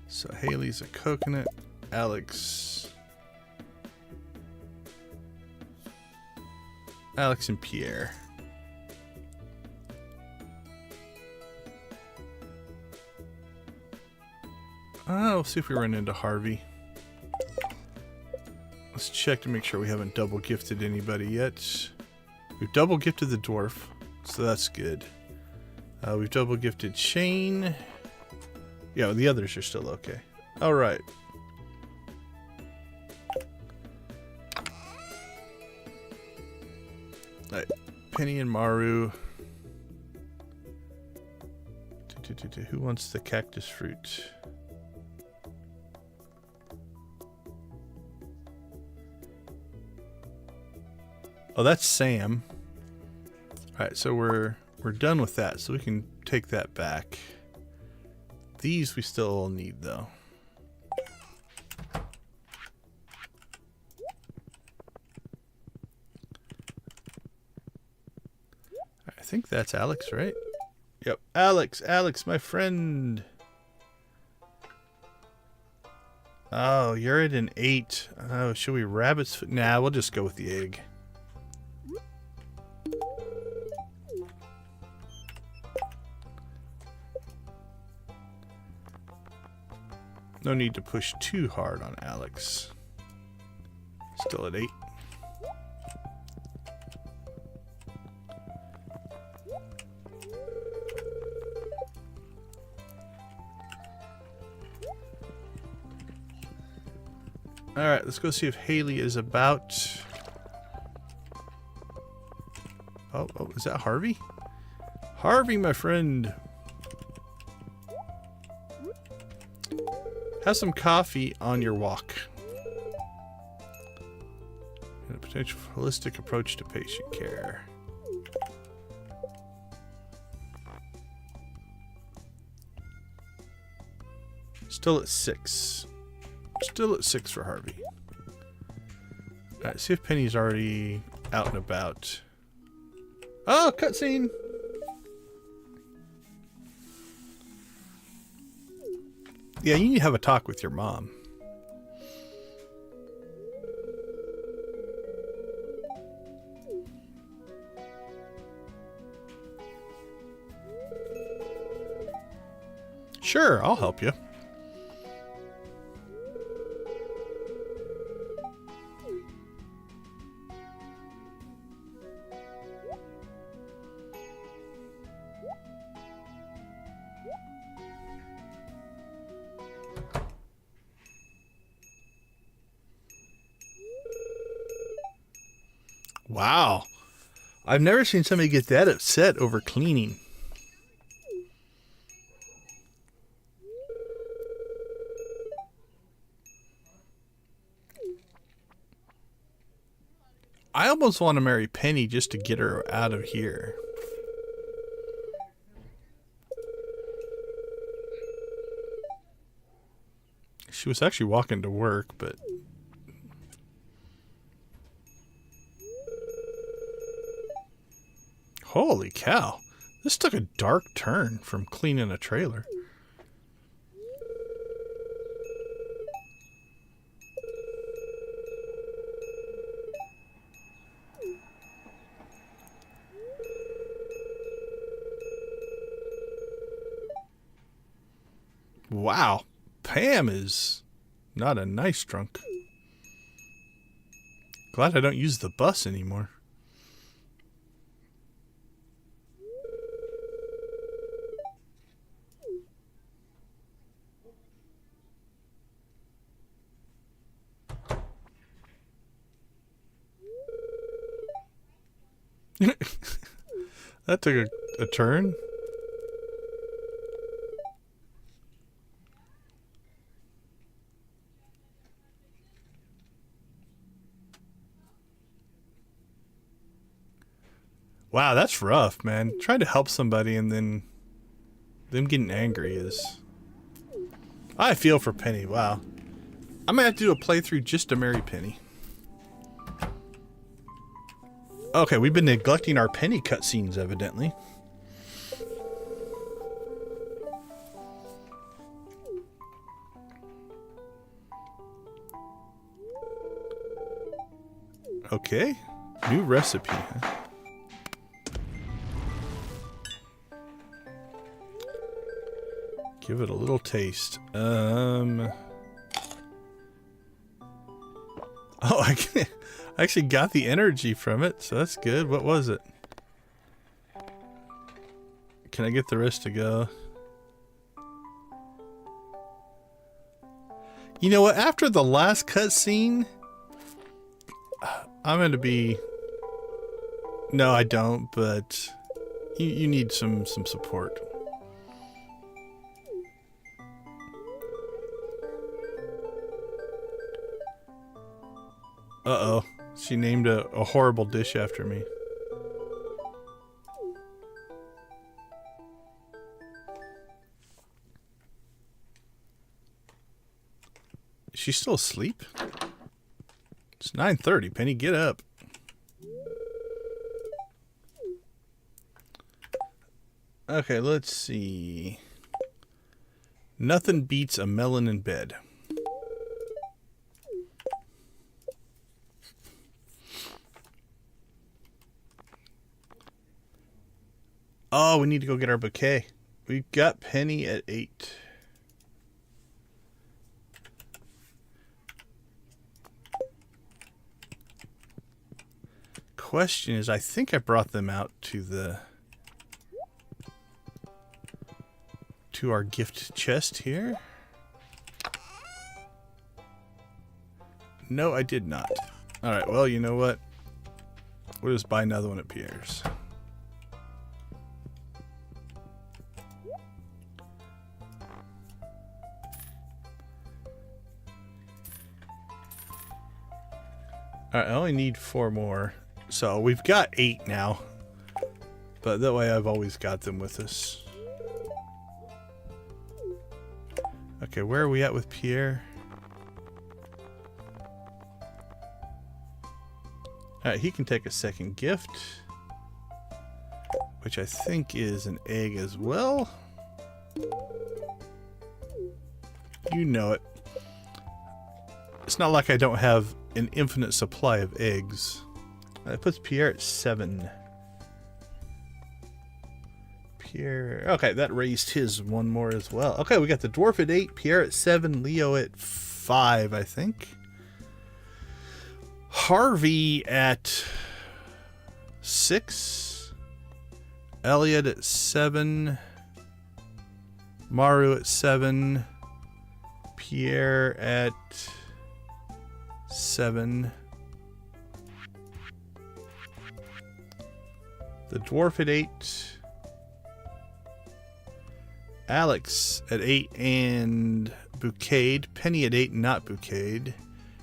So Haley's a coconut. Alex and Pierre. We'll see if we run into Harvey. Let's check to make sure we haven't double gifted anybody yet. We've double gifted the dwarf, so that's good. We've double gifted Shane. Yeah, the others are still okay. Alright. Alright, Penny and Maru. Who wants the cactus fruit? Oh, that's Sam. Alright, so we're done with that, so we can take that back. These we still need, though. I think that's Alex, right? Yep, Alex, my friend. Oh, you're at an 8. Oh, should we rabbit's foot? Nah, we'll just go with the egg. No need to push too hard on Alex. Still at 8. Alright, let's go see if Haley is about. Oh, is that Harvey? Harvey, my friend. Have some coffee on your walk. And a potential holistic approach to patient care. Still at 6. Still at 6 for Harvey. Alright, see if Penny's already out and about. Oh, cutscene! Yeah, you need to have a talk with your mom. Sure, I'll help you. Wow. I've never seen somebody get that upset over cleaning. I almost want to marry Penny just to get her out of here. She was actually walking to work, but... Holy cow. This took a dark turn from cleaning a trailer. Wow. Pam is not a nice drunk. Glad I don't use the bus anymore. That took a turn. Wow, that's rough, man. Trying to help somebody and then them getting angry is... I feel for Penny, wow. I'm gonna have to do a playthrough just to marry Penny. Okay, we've been neglecting our Penny cutscenes, evidently. Okay, new recipe, huh? Give it a little taste. Oh, I actually got the energy from it, so that's good. What was it? Can I get the rest to go? You know what? After the last cutscene, I'm gonna be... No, I don't, but you need some support. Uh-oh. She named a horrible dish after me. Is she still asleep? It's 9:30. Penny, get up. Okay, let's see. Nothing beats a melon in bed. Oh, we need to go get our bouquet. We got Penny at 8. Question is, I think I brought them out to our gift chest here. No, I did not. Alright, well, you know what? We'll just buy another one at Pierre's. Alright, I only need 4 more. So we've got 8 now. But that way I've always got them with us. Okay, where are we at with Pierre? Alright, he can take a second gift. Which I think is an egg as well. You know it. It's not like I don't have an infinite supply of eggs. That puts Pierre at 7. Pierre... Okay, that raised his 1 more as well. Okay, we got the dwarf at 8, Pierre at 7, Leo at 5, I think. Harvey at 6. Elliot at 7. Maru at 7. Pierre at 7. The dwarf at 8. Alex at 8 and bouquet. Penny at 8, not bouquet.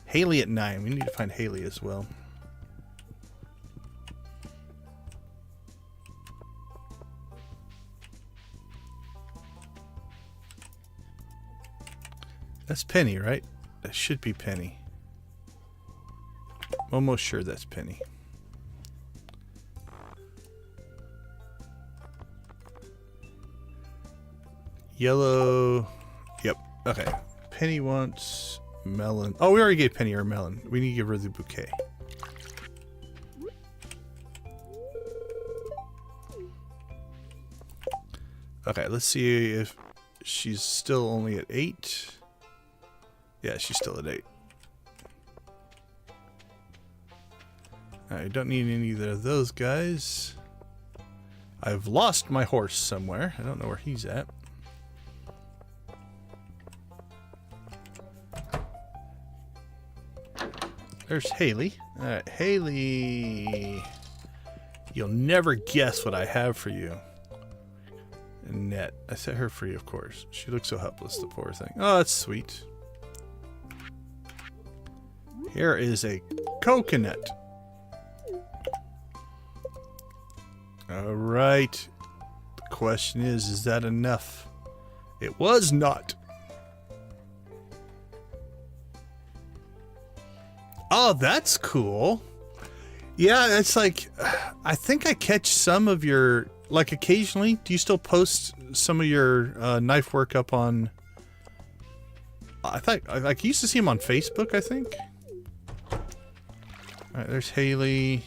Haley at 9. We need to find Haley as well. That's Penny, right? That should be Penny. I'm almost sure that's Penny. Yellow. Yep. Okay. Penny wants melon. Oh, we already gave Penny our melon. We need to give her the bouquet. Okay, let's see if she's still only at 8. Yeah, she's still at 8. I don't need any of those guys. I've lost my horse somewhere. I don't know where he's at. There's Haley. Alright, Haley. You'll never guess what I have for you. Annette. I set her free, of course. She looks so helpless, the poor thing. Oh, that's sweet. Here is a coconut. Alright. The question is that enough? It was not. Oh, that's cool. Yeah, it's like, I think I catch some of your, like occasionally, do you still post some of your knife work up on, I thought, like, I used to see them on Facebook, I think. Alright, there's Haley.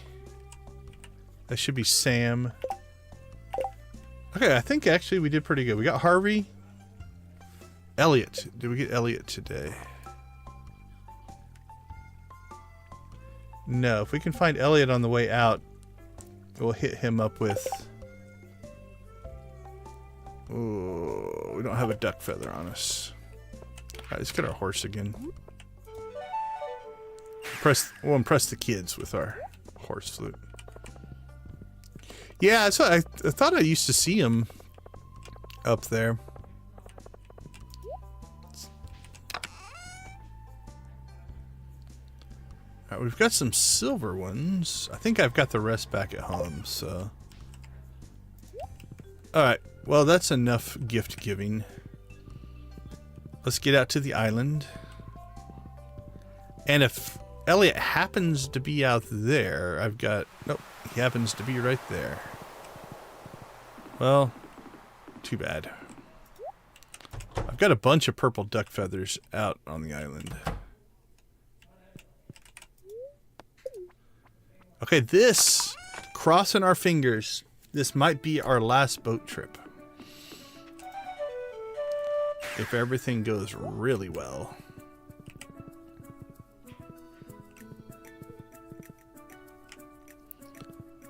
That should be Sam. Okay, I think actually we did pretty good. We got Harvey. Elliot. Did we get Elliot today? No, if we can find Elliot on the way out, we'll hit him up with... Oh, we don't have a duck feather on us. Alright, let's get our horse again. We'll impress the kids with our horse flute. Yeah, so I thought I used to see him up there. Alright, we've got some silver ones. I think I've got the rest back at home, so... Alright, well that's enough gift giving. Let's get out to the island. And if Elliot happens to be out there, I've got... Nope, he happens to be right there. Well, too bad. I've got a bunch of purple duck feathers out on the island. Okay, this, crossing our fingers, this might be our last boat trip. If everything goes really well.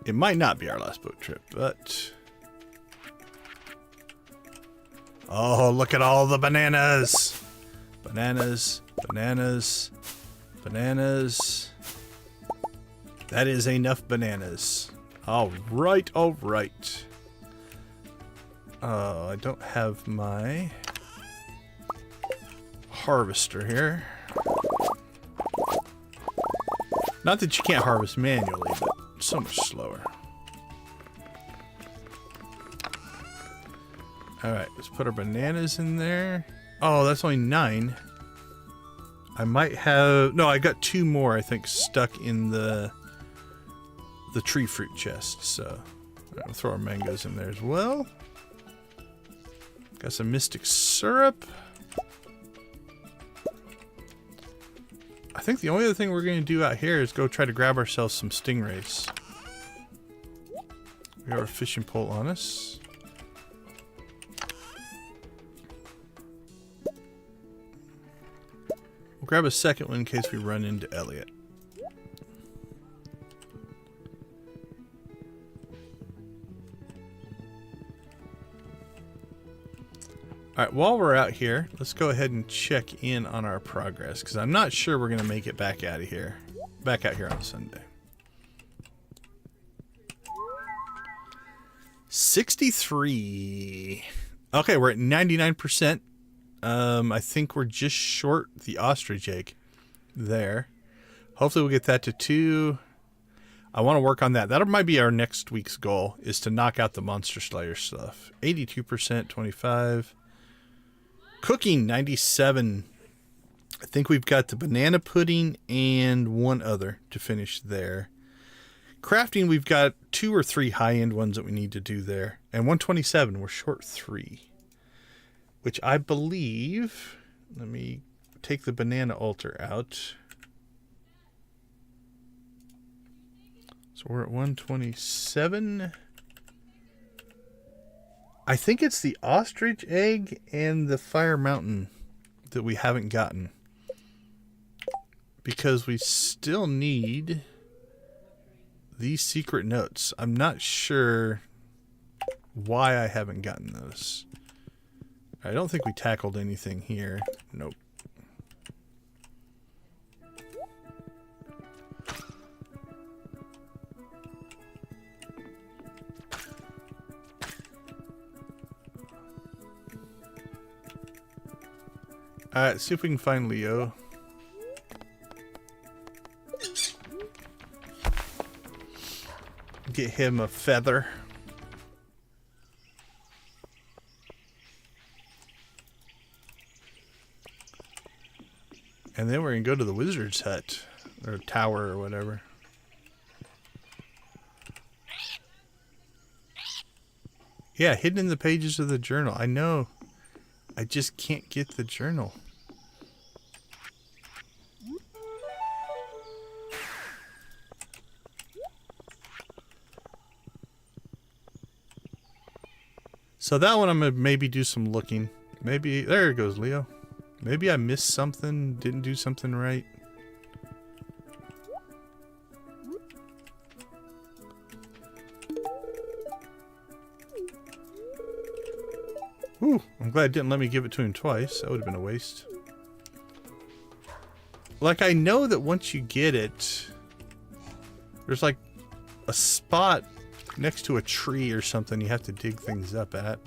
It might not be our last boat trip, but... Oh, look at all the bananas! Bananas, bananas, bananas. That is enough bananas. Alright, alright. Oh, I don't have my harvester here. Not that you can't harvest manually, but so much slower. Alright, let's put our bananas in there. Oh, that's only 9. I might have... No, I got 2 more, I think, stuck in the tree fruit chest, so... Alright, we'll throw our mangoes in there as well. Got some mystic syrup. I think the only other thing we're going to do out here is go try to grab ourselves some stingrays. We have our fishing pole on us. We'll grab a second one in case we run into Elliot. Alright, while we're out here, let's go ahead and check in on our progress, because I'm not sure we're going to make it back out of here. Back out here on Sunday. 63. Okay, we're at 99%. I think we're just short the ostrich egg there. Hopefully we'll get that to 2. I want to work on that. That might be our next week's goal, is to knock out the Monster Slayer stuff. 82%, 25. Cooking, 97. I think we've got the banana pudding and one other to finish there. Crafting, we've got 2 or 3 high-end ones that we need to do there. And 127, we're short 3. Which I believe... Let me take the banana altar out. So we're at 127. I think it's the ostrich egg and the fire mountain that we haven't gotten. Because we still need these secret notes. I'm not sure why I haven't gotten those. I don't think we tackled anything here. Nope. Alright, see if we can find Leo. Get him a feather. And then we're going to go to the wizard's hut. Or tower or whatever. Yeah, hidden in the pages of the journal. I know. I just can't get the journal. So that one I'm going to maybe do some looking. Maybe, there it goes, Leo. Maybe I missed something, didn't do something right. Whew, I'm glad it didn't let me give it to him twice. That would have been a waste. Like, I know that once you get it, there's like a spot next to a tree or something you have to dig things up at.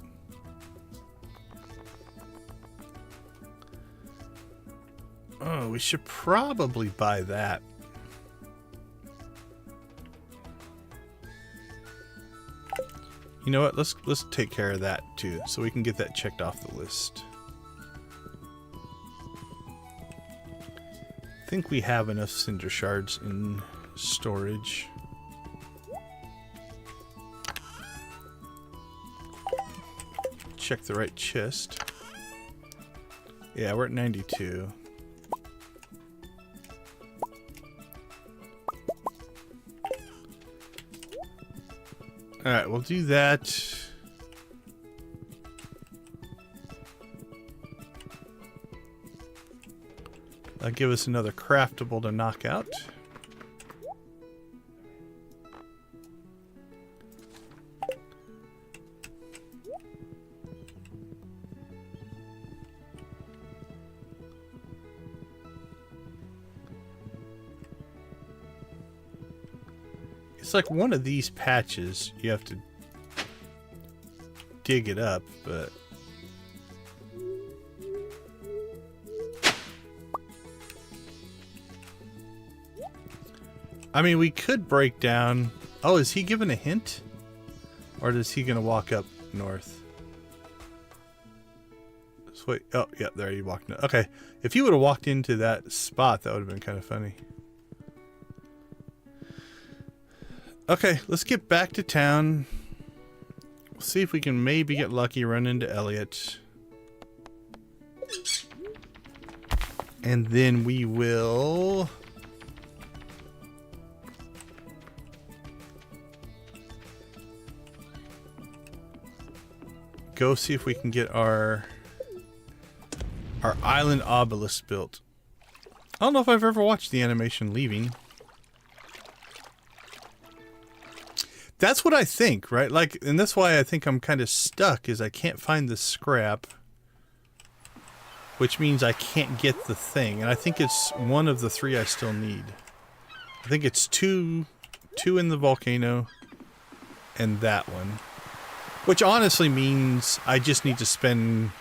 Oh, we should probably buy that. You know what? Let's take care of that too, so we can get that checked off the list. I think we have enough cinder shards in storage. Check the right chest. Yeah, we're at 92. Alright, we'll do that. That'll give us another craftable to knock out. It's like one of these patches, you have to dig it up, but I mean, we could break down. Oh, is he giving a hint? Or is he going to walk up north? So wait, oh, yeah, there he walked. Okay, if he would have walked into that spot, that would have been kind of funny. Okay, let's get back to town. We'll see if we can maybe get lucky, run into Elliot. And then we will... go see if we can get our Island Obelisk built. I don't know if I've ever watched the animation leaving. That's what I think, right? Like, and that's why I think I'm kind of stuck, is I can't find the scrap, which means I can't get the thing. And I think it's one of the 3 I still need. I think it's two in the volcano and that one. Which honestly means I just need to spend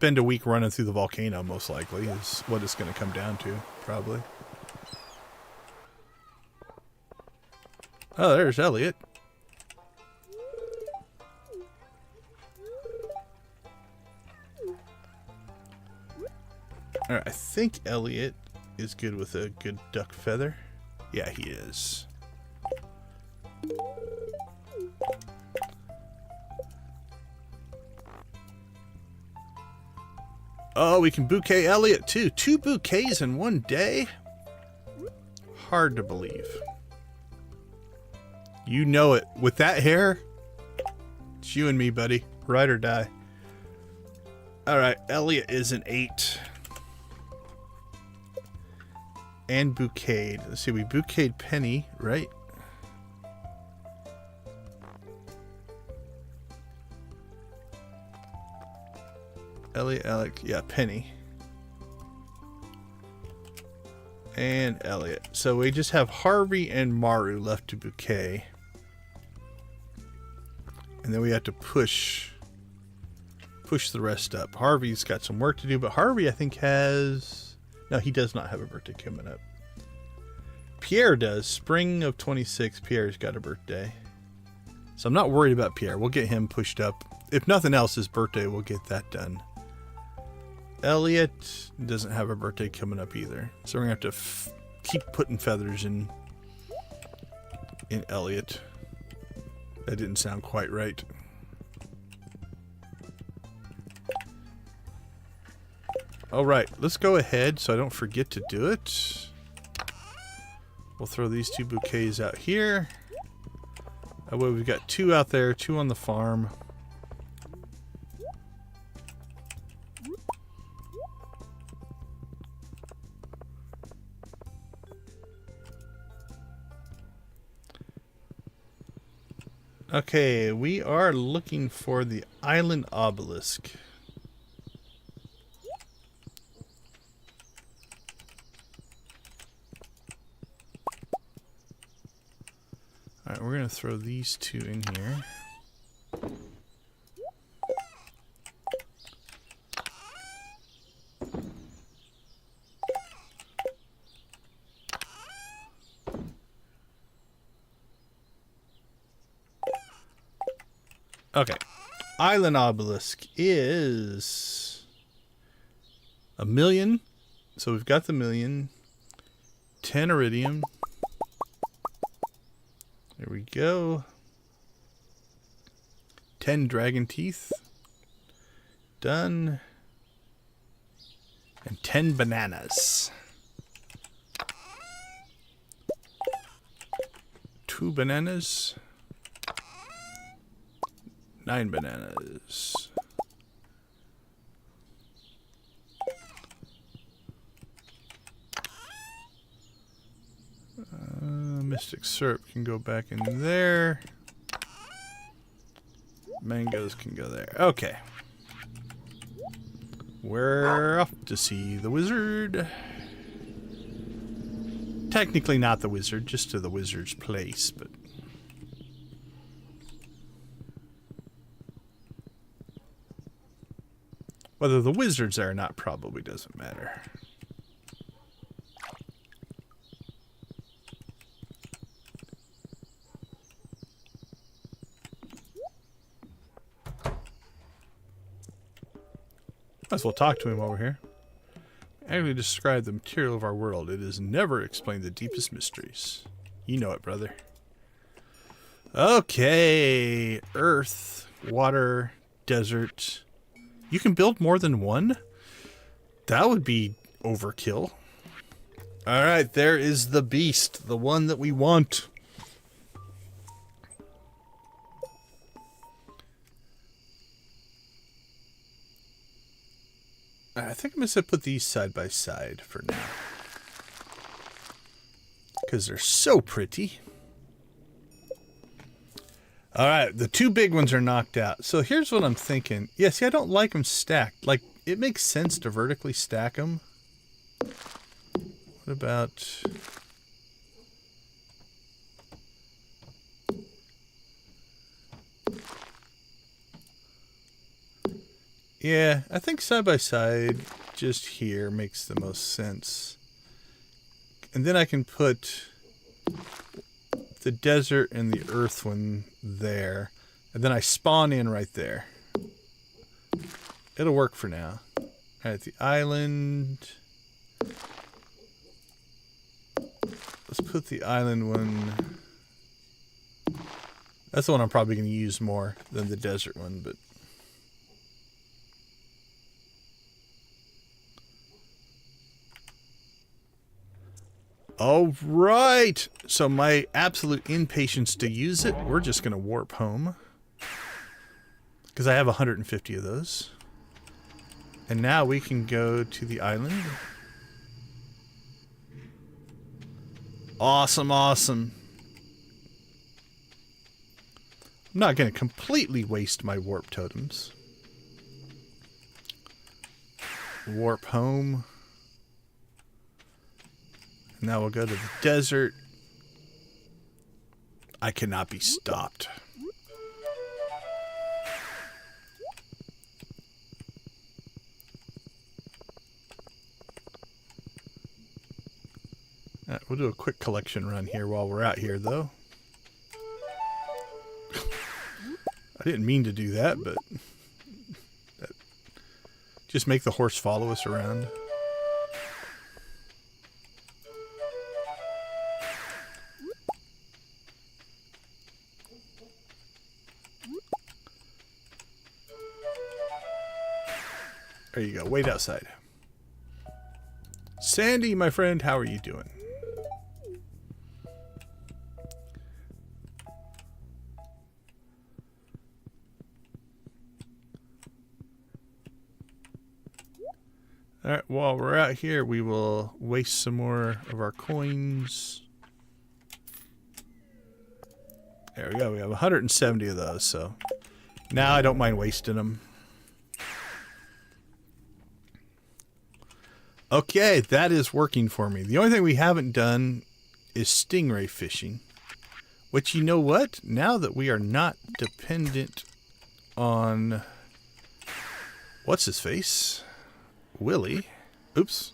a week running through the volcano, most likely, is what it's going to come down to, probably. Oh, there's Elliot. Alright, I think Elliot is good with a good duck feather. Yeah, he is. Oh, we can bouquet Elliot too. 2 bouquets in one day? Hard to believe. You know it. With that hair, it's you and me, buddy. Ride or die. Alright, Elliot is an 8. And bouquet. Let's see, we bouqueted Penny, right? Elliot, Alec, yeah, Penny. And Elliot. So we just have Harvey and Maru left to bouquet. And then we have to push the rest up. Harvey's got some work to do, but Harvey, I think, has... No, he does not have a birthday coming up. Pierre does. Spring of 26, Pierre's got a birthday. So I'm not worried about Pierre. We'll get him pushed up. If nothing else, his birthday, we'll get that done. Elliot doesn't have a birthday coming up either. So we're going to have to keep putting feathers in Elliot. That didn't sound quite right. Alright, let's go ahead so I don't forget to do it. We'll throw these 2 bouquets out here. That way we've got 2 out there, 2 on the farm. Okay, we are looking for the Island Obelisk. Alright, we're going to throw these 2 in here. Okay. Island Obelisk is 1,000,000. So we've got the 1,000,000. 10 iridium. There we go. 10 dragon teeth. Done. And 10 bananas. 2 bananas. 9 bananas. Mystic syrup can go back in there. Mangoes can go there. Okay. We're off to see the wizard. Technically not the wizard, just to the wizard's place, but... Whether the wizard's there or not probably doesn't matter. Might as well talk to him over here. Accurately describe the material of our world. It has never explained the deepest mysteries. You know it, brother. Okay. Earth, water, desert. You can build more than one? That would be overkill. Alright, there is the beast. The one that we want. I think I'm going to put these side by side for now. Because they're so pretty. Alright, the 2 big ones are knocked out. So here's what I'm thinking. Yeah, see, I don't like them stacked. Like, it makes sense to vertically stack them. What about... Yeah, I think side by side just here makes the most sense. And then I can put the desert and the earth one there. And then I spawn in right there. It'll work for now. Alright, the island. Let's put the island one. That's the one I'm probably going to use more than the desert one, but. All right. So my absolute impatience to use it, we're just going to warp home. Because I have 150 of those. And now we can go to the island. Awesome, awesome. I'm not going to completely waste my warp totems. Warp home. Now we'll go to the desert. I cannot be stopped. We'll do a quick collection run here while we're out here, though. I didn't mean to do that, but just make the horse follow us around. There you go. Wait outside. Sandy, my friend, how are you doing? Alright, while we're out here, we will waste some more of our coins. There we go. We have 170 of those, so now I don't mind wasting them. Okay, that is working for me. The only thing we haven't done is stingray fishing. Which, you know what? Now that we are not dependent on... What's his face? Willie. Oops.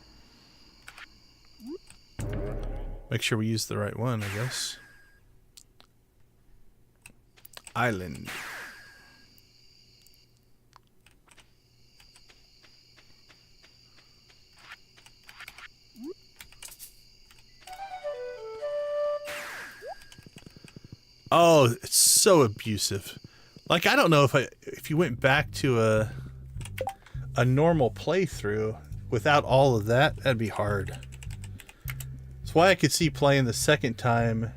Make sure we use the right one, I guess. Island. Oh, it's so abusive. Like, I don't know if you went back to a normal playthrough without all of that, that'd be hard. That's why I could see playing the second time.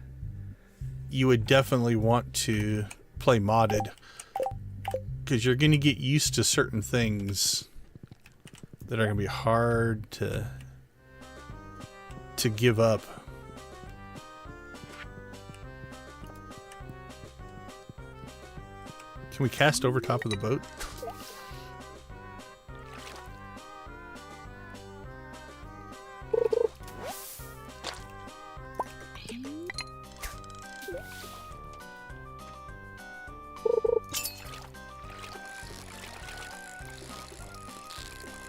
You would definitely want to play modded, because you're going to get used to certain things that are going to be hard to give up. Can we cast over top of the boat?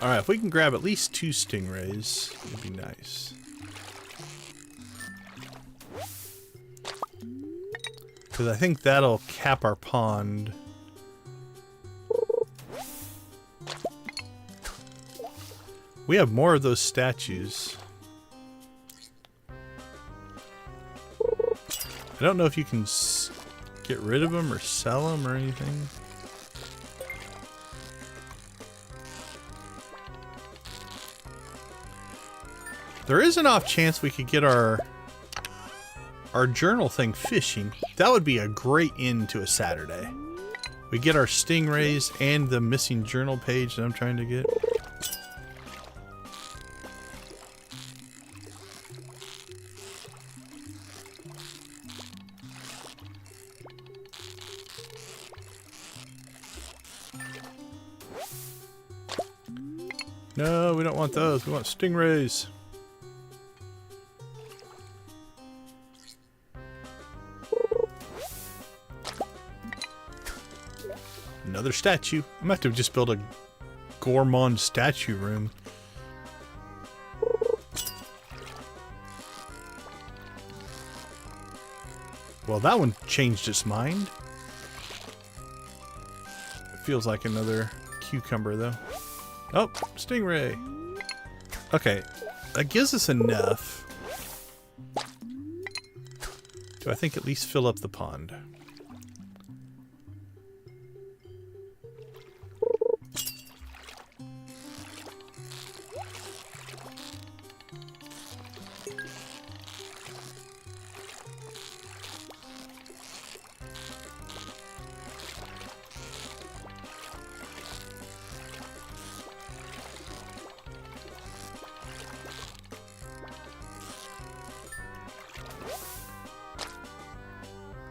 Alright, if we can grab at least 2 stingrays, it'd be nice. Because I think that'll cap our pond. We have more of those statues. I don't know if you can get rid of them or sell them or anything. There is an off chance we could get our journal thing fishing. That would be a great end to a Saturday. We get our stingrays and the missing journal page that I'm trying to get. No, we don't want those. We want stingrays. Another statue. I'm gonna have to just build Gourmand statue room. Well, that one changed its mind. It feels like another cucumber, though. Oh, stingray. Okay, that gives us enough to, I think, at least fill up the pond.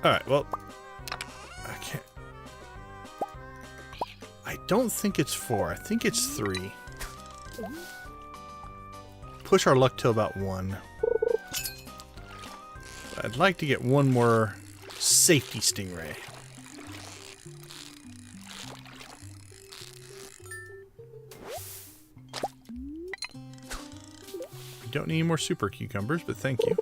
Alright, well, I can't. I don't think it's 4. I think it's 3. Push our luck to about 1. I'd like to get one more safety stingray. We don't need any more super cucumbers, but thank you.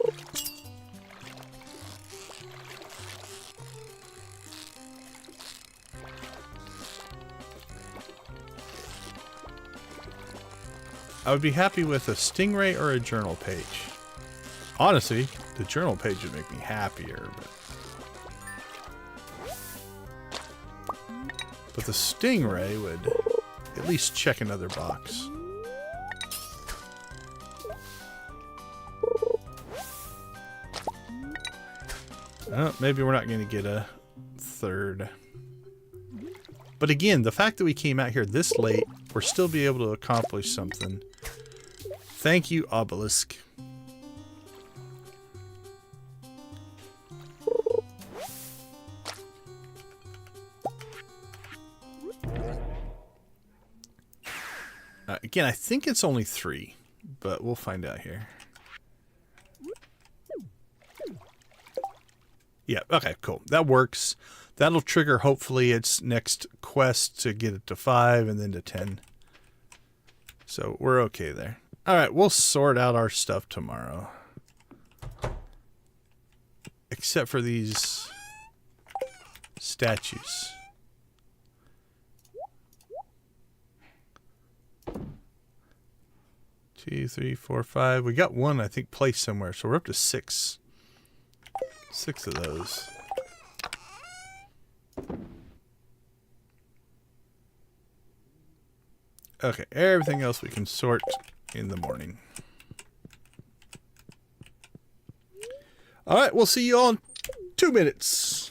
I would be happy with a stingray or a journal page. Honestly, the journal page would make me happier, but the stingray would at least check another box. Maybe we're not going to get a third. But again, the fact that we came out here this late, we're still be able to accomplish something. Thank you, Obelisk. Again, I think it's only 3, but we'll find out here. Yeah, okay, cool. That works. That'll trigger, hopefully, its next quest to get it to 5 and then to 10. So we're okay there. Alright, we'll sort out our stuff tomorrow. Except for these statues. Two, 3, 4, 5. We got one, I think, placed somewhere, so we're up to 6. 6 of those. Okay, everything else we can sort in the morning. Alright, we'll see you all in 2 minutes.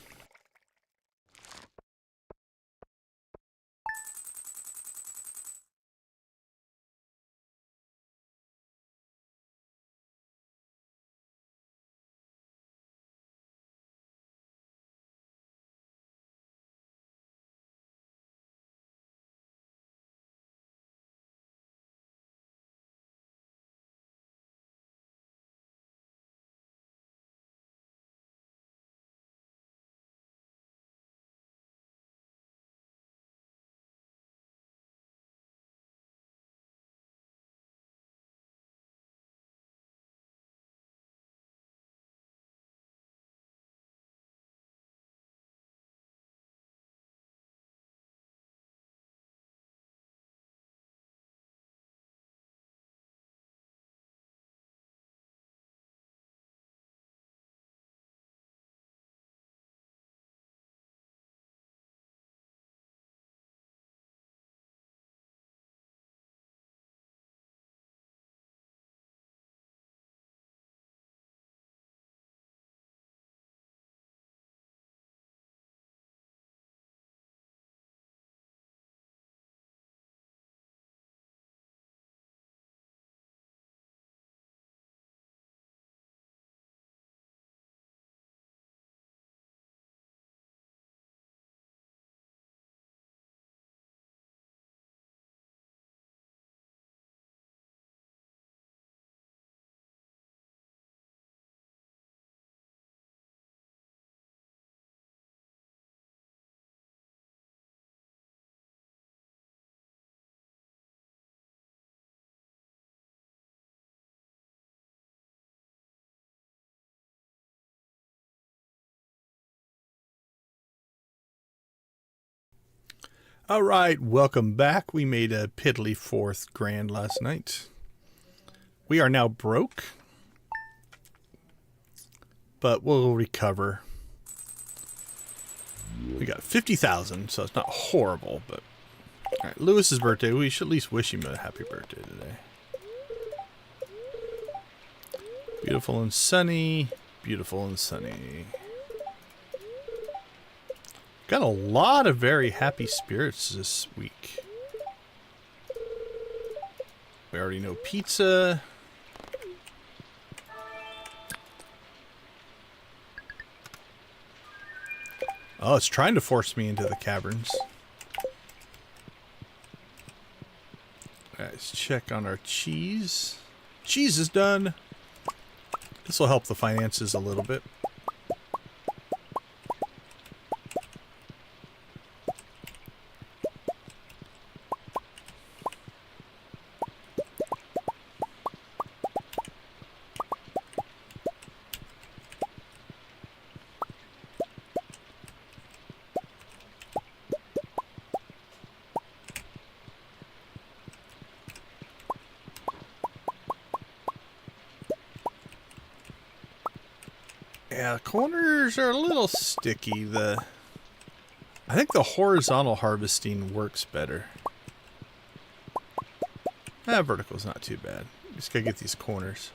All right, welcome back. We made a piddly 4th grand last night. We are now broke, but we'll recover. We got 50,000, so it's not horrible, but... Alright, Lewis's birthday. We should at least wish him a happy birthday today. Beautiful and sunny. Beautiful and sunny. Got a lot of very happy spirits this week. We already know pizza. Oh, it's trying to force me into the caverns. Alright, let's check on our cheese. Cheese is done. This will help the finances a little bit. Yeah, the corners are a little sticky. I think the horizontal harvesting works better. Vertical's not too bad. Just gotta get these corners.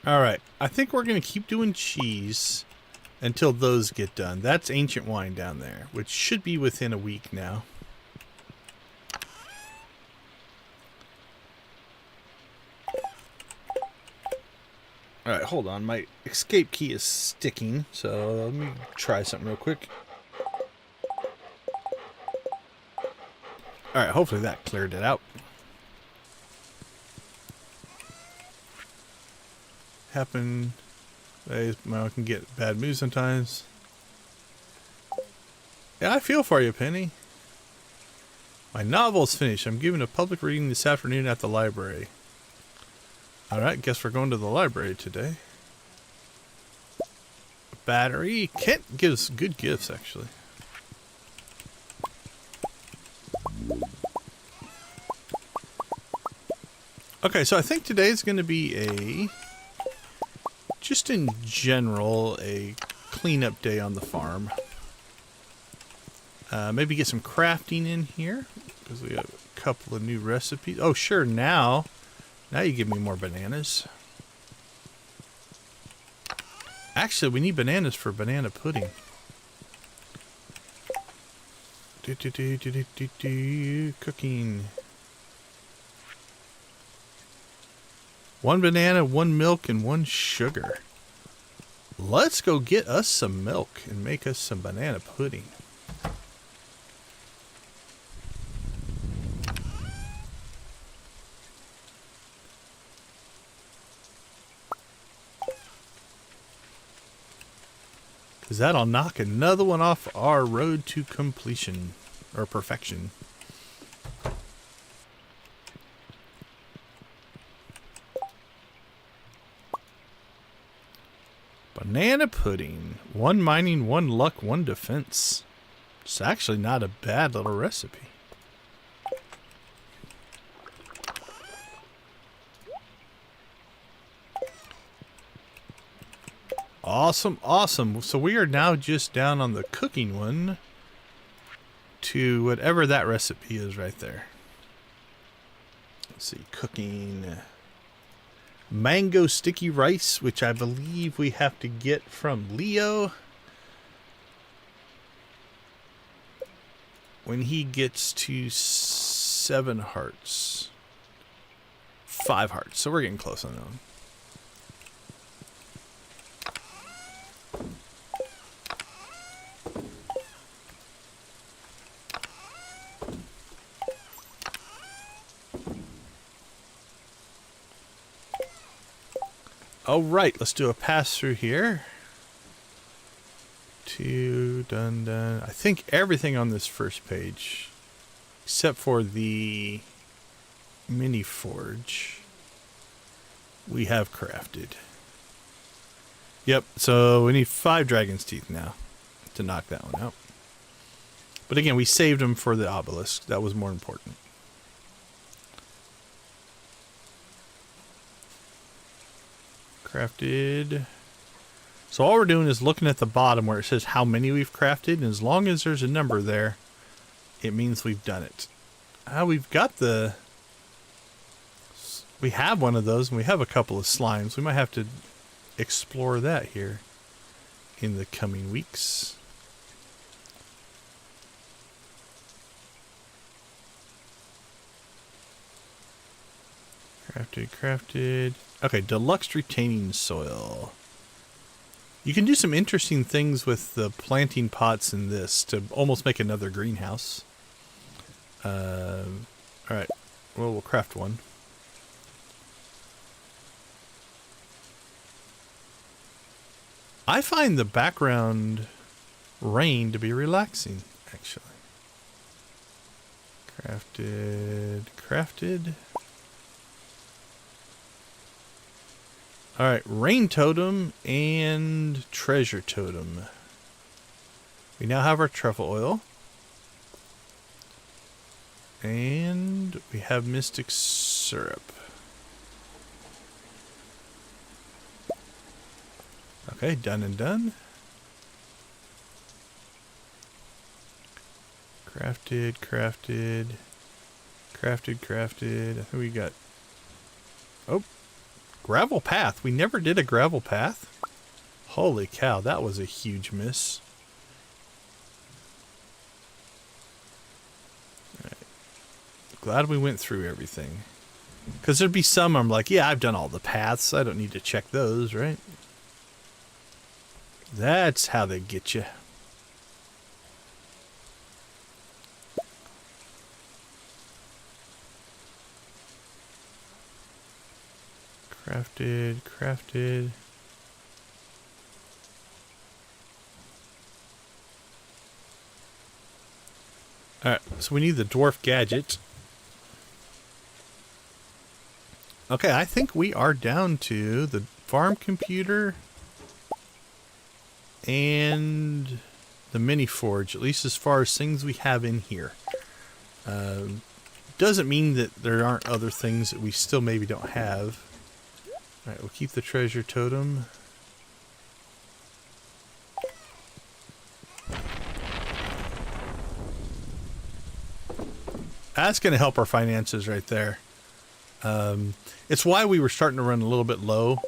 Alright, I think we're going to keep doing cheese until those get done. That's ancient wine down there, which should be within a week now. Alright, hold on. My escape key is sticking, so let me try something real quick. Alright, hopefully that cleared it out. Happen. I can get bad moves sometimes. Yeah, I feel for you, Penny. My novel's finished. I'm giving a public reading this afternoon at the library. Alright, guess we're going to the library today. Battery. Kent gives good gifts, actually. Okay, so I think today's going to be just in general, a cleanup day on the farm. Maybe get some crafting in here, because we have a couple of new recipes. Oh, sure, now you give me more bananas. Actually, we need bananas for banana pudding. Cooking. 1 banana, 1 milk, and 1 sugar. Let's go get us some milk and make us some banana pudding. Because that'll knock another one off our road to completion, or perfection. Banana pudding. 1 mining, 1 luck, 1 defense. It's actually not a bad little recipe. Awesome, awesome. So we are now just down on the cooking one to whatever that recipe is right there. Let's see, cooking... mango sticky rice, which I believe we have to get from Leo when he gets to 7 hearts. 5 hearts, so we're getting close on that one. All right, let's do a pass through here. Done. I think everything on this first page except for the mini forge, we have crafted. Yep, so we need 5 dragon's teeth now to knock that one out. But again, we saved them for the obelisk. That was more important. Crafted. So all we're doing is looking at the bottom where it says how many we've crafted, and as long as there's a number there, it means we've done it. We've got the... We have one of those, and we have a couple of slimes. We might have to explore that here in the coming weeks. Crafted. Okay, deluxe retaining soil. You can do some interesting things with the planting pots in this to almost make another greenhouse. Alright, well, we'll craft one. I find the background rain to be relaxing, actually. Crafted. Alright, rain totem and treasure totem. We now have our truffle oil. And we have mystic syrup. Okay, done and done. Crafted. I think we got... Oh, gravel path. We never did a gravel path. Holy cow, that was a huge miss. Alright. Glad we went through everything. Because there'd be some I'm like, yeah, I've done all the paths. I don't need to check those, right? That's how they get you. Crafted. Alright, so we need the dwarf gadget. Okay, I think we are down to the farm computer and the mini forge, at least as far as things we have in here. Doesn't mean that there aren't other things that we still maybe don't have. Alright, we'll keep the treasure totem. That's going to help our finances right there. It's why we were starting to run a little bit low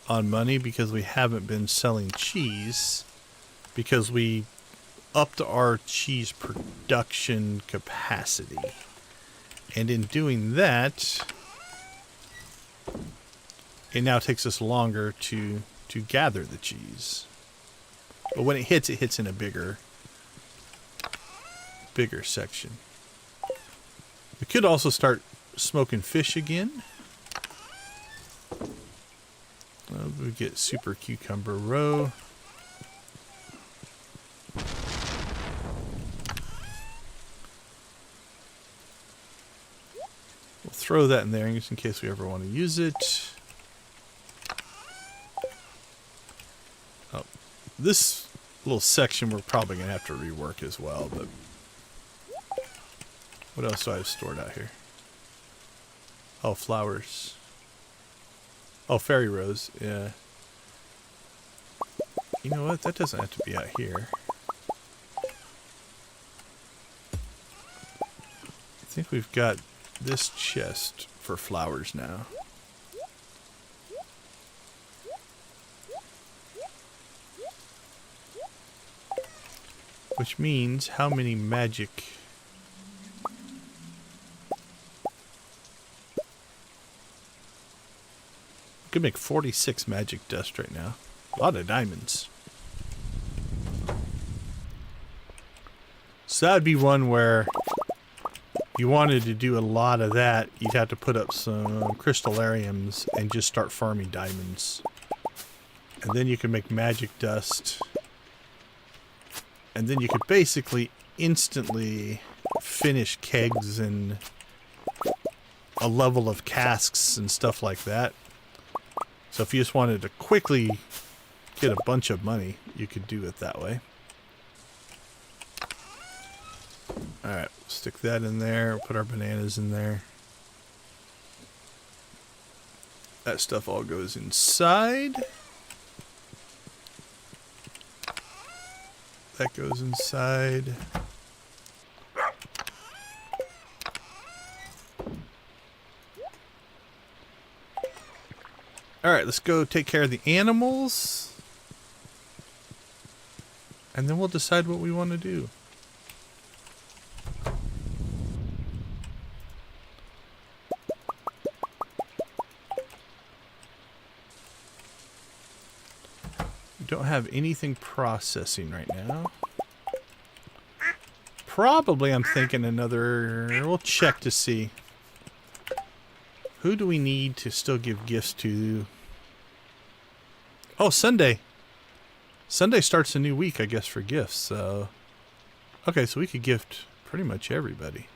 on money, because we haven't been selling cheese, because we upped our cheese production capacity. And in doing that, it now takes us longer to gather the cheese. But when it hits in a bigger section. We could also start smoking fish again. We get super cucumber roe. We'll throw that in there just in case we ever want to use it. Oh, this little section we're probably going to have to rework as well, but what else do I have stored out here? Oh, flowers. Oh, fairy rose, yeah. You know what? That doesn't have to be out here. I think we've got this chest for flowers now. Which means how many magic... Could make 46 magic dust right now. A lot of diamonds. So that would be one where you wanted to do a lot of that, you'd have to put up some crystallariums and just start farming diamonds. And then you can make magic dust. And then you could basically instantly finished kegs and a level of casks and stuff like that. So if you just wanted to quickly get a bunch of money, you could do it that way. Alright, stick that in there, put our bananas in there. That stuff all goes inside. That goes inside. Alright, let's go take care of the animals. And then we'll decide what we want to do. We don't have anything processing right now. Probably, I'm thinking another... We'll check to see. Who do we need to still give gifts to? Oh, Sunday. Sunday starts a new week, I guess, for gifts. So, okay, so we could gift pretty much everybody.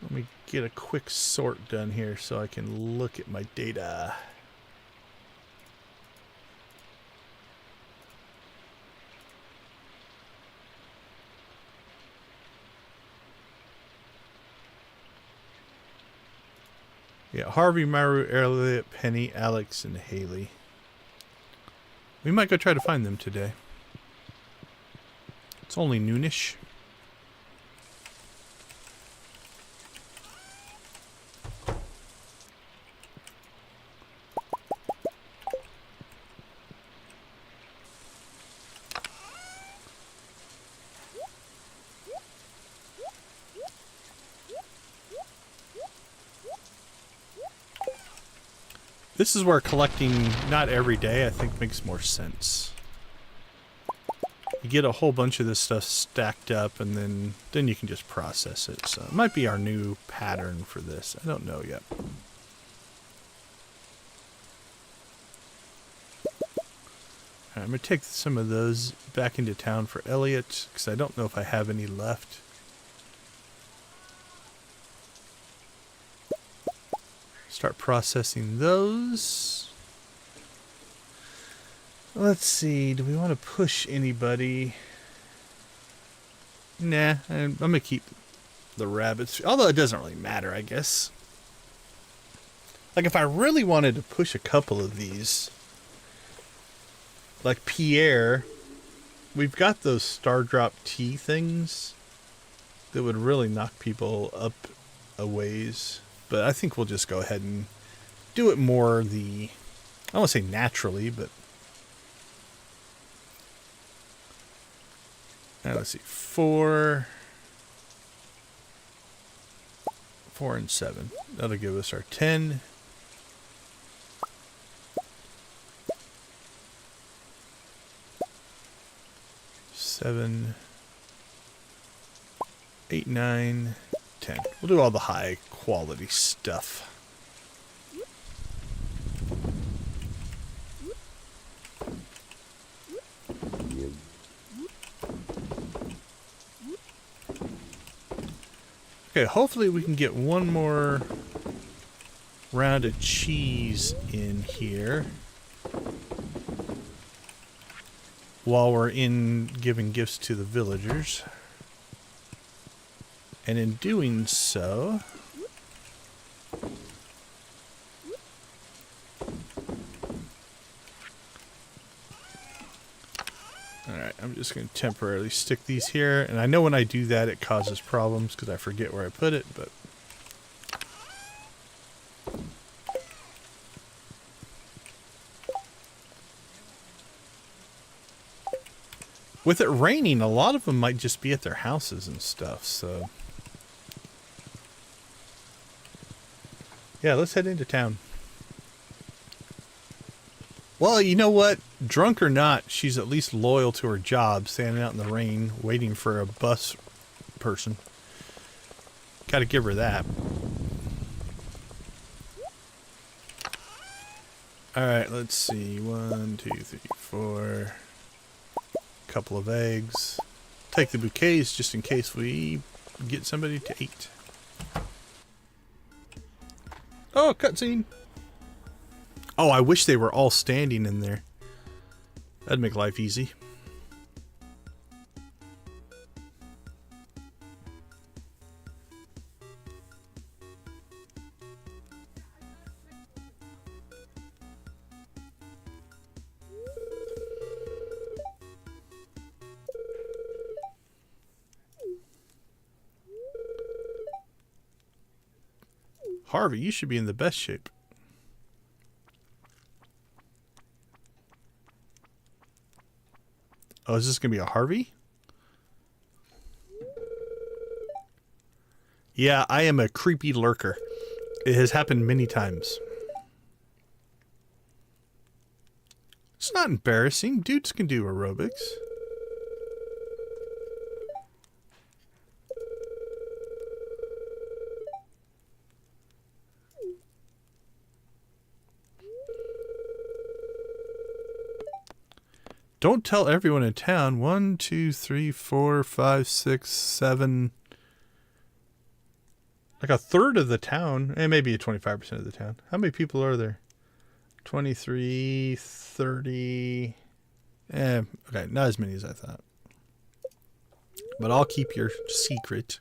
Let me get a quick sort done here so I can look at my data. Yeah, Harvey, Maru, Elliot, Penny, Alex, and Haley. We might go try to find them today. It's only noonish. This is where collecting not every day, I think, makes more sense. You get a whole bunch of this stuff stacked up, and then you can just process it. So it might be our new pattern for this. I don't know yet. I'm going to take some of those back into town for Elliot, because I don't know if I have any left. Start processing those. Let's see, do we want to push anybody? Nah, I'm going to keep the rabbits, although it doesn't really matter, I guess. Like, if I really wanted to push a couple of these, like Pierre, we've got those Star Drop tea things that would really knock people up a ways. But I think we'll just go ahead and do it more the, I don't want to say naturally, but... let's see, 4 and 7. That'll give us our 10. Seven, 8, 9, 10. We'll do all the high quality stuff. Okay, hopefully we can get one more round of cheese in here while we're in giving gifts to the villagers. And in doing so, alright, I'm just going to temporarily stick these here. And I know when I do that it causes problems because I forget where I put it, but... with it raining, a lot of them might just be at their houses and stuff, so... yeah, let's head into town. Well, you know what? Drunk or not, she's at least loyal to her job, standing out in the rain, waiting for a bus person. Gotta give her that. Alright, let's see. 1, 2, 3, 4. Couple of eggs. Take the bouquets just in case we get somebody to eat. Oh, cutscene. Oh, I wish they were all standing in there. That'd make life easy. Harvey, you should be in the best shape. Oh, is this going to be a Harvey? Yeah, I am a creepy lurker. It has happened many times. It's not embarrassing. Dudes can do aerobics. Don't tell everyone in town. 1, 2, 3, 4, 5, 6, 7. Like a third of the town. And maybe 25% of the town. How many people are there? 23, 30. Okay, not as many as I thought. But I'll keep your secret.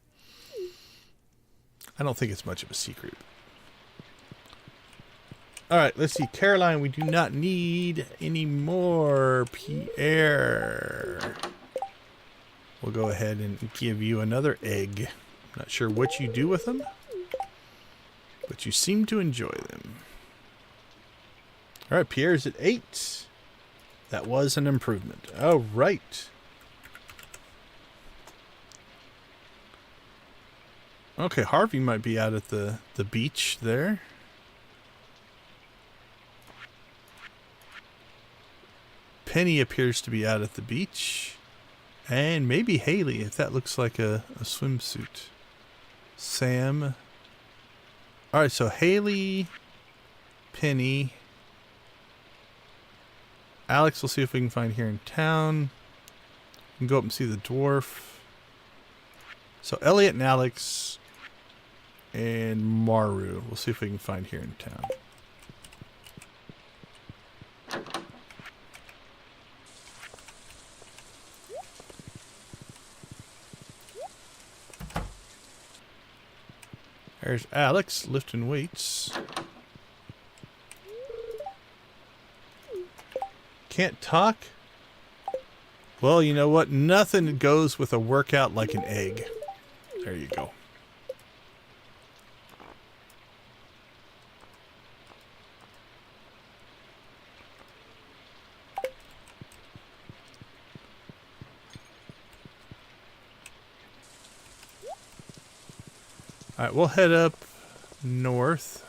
I don't think it's much of a secret. Alright, let's see. Caroline, we do not need any more Pierre. We'll go ahead and give you another egg. Not sure what you do with them, but you seem to enjoy them. Alright, Pierre's at 8. That was an improvement. Alright. Okay, Harvey might be out at the beach there. Penny appears to be out at the beach. And maybe Haley, if that looks like a swimsuit. Sam. Alright, so Haley, Penny. Alex, we'll see if we can find here in town. We can go up and see the dwarf. So Elliot and Alex and Maru. We'll see if we can find here in town. There's Alex lifting weights. Can't talk? Well, you know what? Nothing goes with a workout like an egg. There you go. Alright, we'll head up north.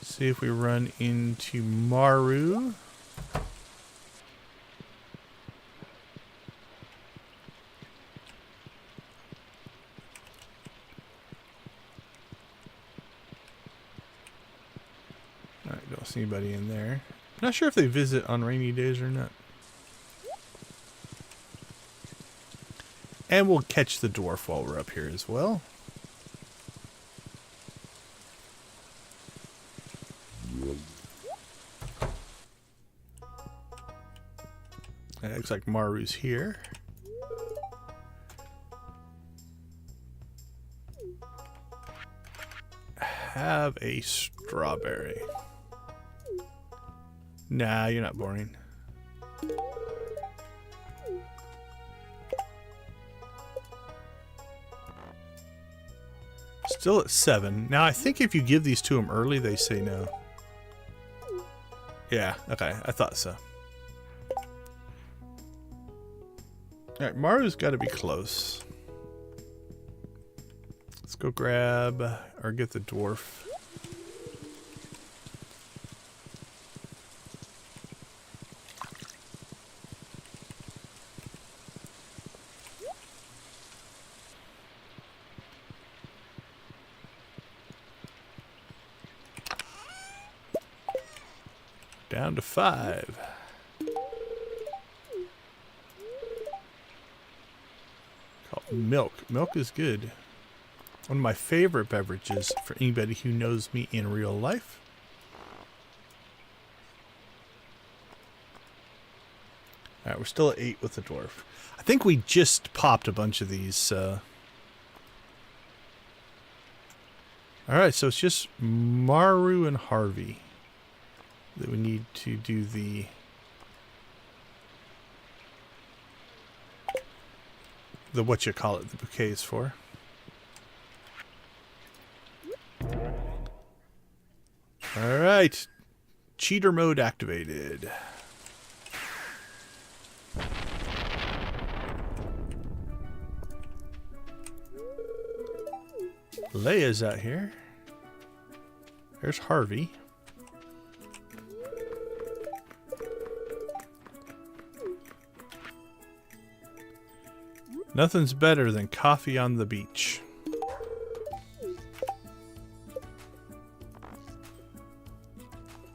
See if we run into Maru. Alright, don't see anybody in there. Not sure if they visit on rainy days or not. And we'll catch the dwarf while we're up here as well. It looks like Maru's here. Have a strawberry. Nah, you're not boring. Still at 7. Now, I think if you give these to them early, they say no. Yeah, okay, I thought so. Alright, Maru's got to be close. Let's go grab or get the dwarf. Down to 5. Called milk. Milk is good. One of my favorite beverages for anybody who knows me in real life. Alright, we're still at 8 with the dwarf. I think we just popped a bunch of these. Alright, so it's just Maru and Harvey that we need to do the what you call it, the bouquets for. Alright. Cheater mode activated. Leia's out here. There's Harvey. Nothing's better than coffee on the beach.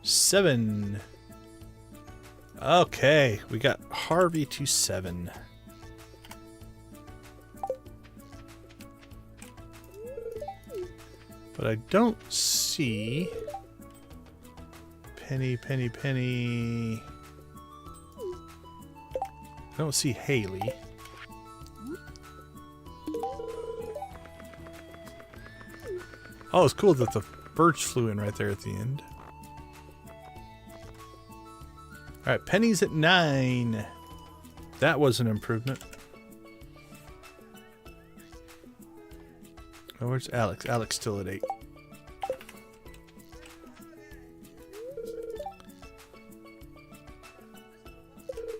Seven. Okay, we got Harvey to 7. But I don't see Penny. I don't see Haley. Oh, it's cool that the birds flew in right there at the end. Alright, Penny's at 9. That was an improvement. Oh, where's Alex? Alex still at 8.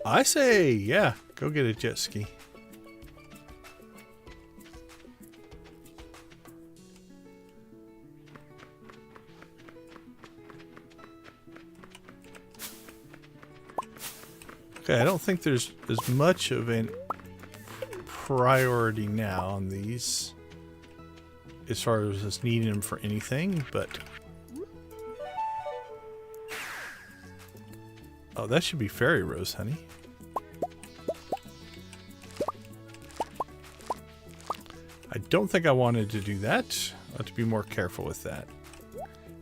I say, yeah, go get a jet ski. Okay, I don't think there's as much of a priority now on these as far as us needing them for anything, but oh, that should be Fairy Rose, honey. I don't think I wanted to do that. I have to be more careful with that.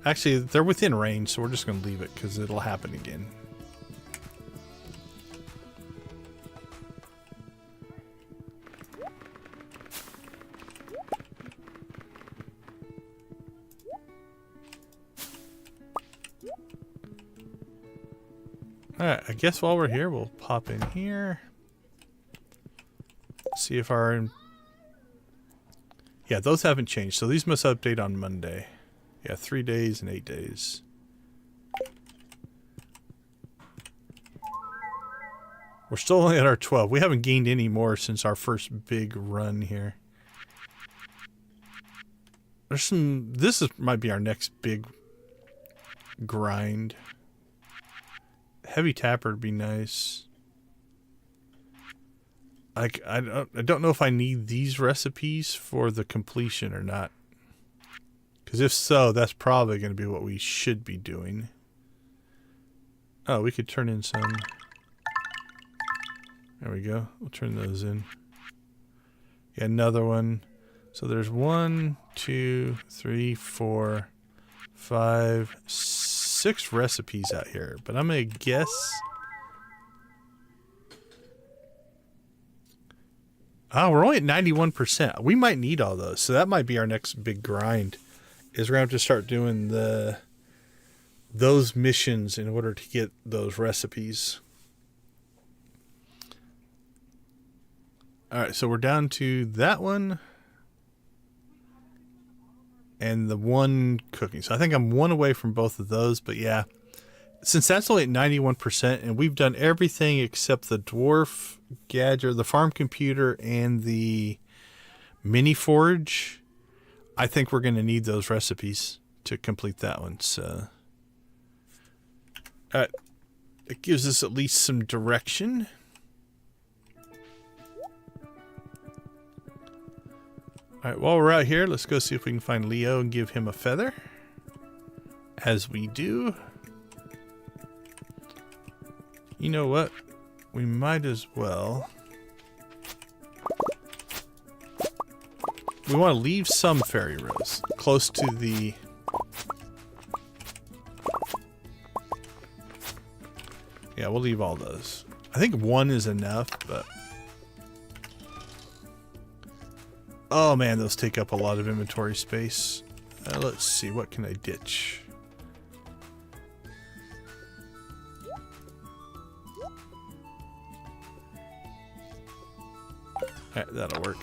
Actually, they're within range, so we're just going to leave it because it'll happen again. Alright, I guess while we're here, we'll pop in here. See if our... Yeah, those haven't changed, so these must update on Monday. Yeah, 3 days and 8 days. We're still only at our 12. We haven't gained any more since our first big run here. There's some... might be our next big grind. Heavy tapper would be nice. Like, I don't know if I need these recipes for the completion or not. Because if so, that's probably going to be what we should be doing. Oh, we could turn in some. There we go. We'll turn those in. Yeah, another one. So there's 1, 2, 3, 4, 5, 6 recipes out here. But I'm going to guess... Oh, we're only at 91%. We might need all those. So that might be our next big grind. Is we're going to have to start doing those missions in order to get those recipes. Alright, so we're down to that one. And the one cooking. So I think I'm one away from both of those. But yeah, since that's only at 91% and we've done everything except the dwarf gadget, the farm computer, and the mini forge, I think we're going to need those recipes to complete that one. So it gives us at least some direction. Alright, while we're out here, let's go see if we can find Leo and give him a feather. As we do. You know what? We might as well. We want to leave some fairy rows close to the... Yeah, we'll leave all those. I think one is enough, but... Oh man, those take up a lot of inventory space. Let's see, what can I ditch? Alright, that'll work.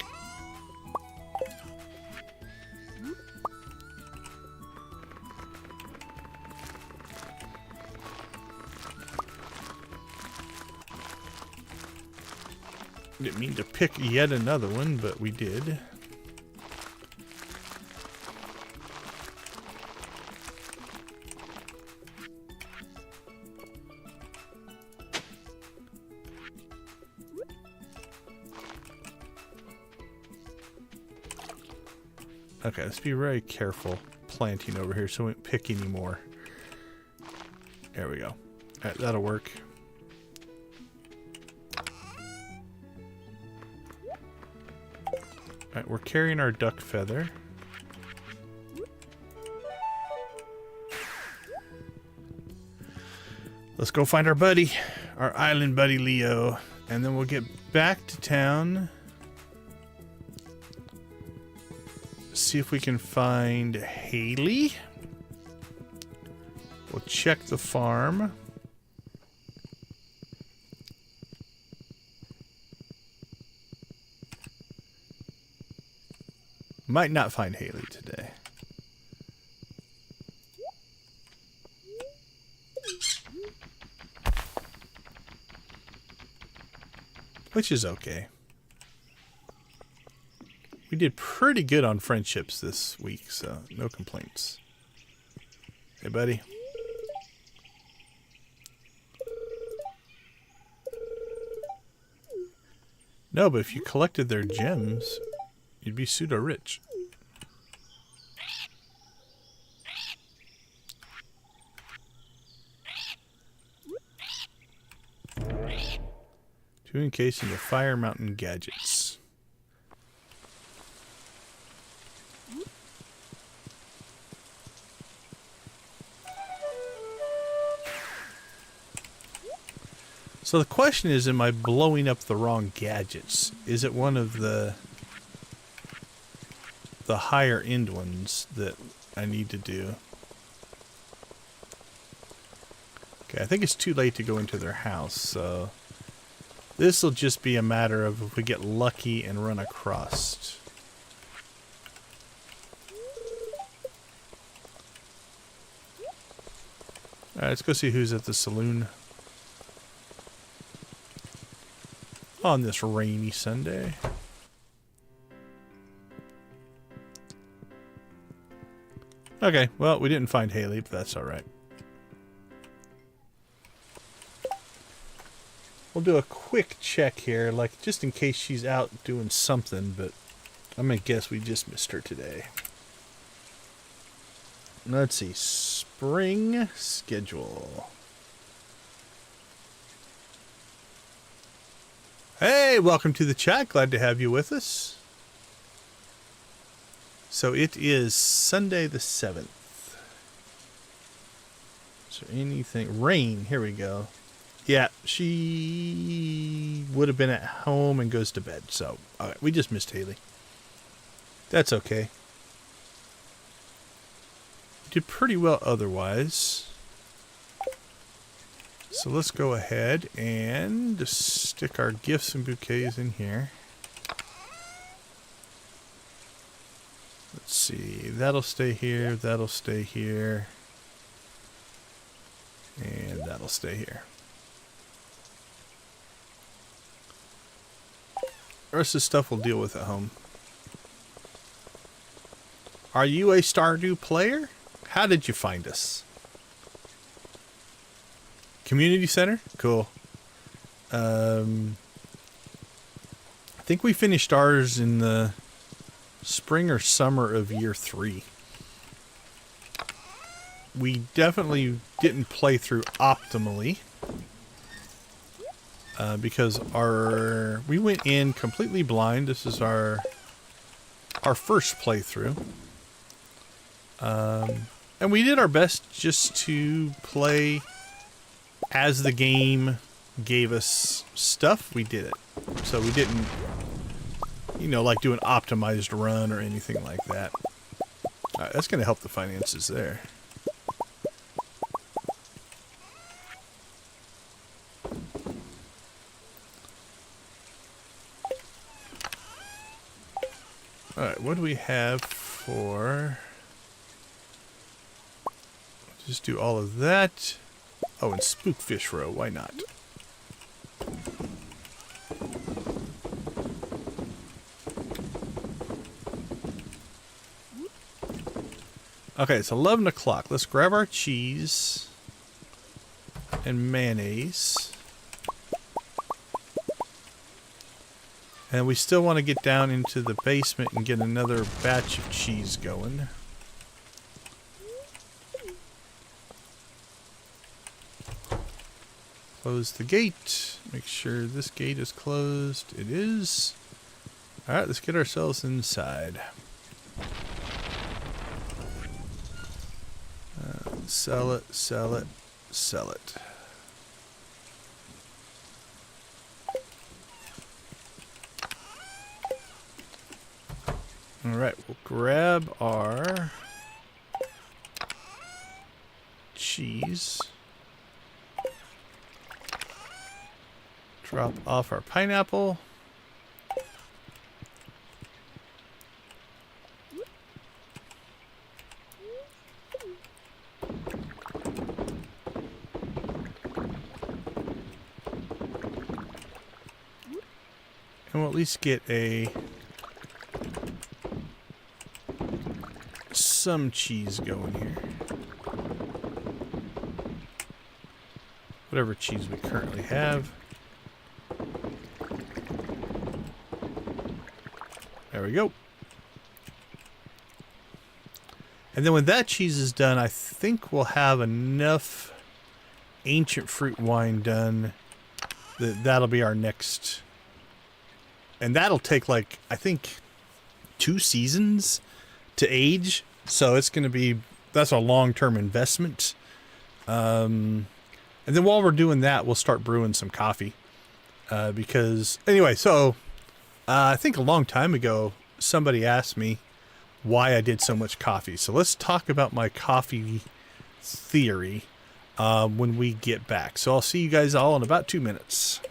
Didn't mean to pick yet another one, but we did. Okay, let's be very careful planting over here so we don't pick any more. There we go. Alright, that'll work. Alright, we're carrying our duck feather. Let's go find our buddy, our island buddy Leo, and then we'll get back to town. See if we can find Haley. We'll check the farm. Might not find Haley today. Which is okay. We did pretty good on friendships this week, so no complaints. Hey, buddy. No, but if you collected their gems, you'd be pseudo-rich. Two encased in the Fire Mountain gadgets. So the question is, am I blowing up the wrong gadgets? Is it one of the higher end ones that I need to do? Okay, I think it's too late to go into their house, so this will just be a matter of if we get lucky and run across. Alright, let's go see who's at the saloon on this rainy Sunday. Okay, well, we didn't find Haley, but that's alright. We'll do a quick check here, like just in case she's out doing something, but I'm gonna guess we just missed her today. Let's see, spring schedule. Hey, welcome to the chat. Glad to have you with us. So it is Sunday the 7th. Is there anything? Rain. Here we go. Yeah, she would have been at home and goes to bed. So, all right, we just missed Haley. That's okay. Did pretty well otherwise. So let's go ahead and just stick our gifts and bouquets in here. Let's see, that'll stay here, that'll stay here, and that'll stay here. The rest of the stuff we'll deal with at home. Are you a Stardew player? How did you find us? Community center? Cool. I think we finished ours in the spring or summer of year 3. We definitely didn't play through optimally. because we went in completely blind. This is our first playthrough. And we did our best just to play as the game gave us stuff. We did it. So we didn't, like do an optimized run or anything like that. That's going to help the finances there. Alright, what do we have for... Just do all of that. Oh, and Spookfish Row, why not? Okay, it's 11 o'clock. Let's grab our cheese and mayonnaise. And we still want to get down into the basement and get another batch of cheese going. Close the gate. Make sure this gate is closed. It is. Alright, let's get ourselves inside. Sell it, sell it, sell it. Alright, we'll grab our cheese. Drop off our pineapple. And we'll at least get some cheese going here. Whatever cheese we currently have. There we go. And then when that cheese is done, I think we'll have enough ancient fruit wine done that'll be our next. And that'll take, like, I think 2 seasons to age. So it's going to be, that's a long-term investment. And then while we're doing that, we'll start brewing some coffee. Because, anyway, so I think a long time ago, somebody asked me why I did so much coffee. So let's talk about my coffee theory when we get back. So I'll see you guys all in about 2 minutes.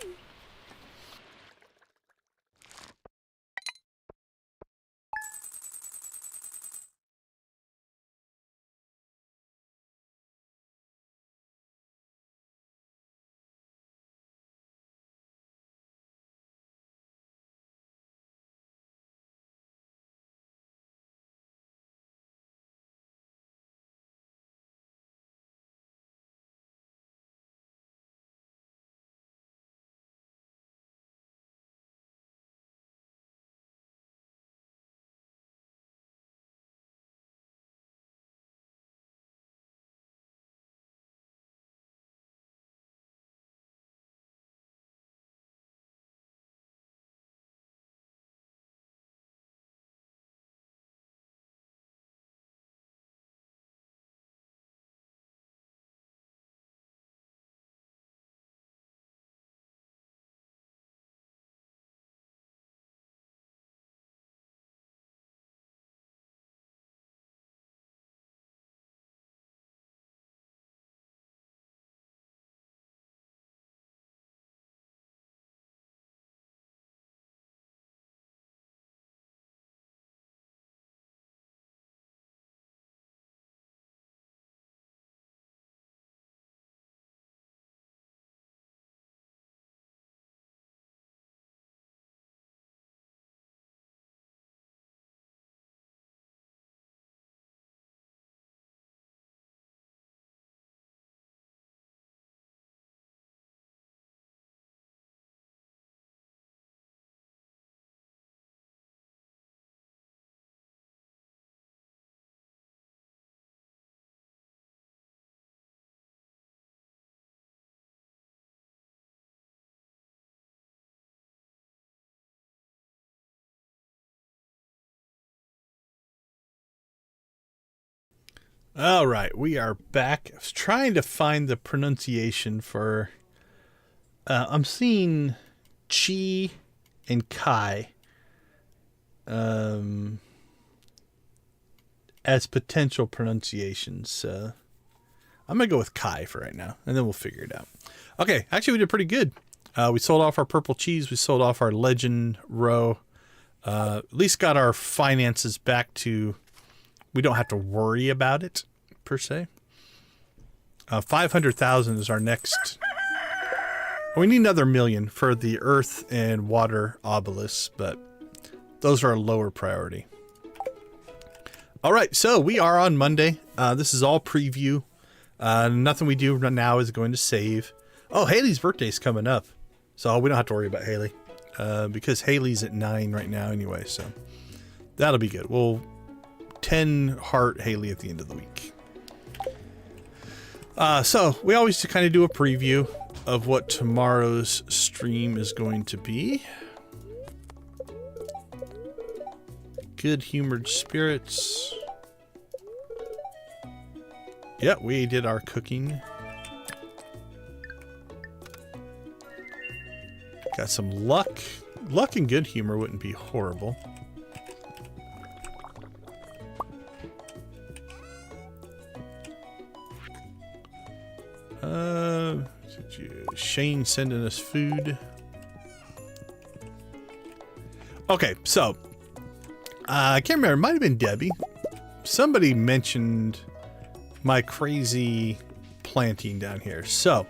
All right, we are back. I was trying to find the pronunciation for. I'm seeing Chi and Kai as potential pronunciations. I'm going to go with Kai for right now, and then we'll figure it out. Okay, actually, we did pretty good. We sold off our purple cheese. We sold off our legend row. At least got our finances back to... We don't have to worry about it, per se. 500,000 is our next... We need another 1 million for the earth and water obelisks, but those are a lower priority. All right, so we are on Monday. This is all preview. Nothing we do now is going to save. Oh, Haley's birthday's coming up, so we don't have to worry about Haley because Haley's at 9 right now anyway, so that'll be good. We'll 10 heart Haley at the end of the week. So we always kind of do a preview of what tomorrow's stream is going to be. Good humored spirits. Yeah, we did our cooking. Got some luck. Luck and good humor wouldn't be horrible. Shane sending us food. Okay, so I can't remember. It might have been Debbie. Somebody mentioned my crazy planting down here. So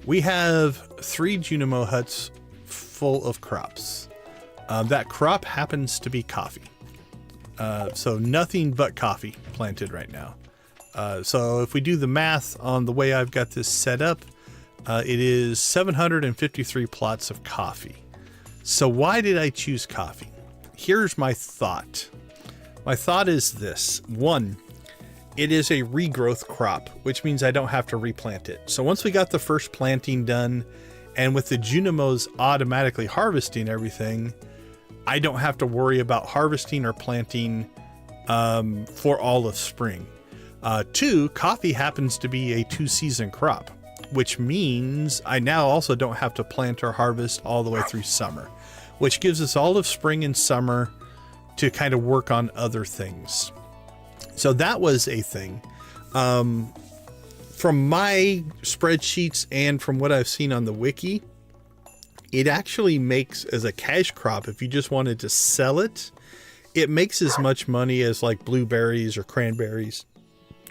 we have 3 Junimo huts full of crops. That crop happens to be coffee. So nothing but coffee planted right now. So if we do the math on the way I've got this set up, it is 753 plots of coffee. So why did I choose coffee? Here's my thought. My thought is this. 1, it is a regrowth crop, which means I don't have to replant it. So once we got the first planting done, and with the Junimos automatically harvesting everything, I don't have to worry about harvesting or planting for all of spring. 2, coffee happens to be a 2-season crop, which means I now also don't have to plant or harvest all the way through summer, which gives us all of spring and summer to kind of work on other things. So that was a thing. From my spreadsheets and from what I've seen on the wiki, it actually makes, as a cash crop, if you just wanted to sell it, it makes as much money as like blueberries or cranberries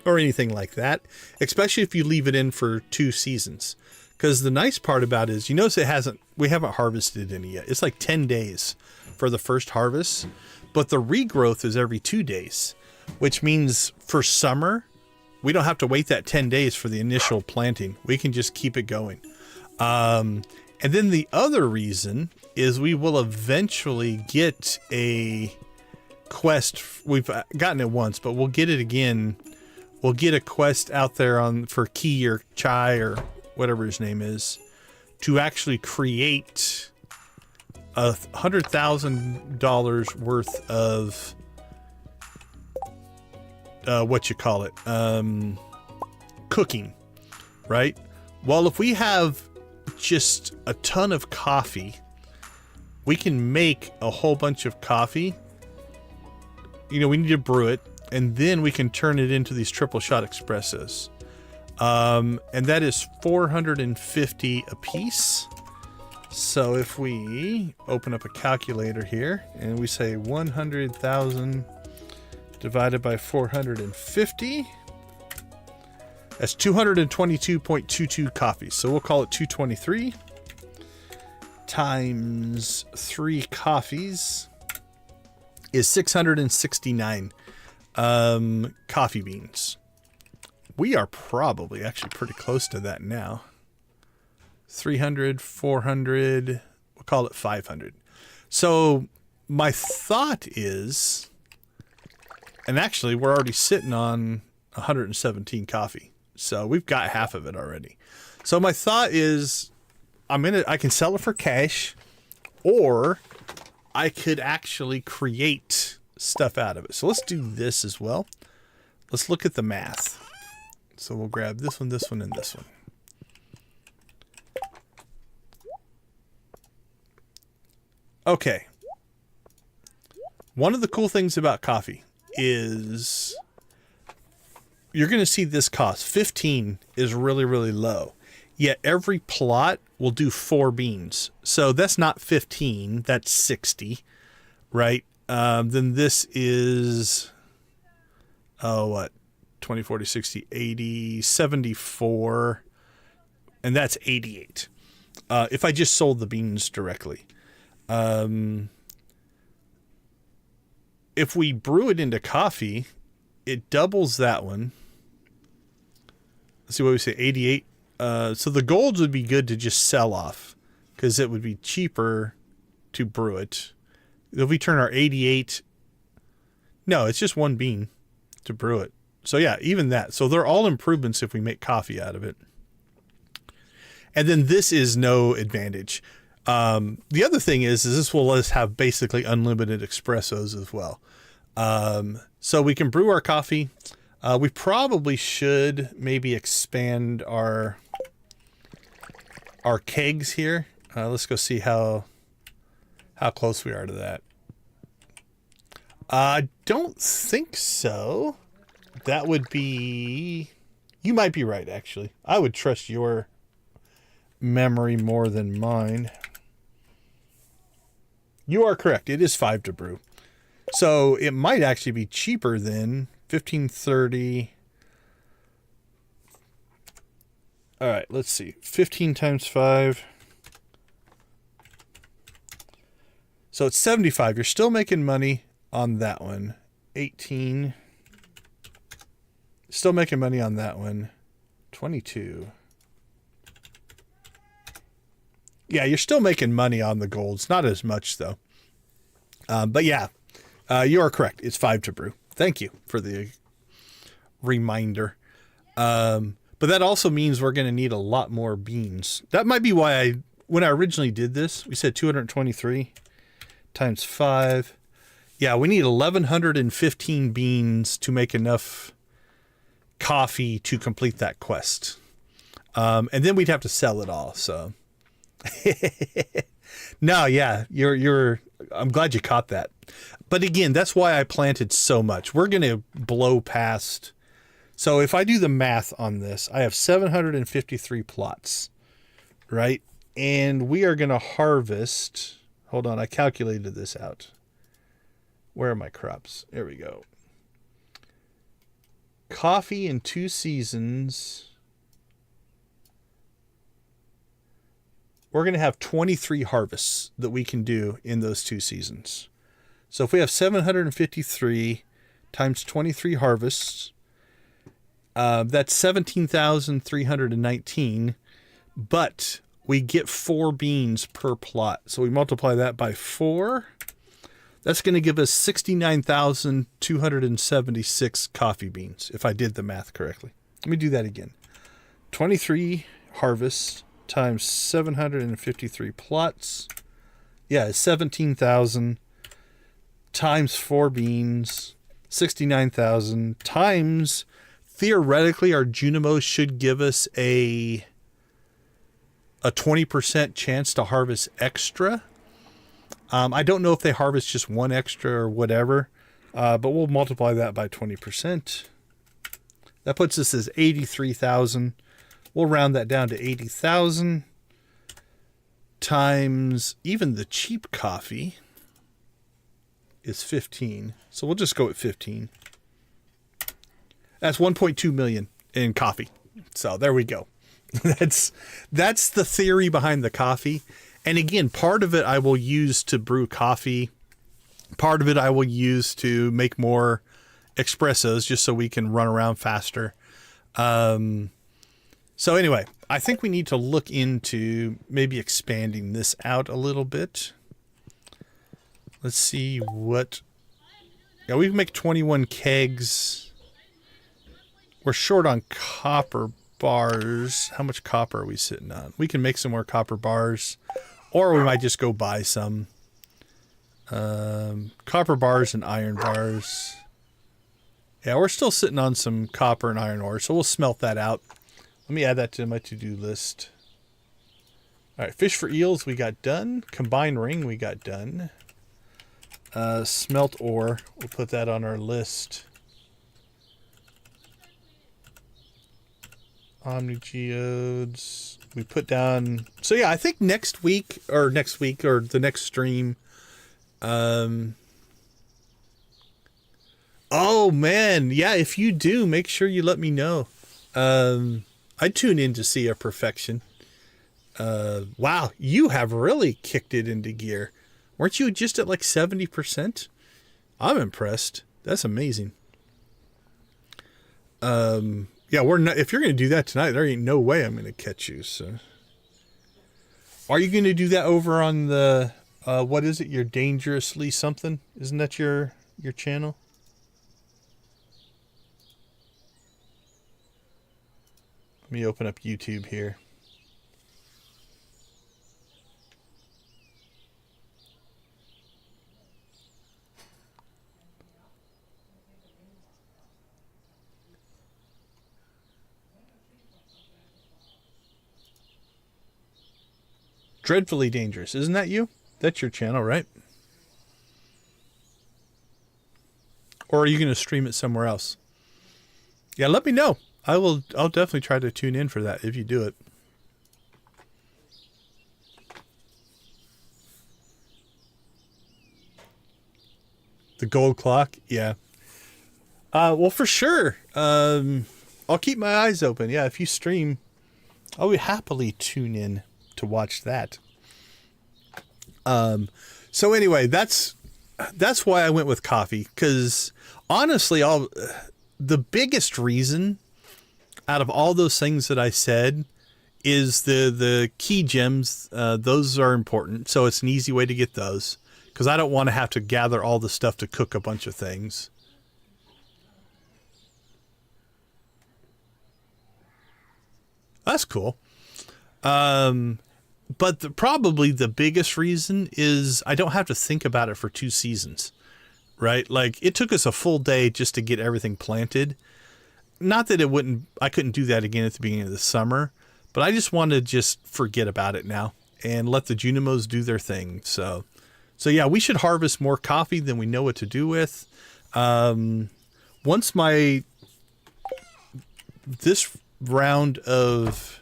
or anything like that, especially if you leave it in for 2 seasons. Because the nice part about it is, you notice we haven't harvested any yet. It's like 10 days for the first harvest, but the regrowth is every 2 days, which means for summer, we don't have to wait that 10 days for the initial planting. We can just keep it going. And then the other reason is we will eventually get a quest. We've gotten it once, but we'll get it again. We'll get a quest out there for Key or Chai or whatever his name is to actually create $100,000 worth of cooking, right? Well, if we have just a ton of coffee, we can make a whole bunch of coffee. We need to brew it, and then we can turn it into these triple shot espressos. And that is 450 a piece. So if we open up a calculator here and we say 100,000 divided by 450, that's 222.22 coffees. So we'll call it 223 times 3 coffees is 669 coffee beans. We are probably actually pretty close to that now. 300, 400, we'll call it 500. So my thought is, and actually we're already sitting on 117 coffee. So we've got half of it already. So my thought is I can sell it for cash, or I could actually create stuff out of it. So let's do this as well. let's look at the math. So we'll grab this one, and this one. Okay. One of the cool things about coffee is you're going to see this cost. 15 is really, really low. Yet every plot will do 4 beans. So that's not 15, that's 60, right? Then this is, 20, 40, 60, 80, 74, and that's 88. If I just sold the beans directly. If we brew it into coffee, it doubles that one. Let's see what we say, 88. So the golds would be good to just sell off because it would be cheaper to brew it. If we turn our 88, no, it's just 1 bean to brew it. So yeah, even that. So they're all improvements if we make coffee out of it. And then this is no advantage. The other thing is this will let us have basically unlimited espressos as well. So we can brew our coffee. We probably should maybe expand our kegs here. Let's go see how close we are to that. I don't think so. That would be... You might be right, actually. I would trust your memory more than mine. You are correct. It is 5 to brew. So it might actually be cheaper than 1530. All right, let's see. 15 times 5. So it's 75. You're still making money on that one. 18. Still making money on that one. 22. Yeah, you're still making money on the golds. Not as much, though. But yeah, you are correct. It's 5 to brew. Thank you for the reminder. But that also means we're going to need a lot more beans. That might be why when I originally did this, we said 223 times 5. Yeah, we need 1,115 beans to make enough coffee to complete that quest. And then we'd have to sell it all, so... No, yeah, I'm glad you caught that. But again, that's why I planted so much. We're going to blow past. So if I do the math on this, I have 753 plots, right? And we are going to harvest. Hold on, I calculated this out. Where are my crops? There we go. Coffee in 2 seasons. We're going to have 23 harvests that we can do in those 2 seasons. So if we have 753 times 23 harvests, that's 17,319, but we get 4 beans per plot. So we multiply that by 4. That's going to give us 69,276 coffee beans, if I did the math correctly. Let me do that again. 23 harvests times 753 plots. Yeah, 17,000 times 4 beans, 69,000 times, theoretically, our Junimos should give us a 20% chance to harvest extra. I don't know if they harvest just 1 extra or whatever, but we'll multiply that by 20%. That puts us as 83,000. We'll round that down to 80,000 times even the cheap coffee is 15. So we'll just go with 15. That's 1.2 million in coffee. So there we go. That's the theory behind the coffee. And again, part of it I will use to brew coffee. Part of it I will use to make more espressos just so we can run around faster. So anyway, I think we need to look into maybe expanding this out a little bit. Let's see what... Yeah, we can make 21 kegs. We're short on copper bars. How much copper are we sitting on? We can make some more copper bars. Or we might just go buy some. Copper bars and iron bars. Yeah, we're still sitting on some copper and iron ore, so we'll smelt that out. Let me add that to my to-do list. All right, fish for eels we got done. Combined ring we got done. Smelt ore, we'll put that on our list. Omni geodes we put down. So yeah, I think next week or the next stream. Oh man, yeah, if you do, make sure you let me know. I tune in to see a perfection. Wow, you have really kicked it into gear. Weren't you just at like 70%? I'm impressed. That's amazing. Yeah, we're not, if you're going to do that tonight, there ain't no way I'm going to catch you. So, are you going to do that over on the what is it? Your dangerously something? Isn't that your channel? Let me open up YouTube here. Dreadfully Dangerous. Isn't that you? That's your channel, right? Or are you going to stream it somewhere else? Yeah, let me know. I'll definitely try to tune in for that if you do it. The gold clock? Yeah. Well, for sure. I'll keep my eyes open. Yeah, if you stream, I would happily tune in to watch that. So anyway, that's why I went with coffee, because honestly, the biggest reason out of all those things that I said is the key gems. Those are important, so it's an easy way to get those, because I don't want to have to gather all the stuff to cook a bunch of things. That's cool. But probably the biggest reason is I don't have to think about it for 2 seasons, right? Like, it took us a full day just to get everything planted. Not that I couldn't do that again at the beginning of the summer, but I just want to just forget about it now and let the Junimos do their thing. So yeah, we should harvest more coffee than we know what to do with. Once this round of,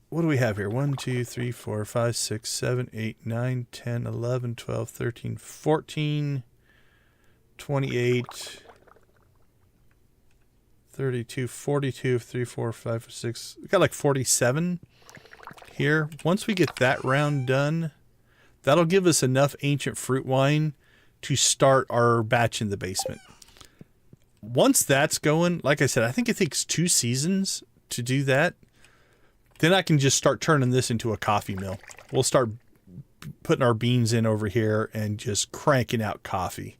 what do we have here? 1, 2, 3, 4, 5, 6, 7, 8, 9, 10, 11, 12, 13, 14, 28, 32, 42, 3, 4, 5, 6. We got like 47 here. Once we get that round done, that'll give us enough ancient fruit wine to start our batch in the basement. Once that's going, like I said, I think it takes 2 seasons to do that. Then I can just start turning this into a coffee mill. We'll start putting our beans in over here and just cranking out coffee.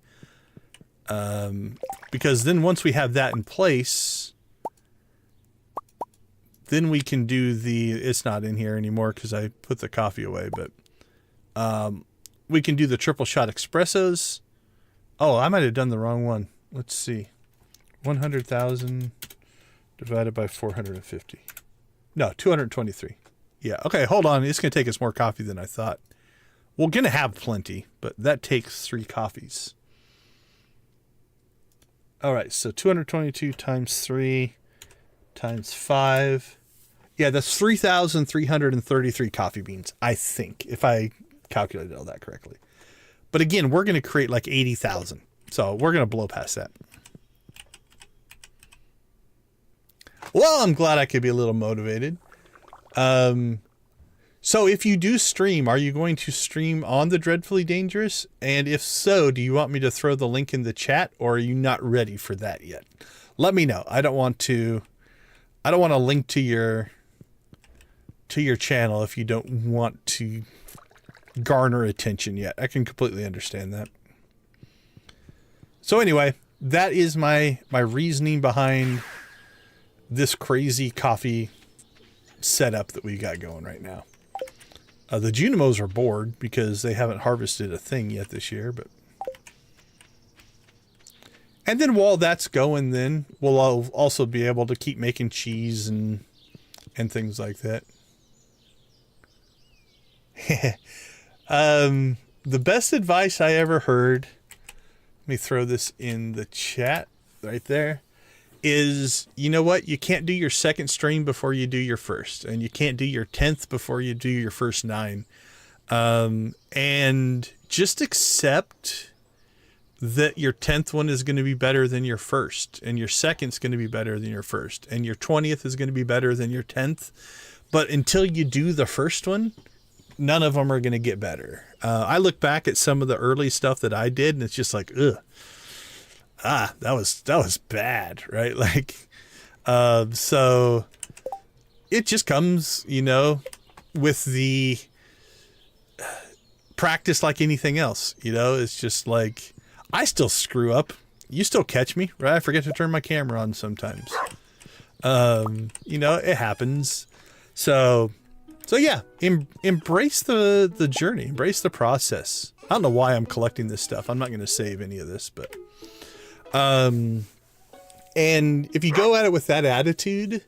Because then once we have that in place, then we can do it's not in here anymore because I put the coffee away, but we can do the triple shot espressos. Oh, I might have done the wrong one. Let's see. 100,000 divided by 450. No, 223. Yeah, okay, hold on. It's going to take us more coffee than I thought. We're going to have plenty, but that takes 3 coffees. All right, so 222 times 3 times 5. Yeah, that's 3,333 coffee beans, I think, if I calculated all that correctly. But again, we're going to create like 80,000. So we're going to blow past that. Well, I'm glad I could be a little motivated. So if you do stream, are you going to stream on the Dreadfully Dangerous? And if so, do you want me to throw the link in the chat, or are you not ready for that yet? Let me know. I don't want to link to your channel if you don't want to garner attention yet. I can completely understand that. So anyway, that is my reasoning behind this crazy coffee setup that we got going right now. The Junimos are bored because they haven't harvested a thing yet this year, but And then while that's going, then we'll also be able to keep making cheese and things like that. The best advice I ever heard, let me throw this in the chat right there, is, you know what? You can't do your second stream before you do your first, and you can't do your 10th before you do your first 9. And just accept that your 10th one is going to be better than your first, and your second's going to be better than your first, and your 20th is going to be better than your 10th. But until you do the first one, none of them are going to get better. I look back at some of the early stuff that I did, and it's just like, ugh. That was bad, right? Like, so it just comes, you know, with the practice like anything else, you know. It's just like, I still screw up. You still catch me, right? I forget to turn my camera on sometimes. You know, it happens. So yeah, embrace the journey, embrace the process. I don't know why I'm collecting this stuff. I'm not going to save any of this, but, and if you go at it with that attitude,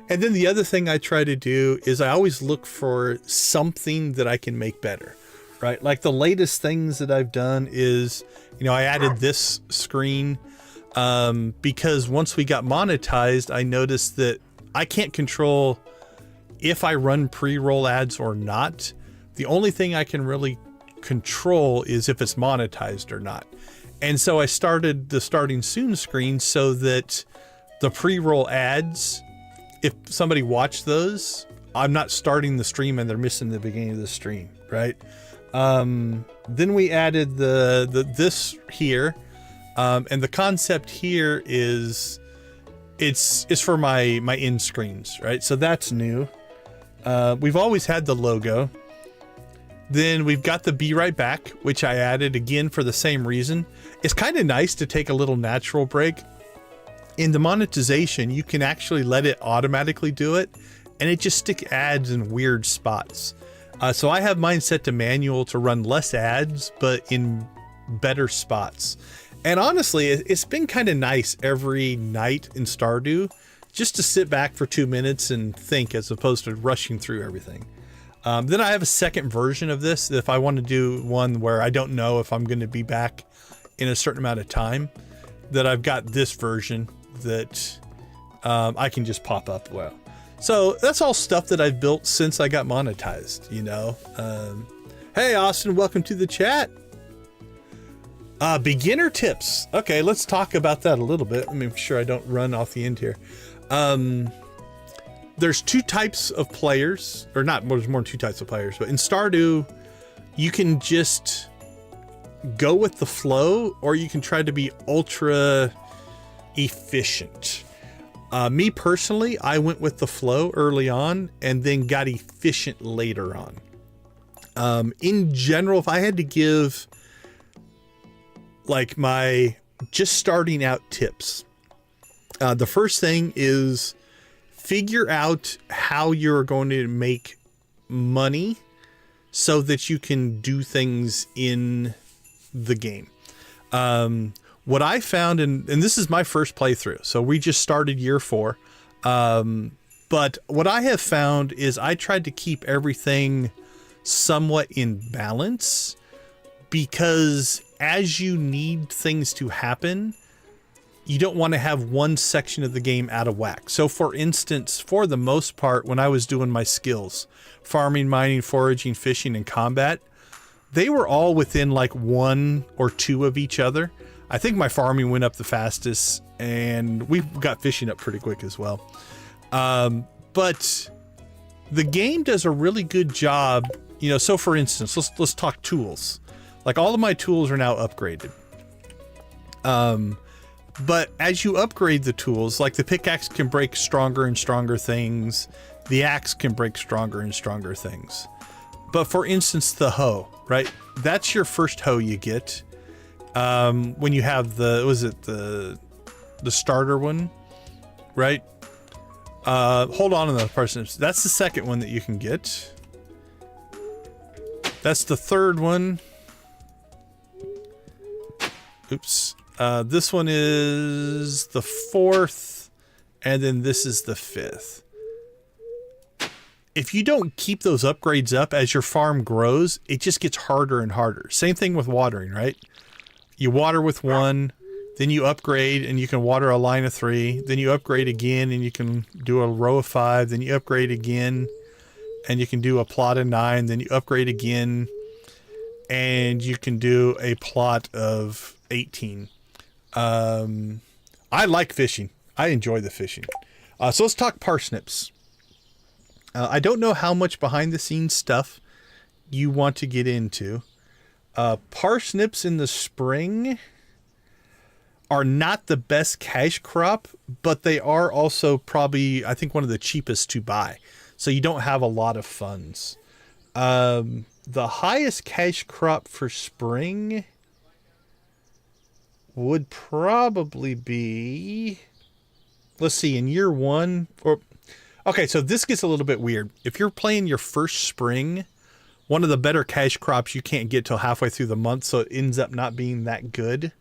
and then the other thing I try to do is I always look for something that I can make better, right? Like the latest things that I've done is, you know, I added this screen, because once we got monetized, I noticed that I can't control if I run pre-roll ads or not. The only thing I can really control is if it's monetized or not. And so I started the starting soon screen so that the pre-roll ads, if somebody watched those, I'm not starting the stream and they're missing the beginning of the stream, right? Then we added this here, and the concept here is it's for my end screens, right? So that's new. We've always had the logo. Then we've got the Be Right Back, which I added again for the same reason. It's kind of nice to take a little natural break. In the monetization, you can actually let it automatically do it, and it just stick ads in weird spots. So I have mine set to manual to run less ads, but in better spots. And honestly, it's been kind of nice every night in Stardew just to sit back for 2 minutes and think, as opposed to rushing through everything. Then I have a second version of this. If I want to do one where I don't know if I'm going to be back in a certain amount of time, that I've got this version that I can just pop up. Well, so that's all stuff that I've built since I got monetized, you know. Hey, Austin, welcome to the chat. Beginner tips. Okay, let's talk about that a little bit. Let me make sure I don't run off the end here. There's 2 types of players, or not, there's more than 2 types of players, but in Stardew, you can just go with the flow, or you can try to be ultra efficient. Me personally, I went with the flow early on and then got efficient later on. In general, if I had to give like my just starting out tips, the first thing is figure out how you're going to make money so that you can do things in the game. What I found, and this is my first playthrough, so we just started year 4. But what I have found is I tried to keep everything somewhat in balance, because as you need things to happen, you don't want to have one section of the game out of whack. So for instance, for the most part, when I was doing my skills, farming, mining, foraging, fishing, and combat, they were all within like 1 or 2 of each other. I think my farming went up the fastest, and we got fishing up pretty quick as well. But the game does a really good job, you know. So for instance, let's talk tools. Like all of my tools are now upgraded. But as you upgrade the tools, like the pickaxe can break stronger and stronger things. The axe can break stronger and stronger things. But for instance, the hoe, right? That's your first hoe you get. When you have the starter one, right? Hold on to the person. That's the second one that you can get. That's the third one. Oops. This one is the 4th, and then this is the 5th. If you don't keep those upgrades up as your farm grows, it just gets harder and harder. Same thing with watering, right? You water with 1, then you upgrade and you can water a line of 3. Then you upgrade again and you can do a row of 5. Then you upgrade again and you can do a plot of 9. Then you upgrade again and you can do a plot of 18. I like fishing. I enjoy the fishing. So let's talk parsnips. I don't know how much behind the scenes stuff you want to get into. Parsnips in the spring are not the best cash crop, but they are also probably, I think, one of the cheapest to buy. So you don't have a lot of funds. The highest cash crop for spring would probably be, let's see, in year 1 or... Okay, so this gets a little bit weird. If you're playing your first spring, one of the better cash crops you can't get till halfway through the month, so it ends up not being that good.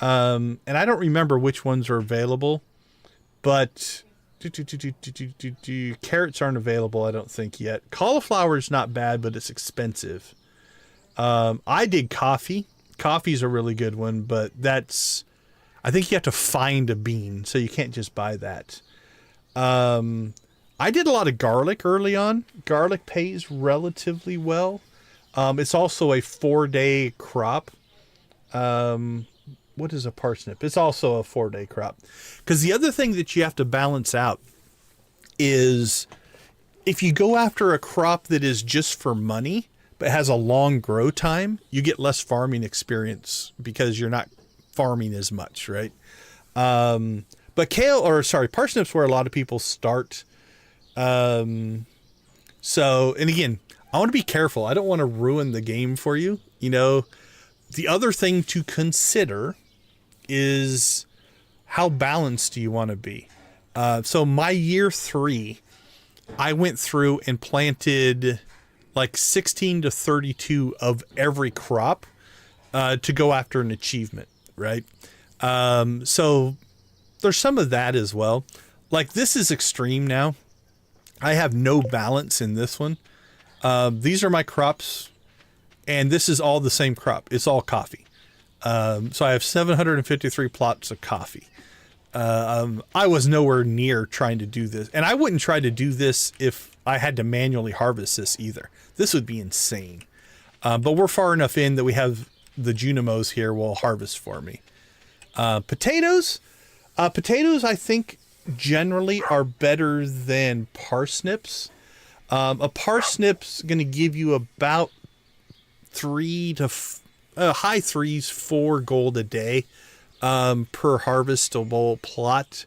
And I don't remember which ones are available, but carrots aren't available, I don't think, yet. Cauliflower is not bad, but it's expensive. I did coffee. Coffee's a really good one, but that's... I think you have to find a bean, so you can't just buy that. I did a lot of garlic early on. Garlic pays relatively well. It's also a 4-day crop. What is a parsnip? It's also a 4-day crop. Because the other thing that you have to balance out is if you go after a crop that is just for money, but has a long grow time, you get less farming experience because you're not farming as much, right? But parsnips where a lot of people start. And again, I want to be careful. I don't want to ruin the game for you. You know, the other thing to consider is how balanced do you want to be? So my year 3, I went through and planted like 16 to 32 of every crop, to go after an achievement, right? So there's some of that as well. Like this is extreme now. I have no balance in this one. These are my crops, and this is all the same crop. It's all coffee. So I have 753 plots of coffee. I was nowhere near trying to do this, and I wouldn't try to do this if I had to manually harvest this either. This would be insane. But we're far enough in that we have the Junimos here will harvest for me. Potatoes, I think generally are better than parsnips. A parsnip's going to give you about high 3s, 4 gold a day, per harvestable plot.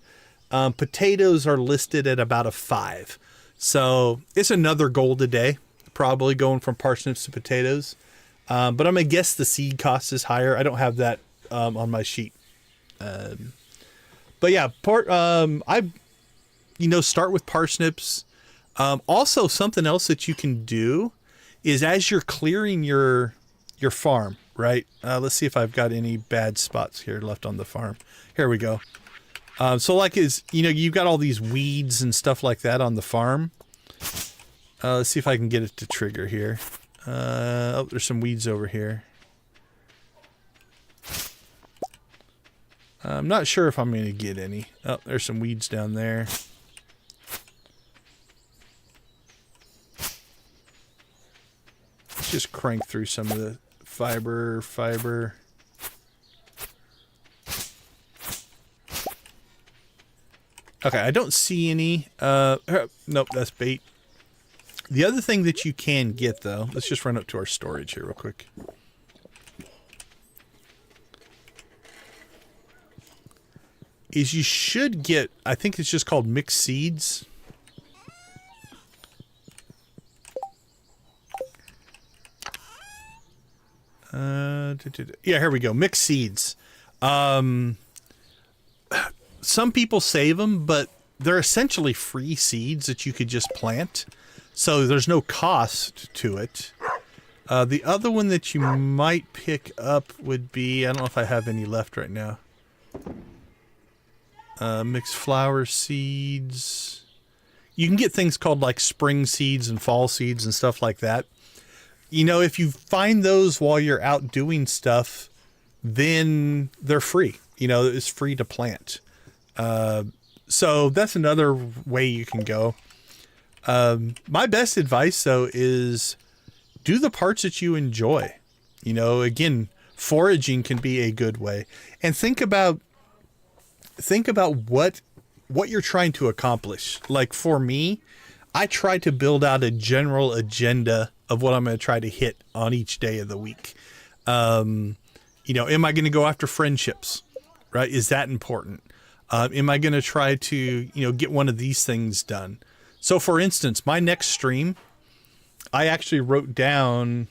Potatoes are listed at about a 5. So it's another gold a day, probably going from parsnips to potatoes. But I'm going to guess the seed cost is higher. I don't have that, on my sheet. But yeah, start with parsnips. Also something else that you can do is as you're clearing your farm, right? Let's see if I've got any bad spots here left on the farm. Here we go. So like you've got all these weeds and stuff like that on the farm. Let's see if I can get it to trigger here. There's some weeds over here. I'm not sure if I'm going to get any. Oh, there's some weeds down there. Let's just crank through some of the fiber. Okay, I don't see any. Nope, that's bait. The other thing that you can get, though, let's just run up to our storage here real quick. Is you should get, I think it's just called mixed seeds. Yeah, here we go. Mixed seeds. Some people save them, but they're essentially free seeds that you could just plant. So there's no cost to it. The other one that you might pick up would be, I don't know if I have any left right now. Mixed flower seeds. You can get things called like spring seeds and fall seeds and stuff like that. You know, if you find those while you're out doing stuff, then they're free. You know, it's free to plant. So that's another way you can go. My best advice, though, is do the parts that you enjoy. You know, again, foraging can be a good way. And think about what you're trying to accomplish. Like for me, I try to build out a general agenda of what I'm going to try to hit on each day of the week. You know, am I going to go after friendships? Right? Is that important? Am I going to try to, you know, get one of these things done? So for instance, my next stream, I actually wrote down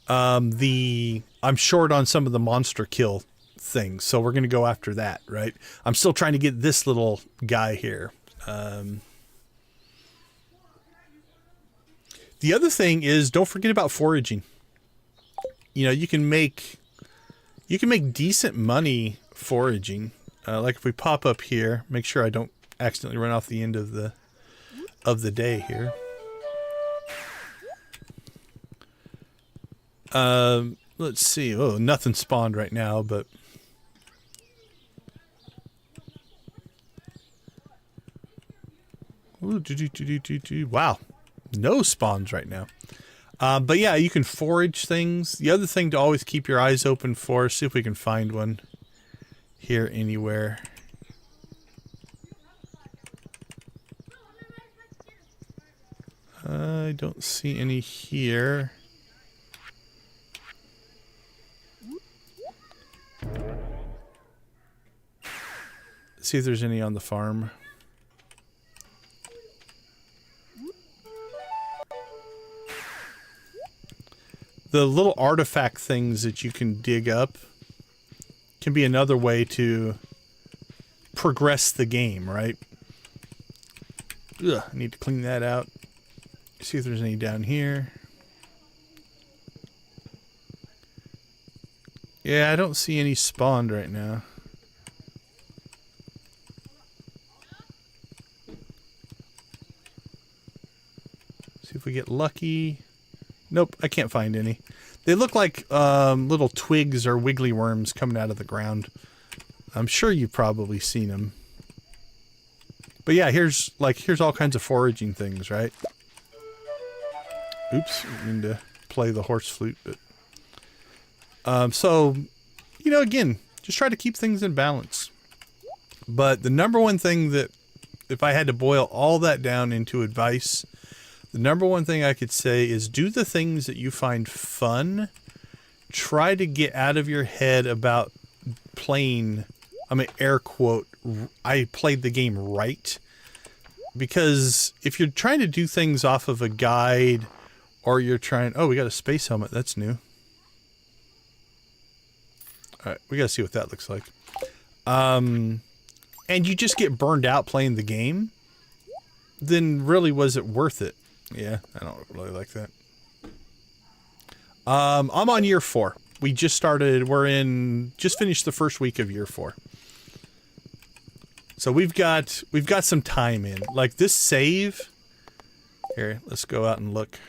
I'm short on some of the monster kill things, so we're going to go after that, right? I'm still trying to get this little guy here. The other thing is, don't forget about foraging. You know, you can make decent money foraging. Like if we pop up here, make sure I don't accidentally run off the end of the day here. Let's see. Oh, nothing spawned right now, but ooh, wow, no spawns right now. But yeah, you can forage things. The other thing to always keep your eyes open for, see if we can find one here anywhere. I don't see any here. See if there's any on the farm. The little artifact things that you can dig up can be another way to progress the game, right? Ugh, I need to clean that out. See if there's any down here. Yeah, I don't see any spawned right now. See if we get lucky. Nope, I can't find any. They look like little twigs or wiggly worms coming out of the ground. I'm sure you've probably seen them. But yeah, here's all kinds of foraging things, right? Oops, I didn't mean to play the horse flute, but so, you know, again, just try to keep things in balance. But the number one thing that, if I had to boil all that down into advice, the number one thing I could say is do the things that you find fun. Try to get out of your head about playing, I'm an air quote, I played the game right. Because if you're trying to do things off of a guide, or you're trying, oh, we got a space helmet, that's new. Alright, we gotta see what that looks like. And you just get burned out playing the game, then really was it worth it? Yeah, I don't really like that. I'm on year 4. We just started, just finished the first week of year 4. So we've got some time in. Like this save, here, let's go out and look.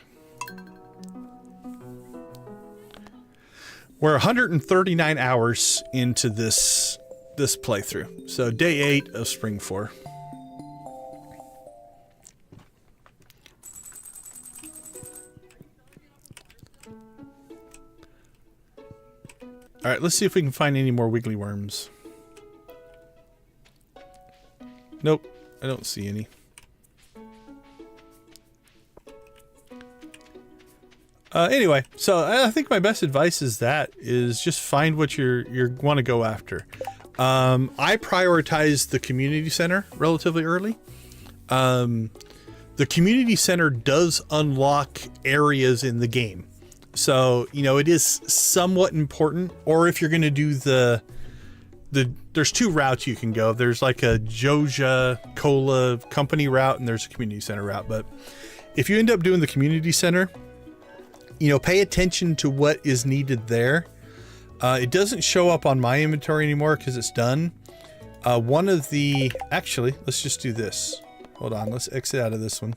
We're 139 hours into this playthrough. So day 8 of Spring 4. Alright, let's see if we can find any more wiggly worms. Nope, I don't see any. Anyway, so I think my best advice is just find what you want to go after. I prioritize the community center relatively early. The community center does unlock areas in the game. So, you know, it is somewhat important. Or if you're going to do there's 2 routes you can go. There's like a Joja Cola company route and there's a community center route. But if you end up doing the community center, pay attention to what is needed there. It doesn't show up on my inventory anymore because it's done. Actually, let's just do this. Hold on, let's exit out of this one.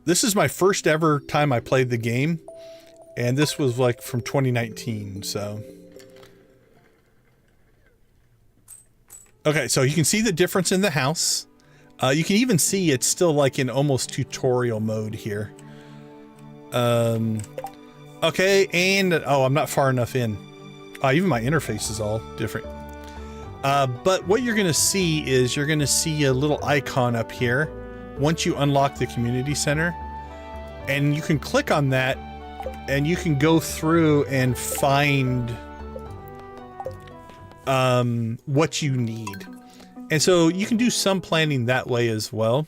This is my first ever time I played the game, and this was like from 2019, so. Okay, so you can see the difference in the house. You can even see it's still like in almost tutorial mode here. Okay, and I'm not far enough in. Even my interface is all different. But what you're gonna see is you're gonna see a little icon up here once you unlock the community center, and you can click on that and you can go through and find what you need. And so you can do some planning that way as well.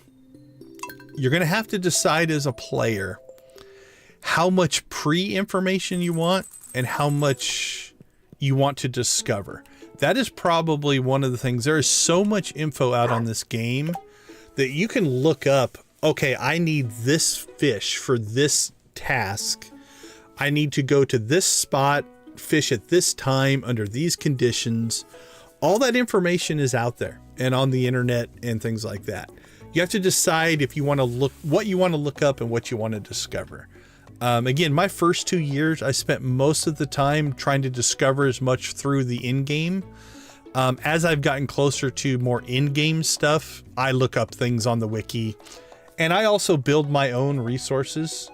You're gonna have to decide as a player how much pre-information you want and how much you want to discover. That is probably one of the things. There is so much info out on this game that you can look up, okay, I need this fish for this task. I need to go to this spot, fish at this time under these conditions. All that information is out there and on the internet and things like that. You have to decide if you want to look, what you want to look up and what you want to discover. Again, my first 2 years, I spent most of the time trying to discover as much through the in-game. As I've gotten closer to more in-game stuff, I look up things on the wiki, and I also build my own resources.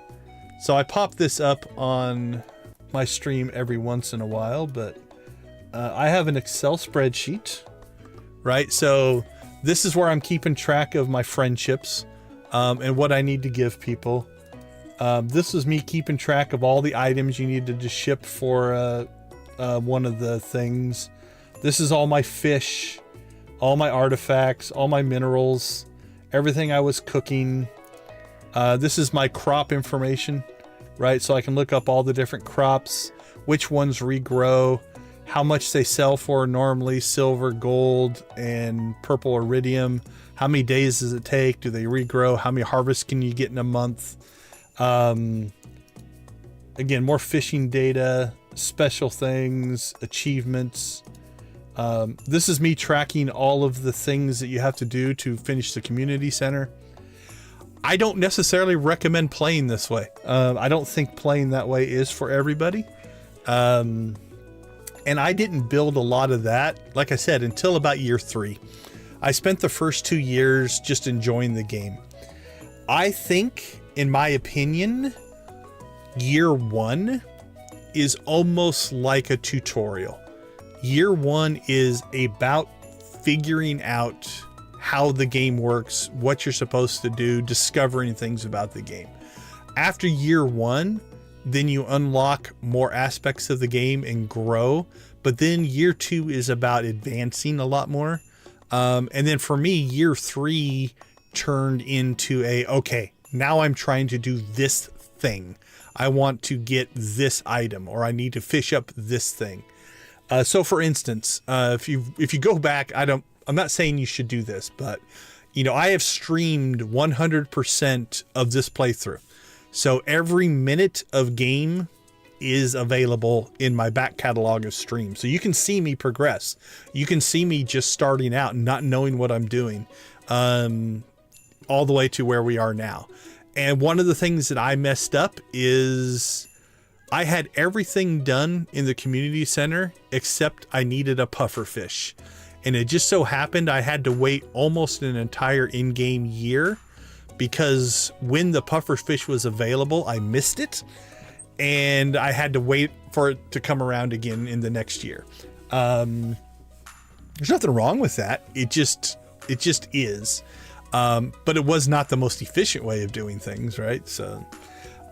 So I pop this up on my stream every once in a while, but I have an Excel spreadsheet, right? So this is where I'm keeping track of my friendships and what I need to give people. This is me keeping track of all the items you needed to ship for one of the things. This is all my fish, all my artifacts, all my minerals, everything I was cooking. This is my crop information, right? So I can look up all the different crops, which ones regrow, how much they sell for normally, silver, gold, and purple iridium. How many days does it take? Do they regrow? How many harvests can you get in a month? Again, more fishing data, special things, achievements. This is me tracking all of the things that you have to do to finish the community center. I don't necessarily recommend playing this way. I don't think playing that way is for everybody. And I didn't build a lot of that, like I said, until about year 3. I spent the first 2 years just enjoying the game. I think, in my opinion, year 1 is almost like a tutorial. Year 1 is about figuring out how the game works, what you're supposed to do, discovering things about the game. After year 1, then you unlock more aspects of the game and grow. But then year 2 is about advancing a lot more. And then for me, year 3 turned into okay, now I'm trying to do this thing. I want to get this item, or I need to fish up this thing. So for instance, if you go back, I'm not saying you should do this, but I have streamed 100% of this playthrough. So every minute of game is available in my back catalog of streams. So you can see me progress. You can see me just starting out and not knowing what I'm doing, all the way to where we are now. And one of the things that I messed up is I had everything done in the community center except I needed a puffer fish. And it just so happened I had to wait almost an entire in-game year because when the puffer fish was available, I missed it. And I had to wait for it to come around again in the next year. There's nothing wrong with that. It just is. But it was not the most efficient way of doing things, right? So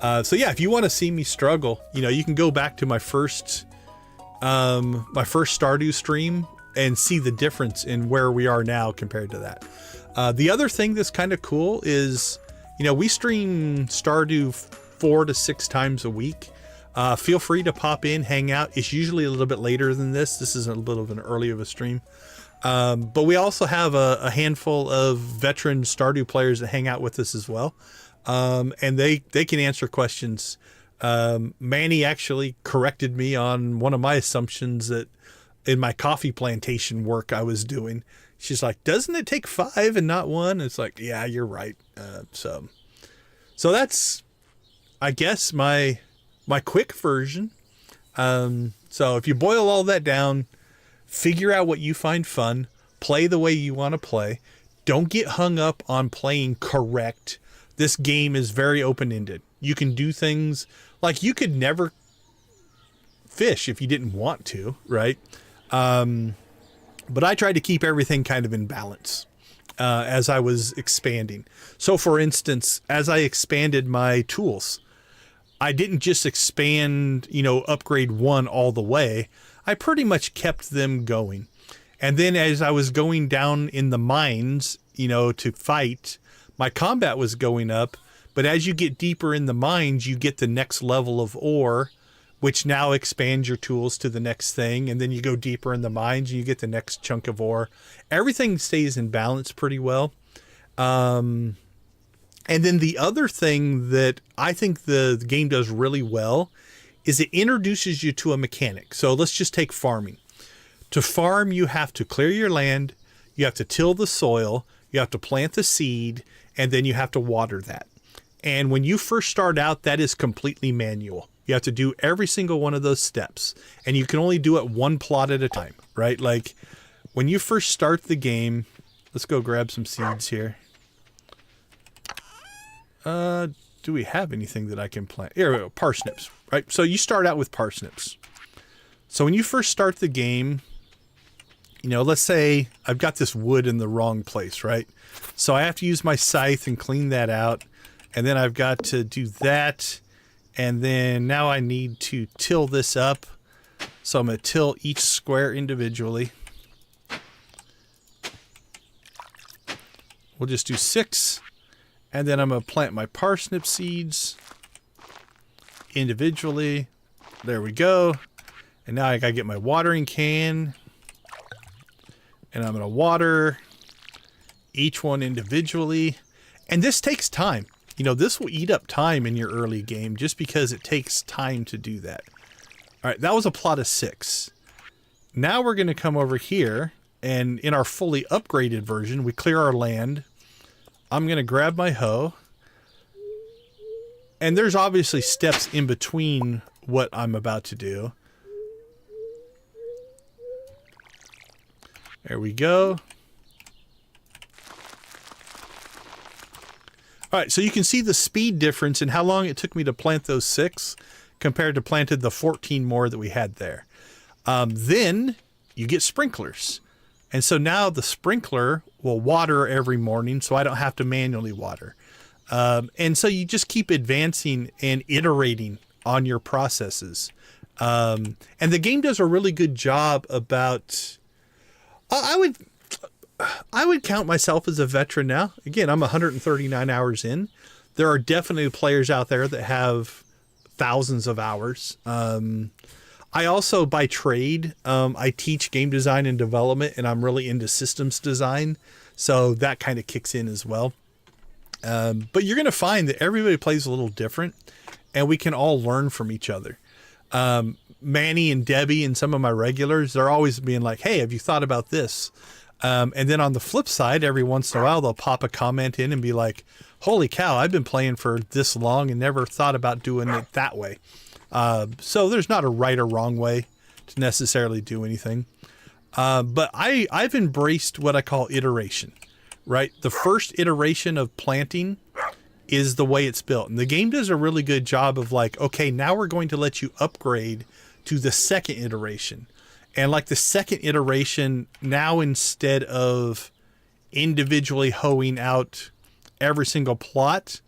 yeah, if you want to see me struggle, you can go back to my first Stardew stream and see the difference in where we are now compared to that. The other thing that's kind of cool is, we stream Stardew 4 to 6 times a week. Feel free to pop in, hang out. It's usually a little bit later than this. This is a little bit of an early of a stream. But we also have a handful of veteran Stardew players that hang out with us as well. and they can answer questions. Manny actually corrected me on one of my assumptions that in my coffee plantation work I was doing. She's like, doesn't it take 5 and not 1? It's like, yeah, you're right. So that's, I guess, my quick version. So if you boil all that down, figure out what you find fun, play the way you want to play. Don't get hung up on playing correct. This game is very open-ended. You can do things like you could never fish if you didn't want to, right? But I tried to keep everything kind of in balance as I was expanding. So for instance, as I expanded my tools, I didn't just expand, upgrade 1 all the way. I pretty much kept them going. And then as I was going down in the mines, to fight, my combat was going up. But as you get deeper in the mines, you get the next level of ore, which now expands your tools to the next thing. And then you go deeper in the mines and you get the next chunk of ore. Everything stays in balance pretty well. And then the other thing that I think the game does really well is it introduces you to a mechanic. So let's just take farming. To farm, you have to clear your land, you have to till the soil, you have to plant the seed, and then you have to water that. And when you first start out, that is completely manual. You have to do every single one of those steps, and you can only do it 1 plot at a time, right? Like when you first start the game, let's go grab some seeds here. Do we have anything that I can plant? Here we go, parsnips, right? So you start out with parsnips. So when you first start the game, let's say I've got this wood in the wrong place, right? So I have to use my scythe and clean that out. And then I've got to do that. And then now I need to till this up. So I'm going to till each square individually. We'll just do 6. And then I'm going to plant my parsnip seeds individually. There we go. And now I got to get my watering can. And I'm going to water each one individually. And this takes time. This will eat up time in your early game just because it takes time to do that. All right, that was a plot of 6. Now we're going to come over here, and in our fully upgraded version, we clear our land. I'm going to grab my hoe. And there's obviously steps in between what I'm about to do. There we go. All right, so you can see the speed difference in how long it took me to plant those 6 compared to planted the 14 more that we had there. Then you get sprinklers. And so now the sprinkler will water every morning, so I don't have to manually water. And so you just keep advancing and iterating on your processes. And the game does a really good job about... I would count myself as a veteran now. Again, I'm 139 hours in. There are definitely players out there that have thousands of hours. I also, by trade, I teach game design and development, and I'm really into systems design. So that kind of kicks in as well. But you're going to find that everybody plays a little different, and we can all learn from each other. Manny and Debbie and some of my regulars, they're always being like, hey, have you thought about this? And then on the flip side, every once in a while, they'll pop a comment in and be like, holy cow, I've been playing for this long and never thought about doing it that way. So there's not a right or wrong way to necessarily do anything. But I've embraced what I call iteration, right? The first iteration of planting is the way it's built. And the game does a really good job of like, okay, now we're going to let you upgrade to the second iteration. And like the second iteration, now instead of individually hoeing out every single plot,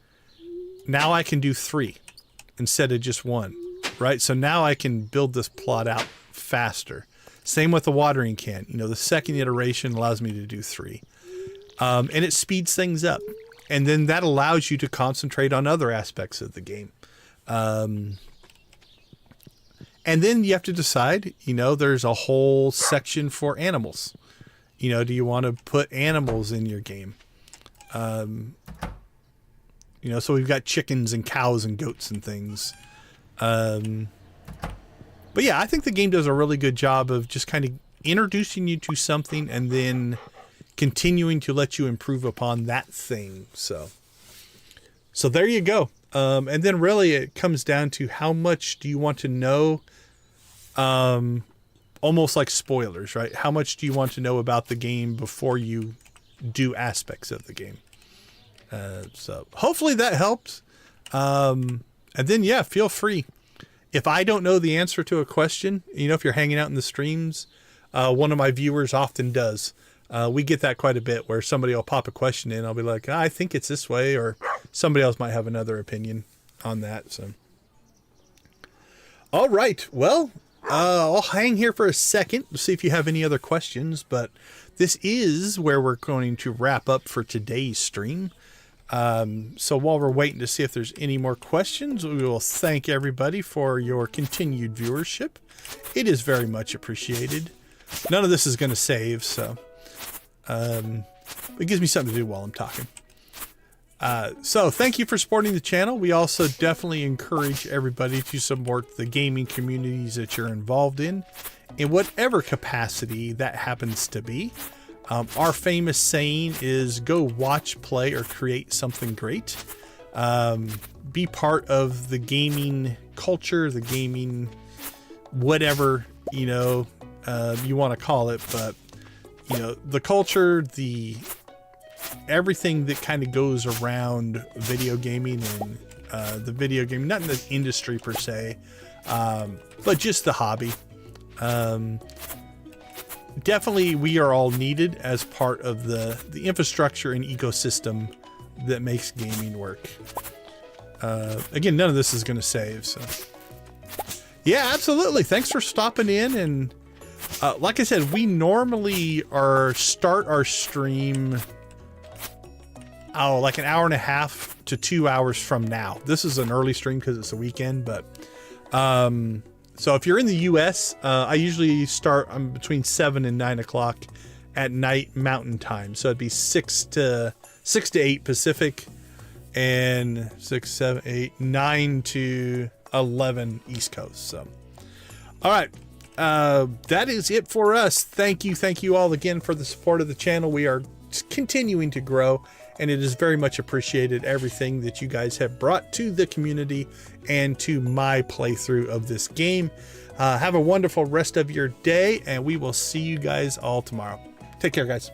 now I can do 3 instead of just 1, right? So now I can build this plot out faster. Same with the watering can. The second iteration allows me to do 3. And it speeds things up. And then that allows you to concentrate on other aspects of the game. And then you have to decide, there's a whole section for animals. Do you want to put animals in your game? You know, so we've got chickens and cows and goats and things. But yeah, I think the game does a really good job of just kind of introducing you to something and then continuing to let you improve upon that thing. So there you go. And then really it comes down to how much do you want to know, almost like spoilers, right? How much do you want to know about the game before you do aspects of the game? So hopefully that helps. And then, yeah, feel free. If I don't know the answer to a question, you know, if you're hanging out in the streams, one of my viewers often does. We get that quite a bit where somebody will pop a question in. I'll be like, I think it's this way, or somebody else might have another opinion on that. So, all right. Well, I'll hang here for a second to see if you have any other questions, but this is where we're going to wrap up for today's stream. So while we're waiting to see if there's any more questions, we will thank everybody for your continued viewership. It is very much appreciated. None of this is going to save, so it gives me something to do while I'm talking. So thank you for supporting the channel. We also definitely encourage everybody to support the gaming communities that you're involved in whatever capacity that happens to be. Our famous saying is go watch, play, or create something great. Be part of the gaming culture, the gaming, whatever, you know, you want to call it, but you know, the culture, everything that kind of goes around video gaming and the video game, not in the industry per se, but just the hobby. Definitely we are all needed as part of the infrastructure and ecosystem that makes gaming work. Again, none of this is going to save, so yeah, absolutely. Thanks for stopping in. And like I said, we normally start our stream like an hour and a half to 2 hours from now. This is an early stream because it's a weekend, but so if you're in the US, I usually start between 7 and 9 o'clock at night Mountain Time. So it'd be 6 to 8 Pacific, and 6, 7, 8, 9 to 11 East Coast. So, all right. That is it for us. Thank you all again for the support of the channel. We are continuing to grow, and it is very much appreciated, everything that you guys have brought to the community and to my playthrough of this game. Have a wonderful rest of your day, and we will see you guys all tomorrow. Take care, guys.